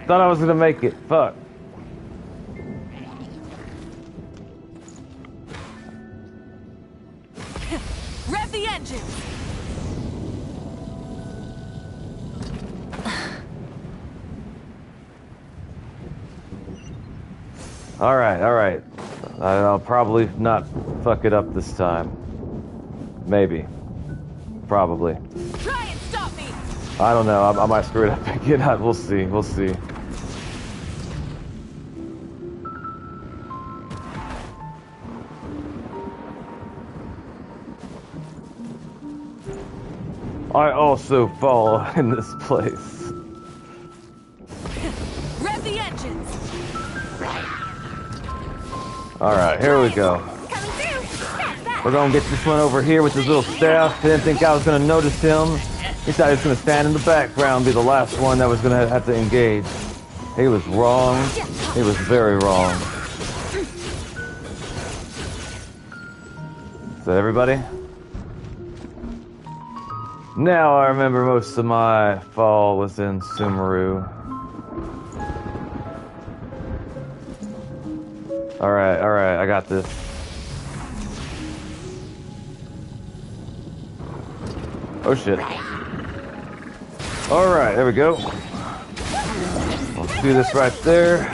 Thought I was gonna make it. Fuck. Rev the engine! Alright, alright. I'll probably not fuck it up this time. Maybe. Probably. Try and stop me! I don't know. I might screw it up again. We'll see. We'll see. I also fall in this place. Rev the engines. Alright, here we go. We're gonna get this one over here with his little staff. Didn't think I was gonna notice him. He thought he was gonna stand in the background, be the last one that was gonna have to engage. He was wrong. He was very wrong. Is that everybody? Now I remember most of my fall was in Sumeru. Alright, I got this. Oh shit. Alright, there we go. Let's do this right there.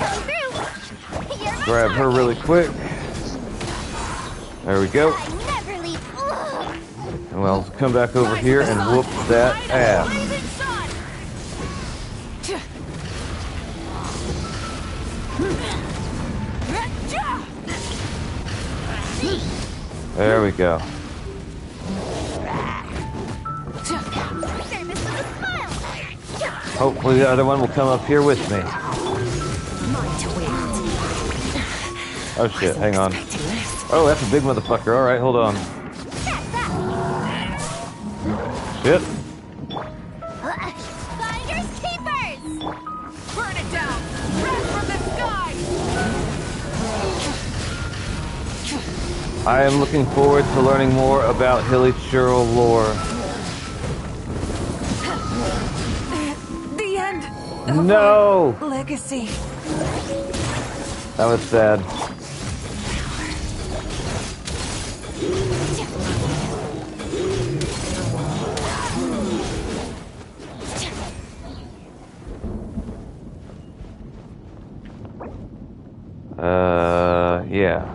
Grab her really quick. There we go. And we'll come back over here and whoop that ass. There we go. Hopefully the other one will come up here with me. Oh shit, hang on. Oh, that's a big motherfucker. Alright, hold on. Shit. Finders keepers! Burn it down! Wrath from the sky! I am looking forward to learning more about Hilly Churl lore. The end. No! Legacy. That was sad. Yeah.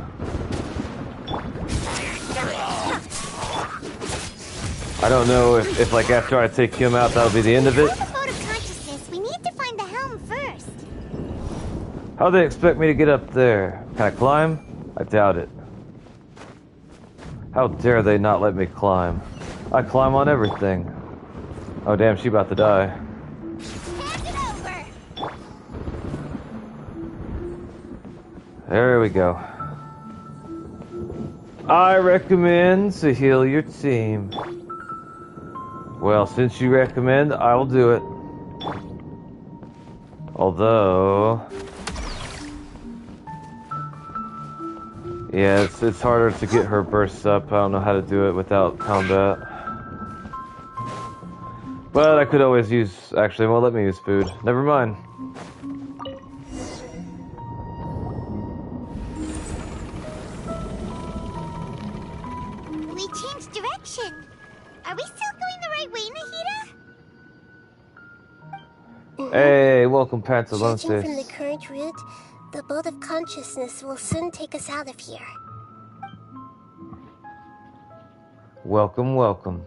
I don't know if like after I take him out, that'll be the end of it. We need to find the helm first. How do they expect me to get up there? Can I climb? I doubt it. How dare they not let me climb? I climb on everything. Oh damn, she about to die. There we go. I recommend to heal your team. Well, since you recommend, I will do it. Although... yeah, it's harder to get her bursts up. I don't know how to do it without combat. But I could always use... actually, well, let me use food. Never mind. We changed direction. Are we still going the right way, Nahida? Hey, welcome, Judging from the Pantalontes. current route, the boat of consciousness will soon take us out of here. Welcome, welcome.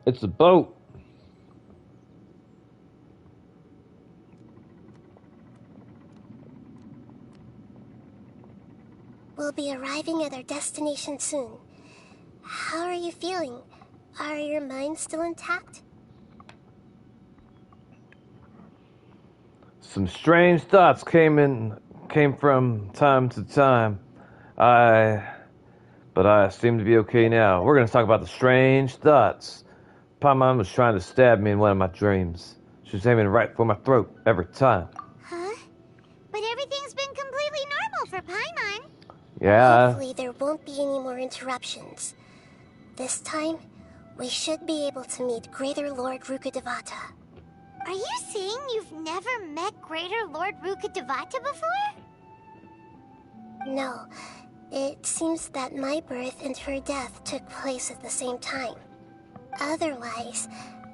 It's a boat. We'll be arriving at our destination soon. How are you feeling? Are your minds still intact? Some strange thoughts came from time to time. But I seem to be okay now. We're gonna talk about the strange thoughts. Paimon was trying to stab me in one of my dreams. She was aiming right for my throat every time. Huh? But everything's been completely normal for Paimon. Yeah. Hopefully there won't be any more interruptions. This time, we should be able to meet Greater Lord Rukkhadevata. Are you saying you've never met Greater Lord Rukkhadevata before? No. It seems that my birth and her death took place at the same time. Otherwise,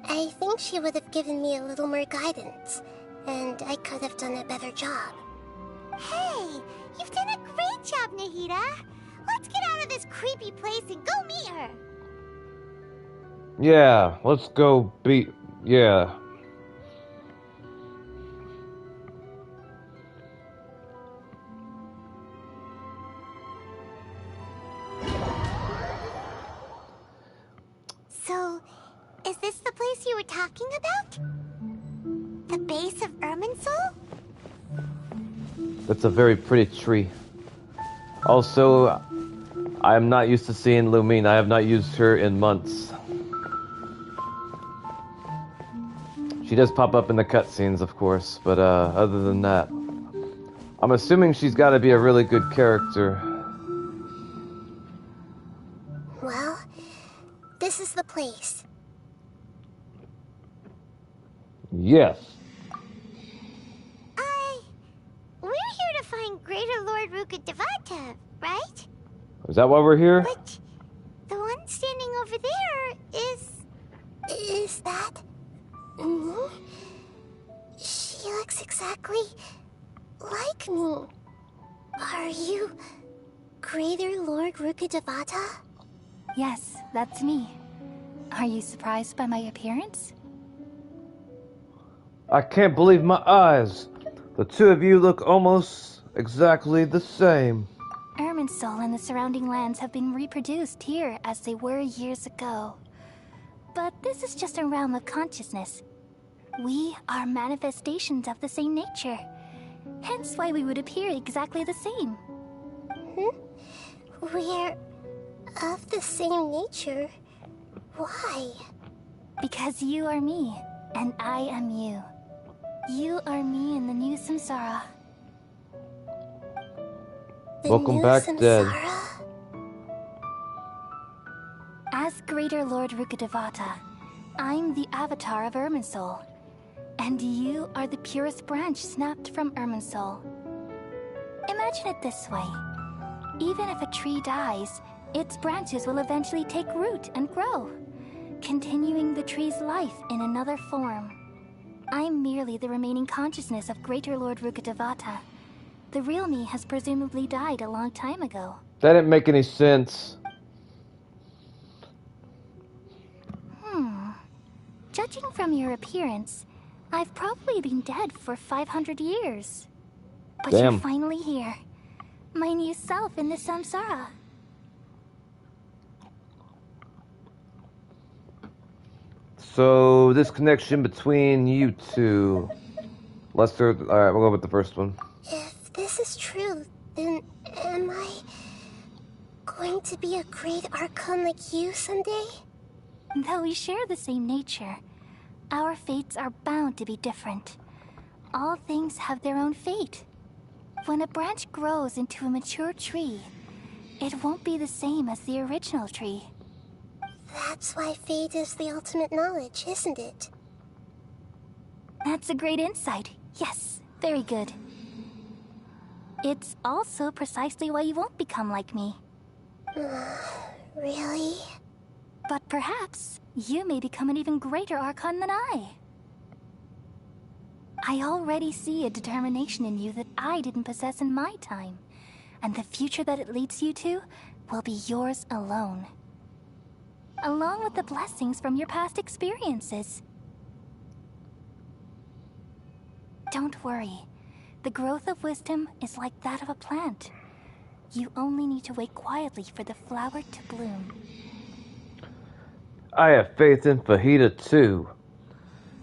I think she would have given me a little more guidance, and I could have done a better job. Hey, you've done a great job, Nahida. Let's get out of this creepy place and go meet her. Yeah, let's go beat... yeah. this the place you were talking about? The base of Irminsul? That's a very pretty tree. Also, I am not used to seeing Lumine. I have not used her in months. She does pop up in the cutscenes, of course, but other than that, I'm assuming she's got to be a really good character. Well, this is the place. Yes. We're here to find Greater Lord Rukkhadevata, right? Is that why we're here? But the one standing over there is... Is that... me? She looks exactly like me. Are you Greater Lord Rukkhadevata? Yes, that's me. Are you surprised by my appearance? I can't believe my eyes. The two of you look almost exactly the same. Irminsul and the surrounding lands have been reproduced here as they were years ago. But this is just a realm of consciousness. We are manifestations of the same nature. Hence why we would appear exactly the same. We're of the same nature. Why? Because you are me, and I am you. You are me in the new samsara. Welcome back, Dead. As Greater Lord Rukkhadevata, I'm the avatar of Irminsul. And you are the purest branch snapped from Irminsul. Imagine it this way. Even if a tree dies, its branches will eventually take root and grow, continuing the tree's life in another form. I'm merely the remaining consciousness of Greater Lord Rukkhadevata. The real me has presumably died a long time ago. That didn't make any sense. Judging from your appearance, I've probably been dead for 500 years. But Damn. You're finally here. My new self in the samsara. So, this connection between you two... Lester... Alright, we'll go with the first one. If this is true, then am I going to be a great Archon like you someday? Though we share the same nature, our fates are bound to be different. All things have their own fate. When a branch grows into a mature tree, it won't be the same as the original tree. That's why fate is the ultimate knowledge, isn't it? That's a great insight. Yes, very good. It's also precisely why you won't become like me. Really? But perhaps you may become an even greater Archon than I. I already see a determination in you that I didn't possess in my time, and the future that it leads you to will be yours alone. Along with the blessings from your past experiences. Don't worry. The growth of wisdom is like that of a plant. You only need to wait quietly for the flower to bloom. I have faith in Fajita too.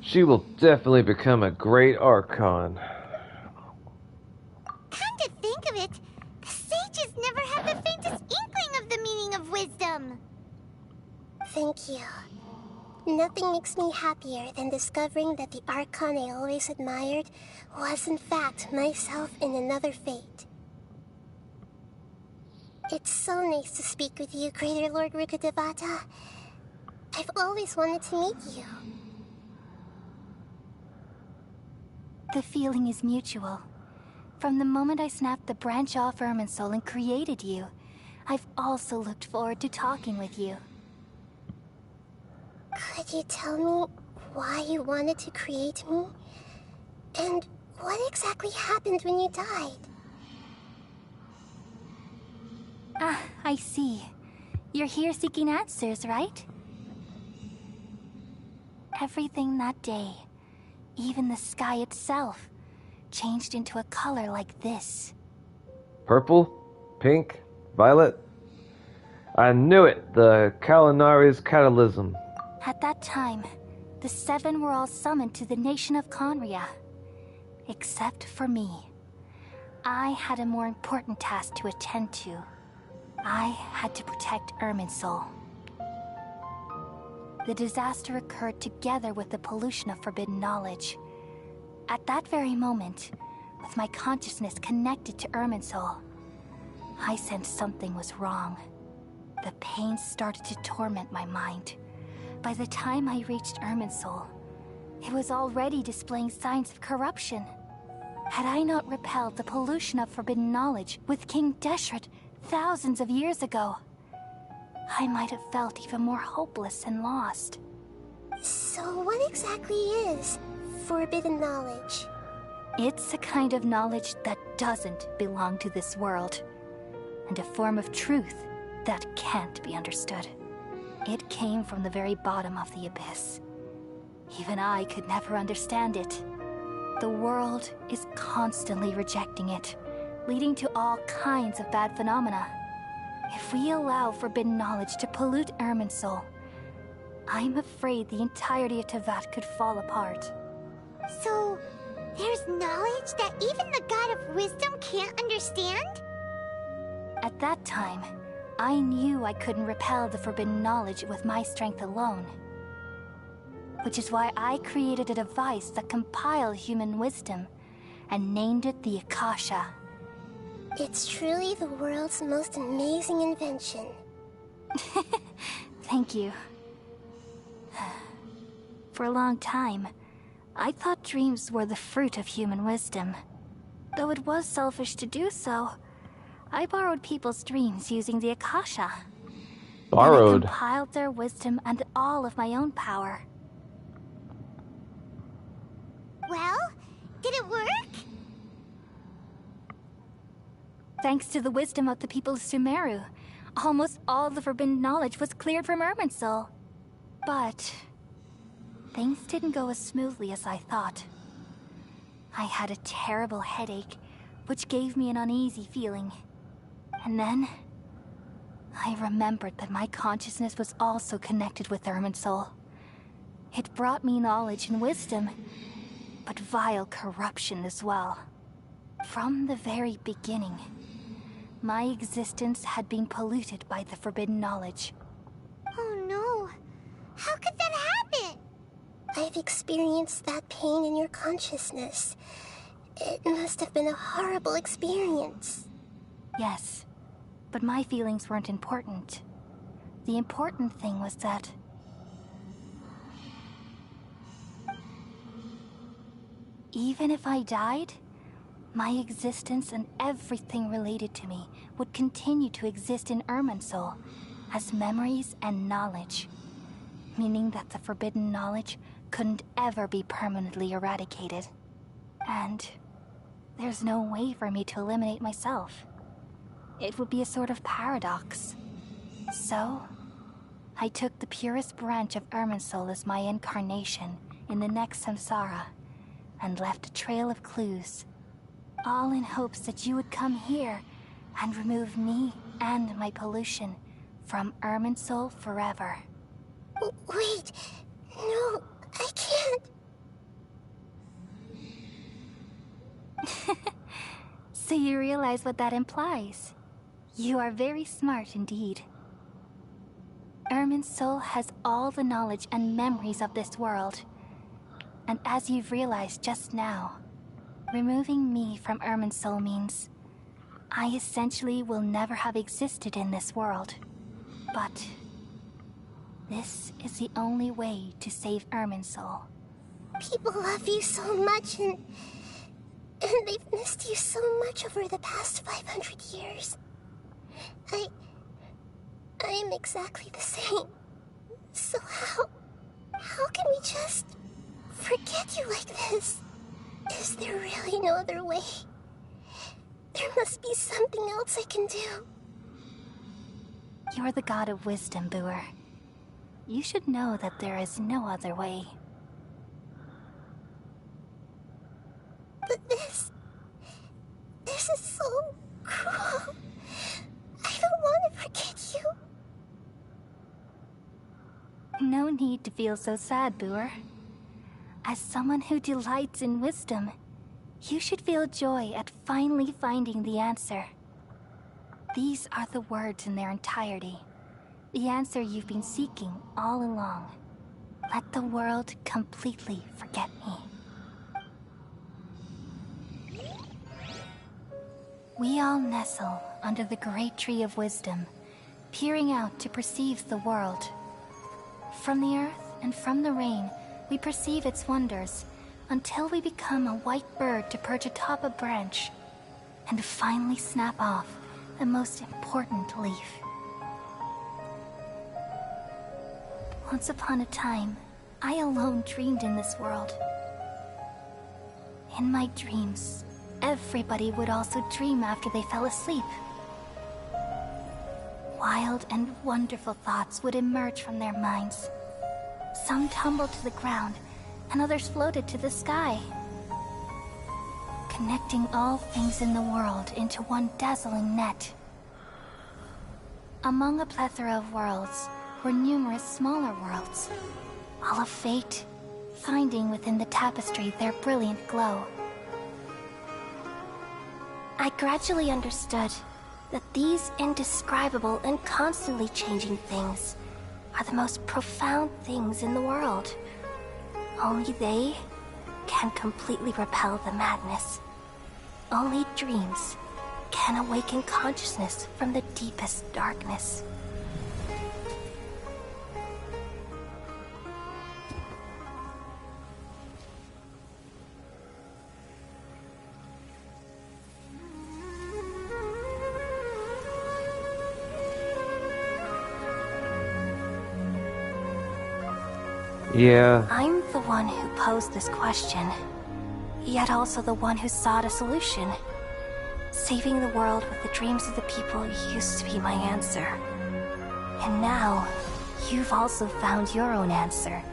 She will definitely become a great Archon. Come to think of it, the sages never had the faintest inkling of the meaning of wisdom. Thank you. Nothing makes me happier than discovering that the Archon I always admired was in fact myself in another fate. It's so nice to speak with you, Greater Lord Rukkhadevata. I've always wanted to meet you. The feeling is mutual. From the moment I snapped the branch off Irminsul and created you, I've also looked forward to talking with you. Could you tell me why you wanted to create me? And what exactly happened when you died? Ah, I see. You're here seeking answers, right? Everything that day, even the sky itself, changed into a color like this. Purple? Pink? Violet? I knew it! The Kalinari's catalysm. At that time, the 7 were all summoned to the nation of Conria. Except for me. I had a more important task to attend to. I had to protect Irminsul. The disaster occurred together with the pollution of forbidden knowledge. At that very moment, with my consciousness connected to Irminsul, I sensed something was wrong. The pain started to torment my mind. By the time I reached Irminsul, it was already displaying signs of corruption. Had I not repelled the pollution of forbidden knowledge with King Deshret thousands of years ago, I might have felt even more hopeless and lost. So what exactly is forbidden knowledge? It's a kind of knowledge that doesn't belong to this world, and a form of truth that can't be understood. It came from the very bottom of the abyss. Even I could never understand it. The world is constantly rejecting it, leading to all kinds of bad phenomena. If we allow forbidden knowledge to pollute Irminsul, I'm afraid the entirety of Teyvat could fall apart. So, there's knowledge that even the God of Wisdom can't understand? At that time, I knew I couldn't repel the forbidden knowledge with my strength alone. Which is why I created a device that compiled human wisdom and named it the Akasha. It's truly the world's most amazing invention. Thank you. For a long time, I thought dreams were the fruit of human wisdom. Though it was selfish to do so, I borrowed people's dreams using the Akasha. Borrowed? And I compiled their wisdom and all of my own power. Well, did it work? Thanks to the wisdom of the people of Sumeru, almost all the forbidden knowledge was cleared from Irminsul. But things didn't go as smoothly as I thought. I had a terrible headache, which gave me an uneasy feeling. And then I remembered that my consciousness was also connected with Irminsul. It brought me knowledge and wisdom, but vile corruption as well. From the very beginning, my existence had been polluted by the forbidden knowledge. Oh no. How could that happen? I've experienced that pain in your consciousness. It must have been a horrible experience. Yes, but my feelings weren't important. The important thing was that even if I died, my existence and everything related to me would continue to exist in Irminsul as memories and knowledge, meaning that the forbidden knowledge couldn't ever be permanently eradicated. And there's no way for me to eliminate myself. It would be a sort of paradox. So, I took the purest branch of Irminsul as my incarnation in the next samsara, and left a trail of clues, all in hopes that you would come here and remove me and my pollution from Irminsul forever. Wait, no, I can't. So you realize what that implies. You are very smart indeed. Irminsul has all the knowledge and memories of this world. And as you've realized just now, removing me from Irminsul means I essentially will never have existed in this world. But this is the only way to save Irminsul. People love you so much, and they've missed you so much over the past 500 years. I am exactly the same. So how can we just forget you like this? Is there really no other way? There must be something else I can do. You're the god of wisdom, Booer. You should know that there is no other way. But this is so cruel. I don't want to forget you. No no need to feel so sad, Boer. As someone who delights in wisdom, you should feel joy at finally finding the answer. These are the words in their entirety. The answer you've been seeking all along. Let the world completely forget me. We all nestle under the great tree of wisdom, peering out to perceive the world. From the earth and from the rain, we perceive its wonders, until we become a white bird to perch atop a branch, and finally snap off the most important leaf. Once upon a time, I alone dreamed in this world. In my dreams, everybody would also dream after they fell asleep. Wild and wonderful thoughts would emerge from their minds. Some tumbled to the ground, and others floated to the sky, connecting all things in the world into one dazzling net. Among a plethora of worlds were numerous smaller worlds, all of fate, finding within the tapestry their brilliant glow. I gradually understood that these indescribable and constantly changing things are the most profound things in the world. Only they can completely repel the madness. Only dreams can awaken consciousness from the deepest darkness. Yeah. I'm the one who posed this question, yet also the one who sought a solution. Saving the world with the dreams of the people used to be my answer. And now, you've also found your own answer,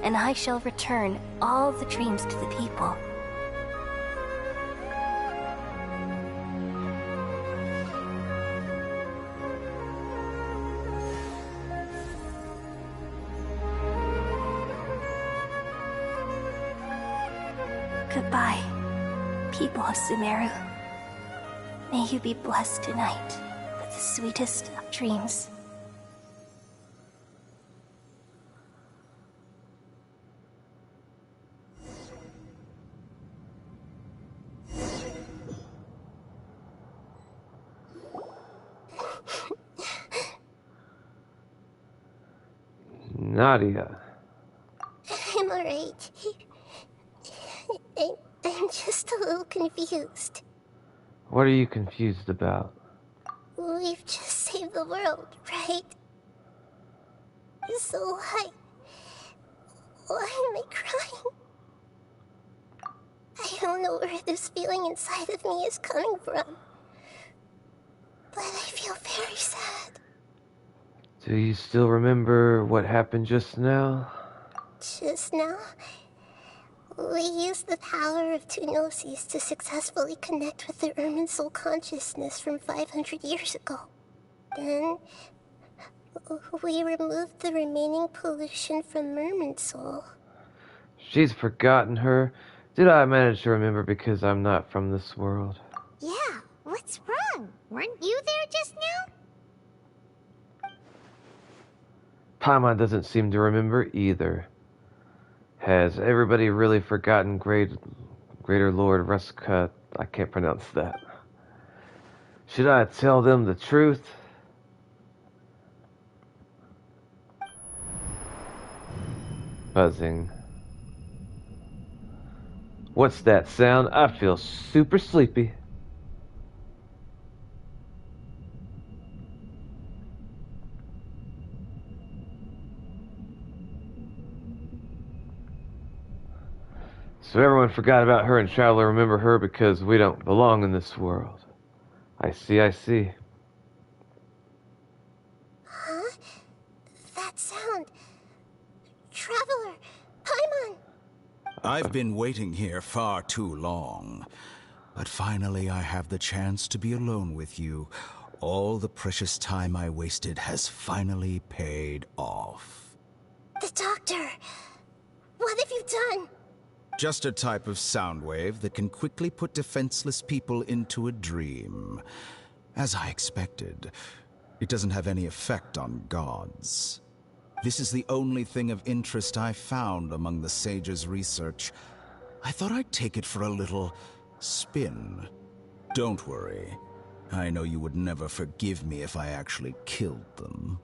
and I shall return all the dreams to the people. Goodbye, people of Sumeru. May you be blessed tonight with the sweetest of dreams. Nadia. I'm alright. I'm just a little confused. What are you confused about? We've just saved the world, right? So why am I crying? I don't know where this feeling inside of me is coming from, but I feel very sad. Do you still remember what happened just now? Just now, we used the power of two gnosis to successfully connect with the Irminsul consciousness from 500 years ago. Then, we removed the remaining pollution from Irminsul. She's forgotten her. Did I manage to remember because I'm not from this world? Yeah, what's wrong? Weren't you there just now? Paimon doesn't seem to remember either. Has everybody really forgotten Greater Lord Ruska? I can't pronounce that. Should I tell them the truth? Buzzing. What's that sound? I feel super sleepy. So everyone forgot about her and Traveler remember her because we don't belong in this world. I see, I see. Huh? That sound. Traveler! Paimon! I've been waiting here far too long. But finally I have the chance to be alone with you. All the precious time I wasted has finally paid off. The doctor! What have you done? Just a type of sound wave that can quickly put defenseless people into a dream. As I expected, it doesn't have any effect on gods. This is the only thing of interest I found among the sage's research. I thought I'd take it for a little spin. Don't worry. I know you would never forgive me if I actually killed them.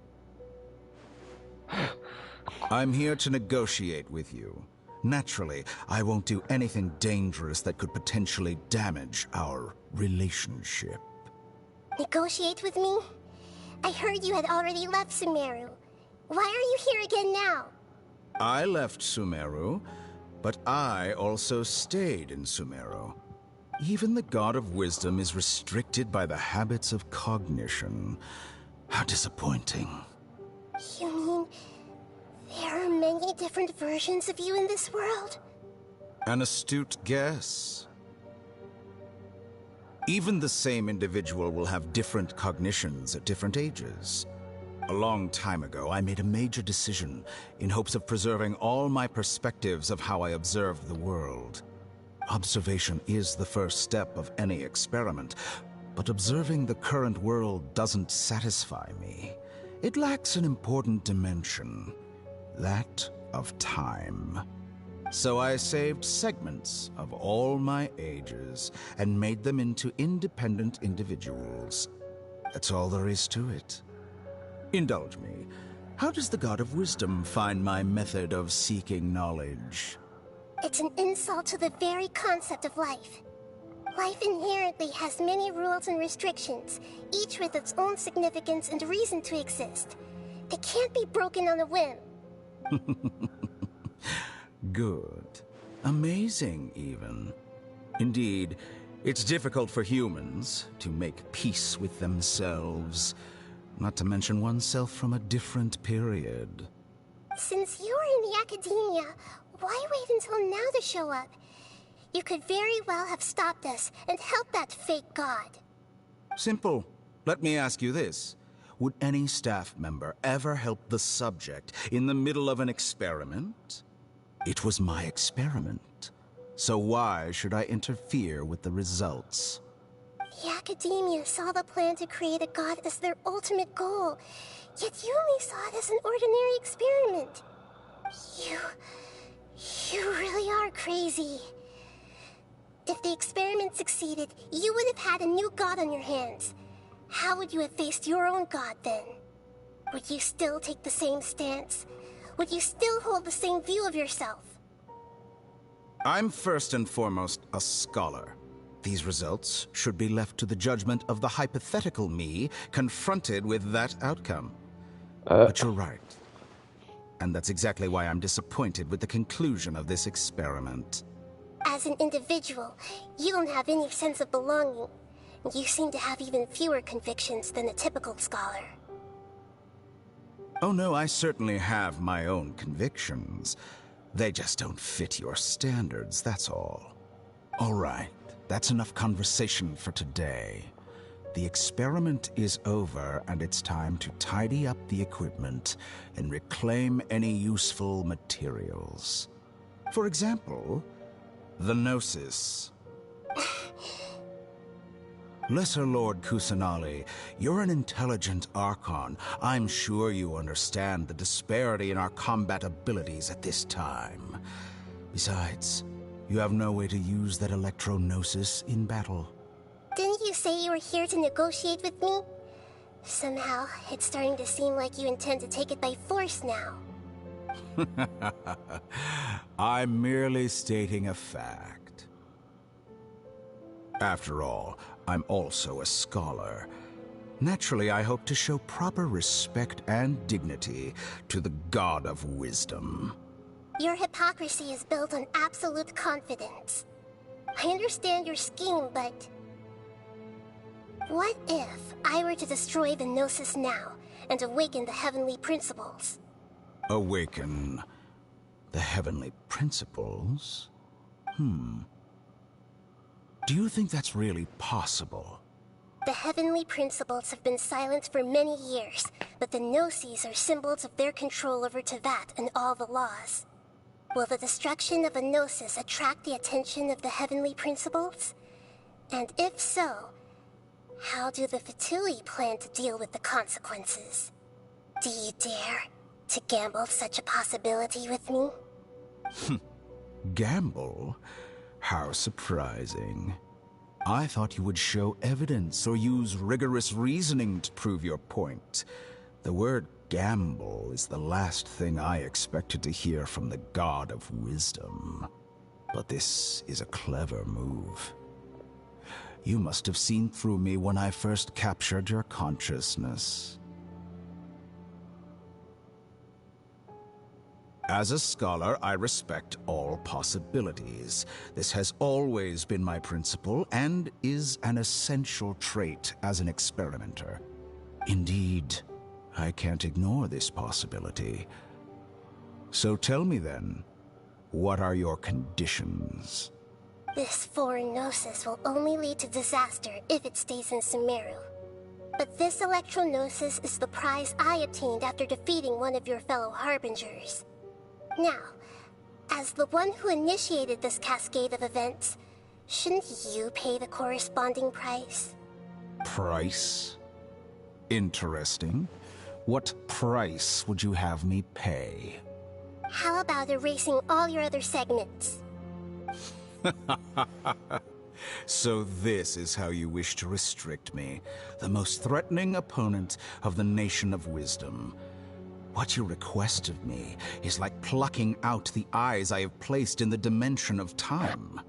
I'm here to negotiate with you. Naturally, I won't do anything dangerous that could potentially damage our relationship. Negotiate with me? I heard you had already left Sumeru. Why are you here again now? I left Sumeru, but I also stayed in Sumeru. Even the God of Wisdom is restricted by the habits of cognition. How disappointing. You mean there are many different versions of you in this world? An astute guess. Even the same individual will have different cognitions at different ages. A long time ago, I made a major decision in hopes of preserving all my perspectives of how I observed the world. Observation is the first step of any experiment, but observing the current world doesn't satisfy me. It lacks an important dimension, that of time. So I saved segments of all my ages and made them into independent individuals. That's all there is to it. Indulge me. How does the God of Wisdom find my method of seeking knowledge? It's an insult to the very concept of life. Life inherently has many rules and restrictions, each with its own significance and reason to exist. They can't be broken on a whim. Good. Amazing, even. Indeed, it's difficult for humans to make peace with themselves, not to mention oneself from a different period. Since you are in the academia, why wait until now to show up? You could very well have stopped us and helped that fake god. Simple. Let me ask you this. Would any staff member ever help the subject in the middle of an experiment? It was my experiment. So why should I interfere with the results? The academia saw the plan to create a god as their ultimate goal, yet you only saw it as an ordinary experiment. You really are crazy. If the experiment succeeded, you would have had a new god on your hands. How would you have faced your own god then? Would you still take the same stance? Would you still hold the same view of yourself? I'm first and foremost a scholar. These results should be left to the judgment of the hypothetical me confronted with that outcome. But you're right. And that's exactly why I'm disappointed with the conclusion of this experiment. As an individual, you don't have any sense of belonging. You seem to have even fewer convictions than a typical scholar. Oh no, I certainly have my own convictions. They just don't fit your standards, that's all. All right, that's enough conversation for today. The experiment is over, and it's time to tidy up the equipment and reclaim any useful materials. For example, the Gnosis. Lesser Lord Kusanali, you're an intelligent Archon. I'm sure you understand the disparity in our combat abilities at this time. Besides, you have no way to use that Electro-Gnosis in battle. Didn't you say you were here to negotiate with me? Somehow, it's starting to seem like you intend to take it by force now. I'm merely stating a fact. After all, I'm also a scholar. Naturally, I hope to show proper respect and dignity to the God of Wisdom. Your hypocrisy is built on absolute confidence. I understand your scheme, but... what if I were to destroy the Gnosis now and awaken the heavenly principles? Awaken the heavenly principles? Do you think that's really possible? The heavenly principles have been silent for many years, but the Gnosis are symbols of their control over Teyvat and all the laws. Will the destruction of a Gnosis attract the attention of the heavenly principles? And if so, how do the Fatui plan to deal with the consequences? Do you dare to gamble such a possibility with me? Gamble? How surprising. I thought you would show evidence or use rigorous reasoning to prove your point. The word gamble is the last thing I expected to hear from the God of Wisdom. But this is a clever move. You must have seen through me when I first captured your consciousness. As a scholar, I respect all possibilities. This has always been my principle and is an essential trait as an experimenter. Indeed, I can't ignore this possibility. So tell me then, what are your conditions? This foreign Gnosis will only lead to disaster if it stays in Sumeru. But this Electro-Gnosis is the prize I obtained after defeating one of your fellow Harbingers. Now, as the one who initiated this cascade of events, shouldn't you pay the corresponding price? Price? Interesting. What price would you have me pay? How about erasing all your other segments? So this is how you wish to restrict me, the most threatening opponent of the Nation of Wisdom. What you request of me is like plucking out the eyes I have placed in the dimension of time.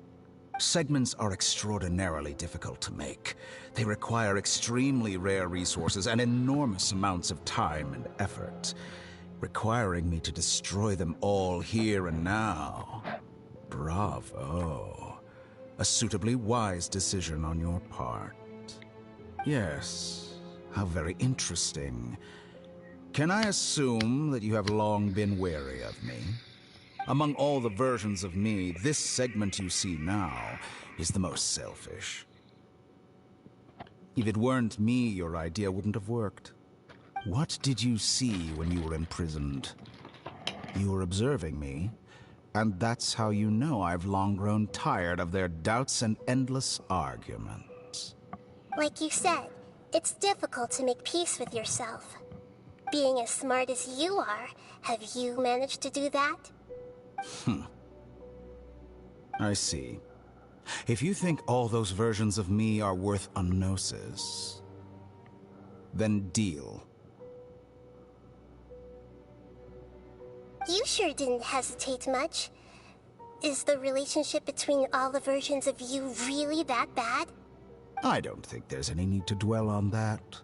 Segments are extraordinarily difficult to make. They require extremely rare resources and enormous amounts of time and effort, requiring me to destroy them all here and now. Bravo. A suitably wise decision on your part. Yes, how very interesting. Can I assume that you have long been wary of me? Among all the versions of me, this segment you see now is the most selfish. If it weren't me, your idea wouldn't have worked. What did you see when you were imprisoned? You were observing me, and that's how you know I've long grown tired of their doubts and endless arguments. Like you said, it's difficult to make peace with yourself. Being as smart as you are, have you managed to do that? I see. If you think all those versions of me are worth a gnosis, then deal. You sure didn't hesitate much. Is the relationship between all the versions of you really that bad? I don't think there's any need to dwell on that.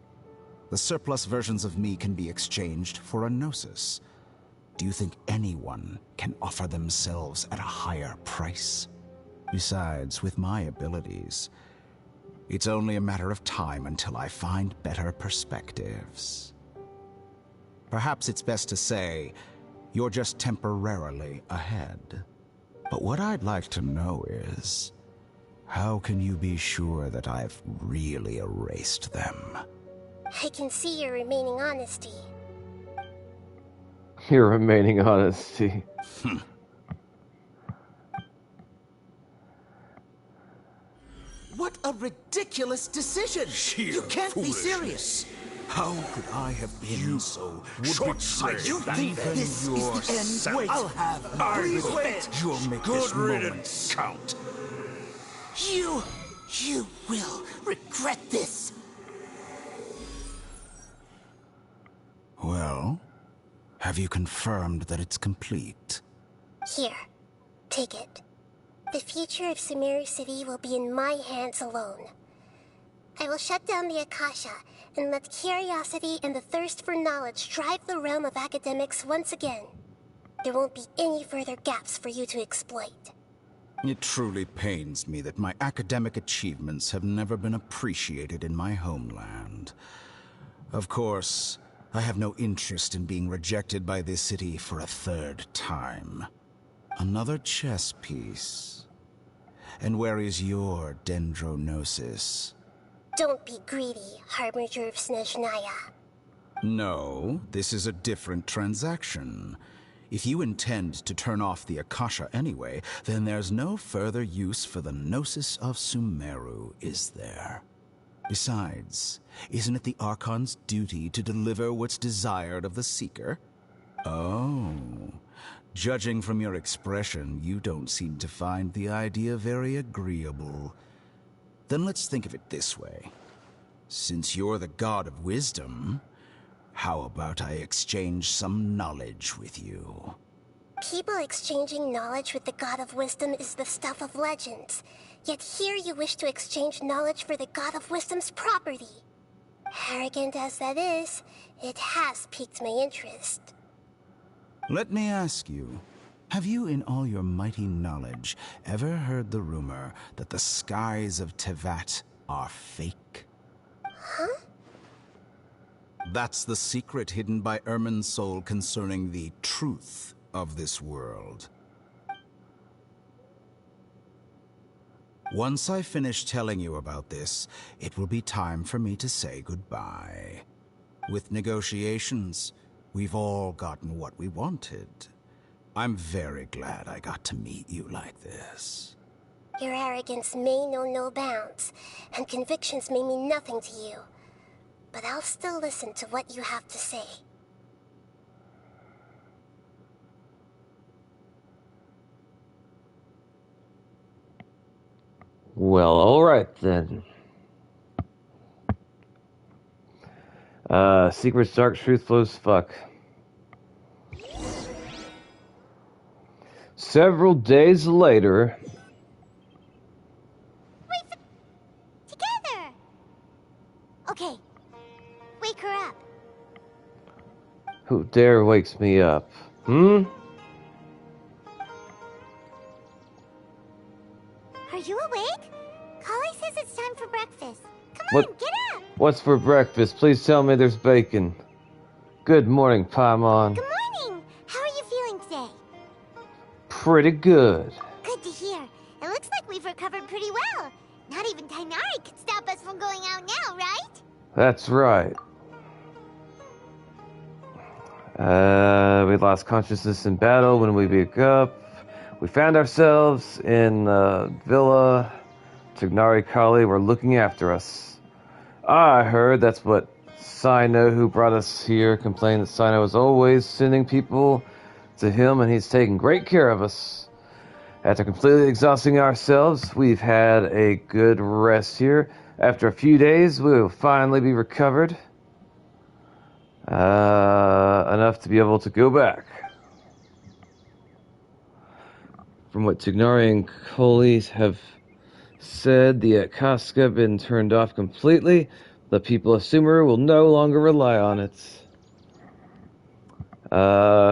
The surplus versions of me can be exchanged for a gnosis. Do you think anyone can offer themselves at a higher price? Besides, with my abilities, it's only a matter of time until I find better perspectives. Perhaps it's best to say, you're just temporarily ahead. But what I'd like to know is, how can you be sure that I've really erased them? I can see your remaining honesty. Your remaining honesty. What a ridiculous decision! You can't be serious! How could I have been so short-sighted? You think this is the end? Wait, I'll have please wait! You'll make this moment count. You will regret this! Well, have you confirmed that it's complete? Here, take it. The future of Sumeru City will be in my hands alone. I will shut down the Akasha and let curiosity and the thirst for knowledge drive the realm of academics once again. There won't be any further gaps for you to exploit. It truly pains me that my academic achievements have never been appreciated in my homeland. Of course, I have no interest in being rejected by this city for a third time. Another chess piece. And where is your dendrognosis? Don't be greedy, Harbinger of Snezhnaya. No, this is a different transaction. If you intend to turn off the Akasha anyway, then there's no further use for the Gnosis of Sumeru, is there? Besides, isn't it the Archon's duty to deliver what's desired of the Seeker? Oh, judging from your expression, you don't seem to find the idea very agreeable. Then let's think of it this way. Since you're the God of Wisdom, how about I exchange some knowledge with you? People exchanging knowledge with the God of Wisdom is the stuff of legends. Yet here you wish to exchange knowledge for the God of Wisdom's property. Arrogant as that is, it has piqued my interest. Let me ask you, have you in all your mighty knowledge ever heard the rumor that the skies of Tevat are fake? Huh? That's the secret hidden by Irminsul concerning the truth of this world. Once I finish telling you about this, it will be time for me to say goodbye. With negotiations, we've all gotten what we wanted. I'm very glad I got to meet you like this. Your arrogance may know no bounds, and convictions may mean nothing to you. But I'll still listen to what you have to say. Well, alright then. Secret's dark truth flows fuck. Several days later... Together! Okay. Wake her up. Who dare wakes me up? Hmm? Are you awake? Kali says it's time for breakfast. Come What? on, get up! What's for breakfast? Please tell me there's bacon. Good morning, Paimon. Good morning! How are you feeling today? Pretty good. Good to hear. It looks like we've recovered pretty well. Not even Tainari could stop us from going out now, right? That's right. We lost consciousness in battle when we woke up. We found ourselves in a villa. Tainari Kali were looking after us. I heard that's what Sino, who brought us here, complained that Sino was always sending people to him and he's taking great care of us. After completely exhausting ourselves, we've had a good rest here. After a few days, we will finally be recovered. Enough to be able to go back. From what Tainari and Kali have said, the Akasha have been turned off completely. The people of Sumeru will no longer rely on it.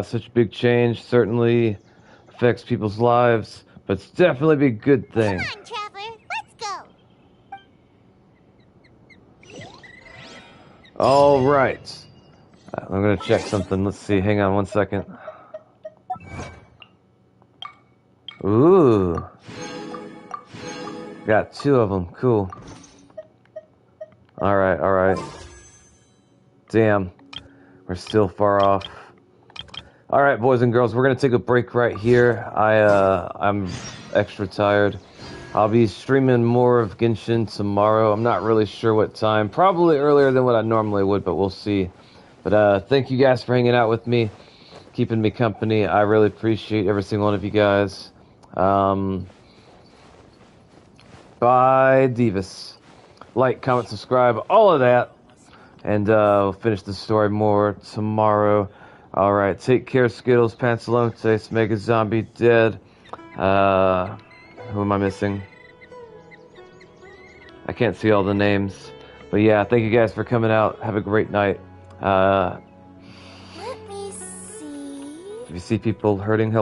Such a big change certainly affects people's lives, but it's definitely be a good thing. Come on, Traveler, let's go! Alright. I'm gonna check something. Let's see. Hang on one second. Ooh. Got two of them. Cool. Alright, alright. Damn. We're still far off. Alright, boys and girls, we're gonna take a break right here. I'm extra tired. I'll be streaming more of Genshin tomorrow. I'm not really sure what time. Probably earlier than what I normally would, but we'll see. But thank you guys for hanging out with me, keeping me company. I really appreciate every single one of you guys. Bye, Divas. Like, comment, subscribe, all of that. And we'll finish the story more tomorrow. Alright, take care, Skittles, Pantalontes, Mega Zombie, Dead. Who am I missing? I can't see all the names. But yeah, thank you guys for coming out. Have a great night. Let me see. If you see people hurting, help.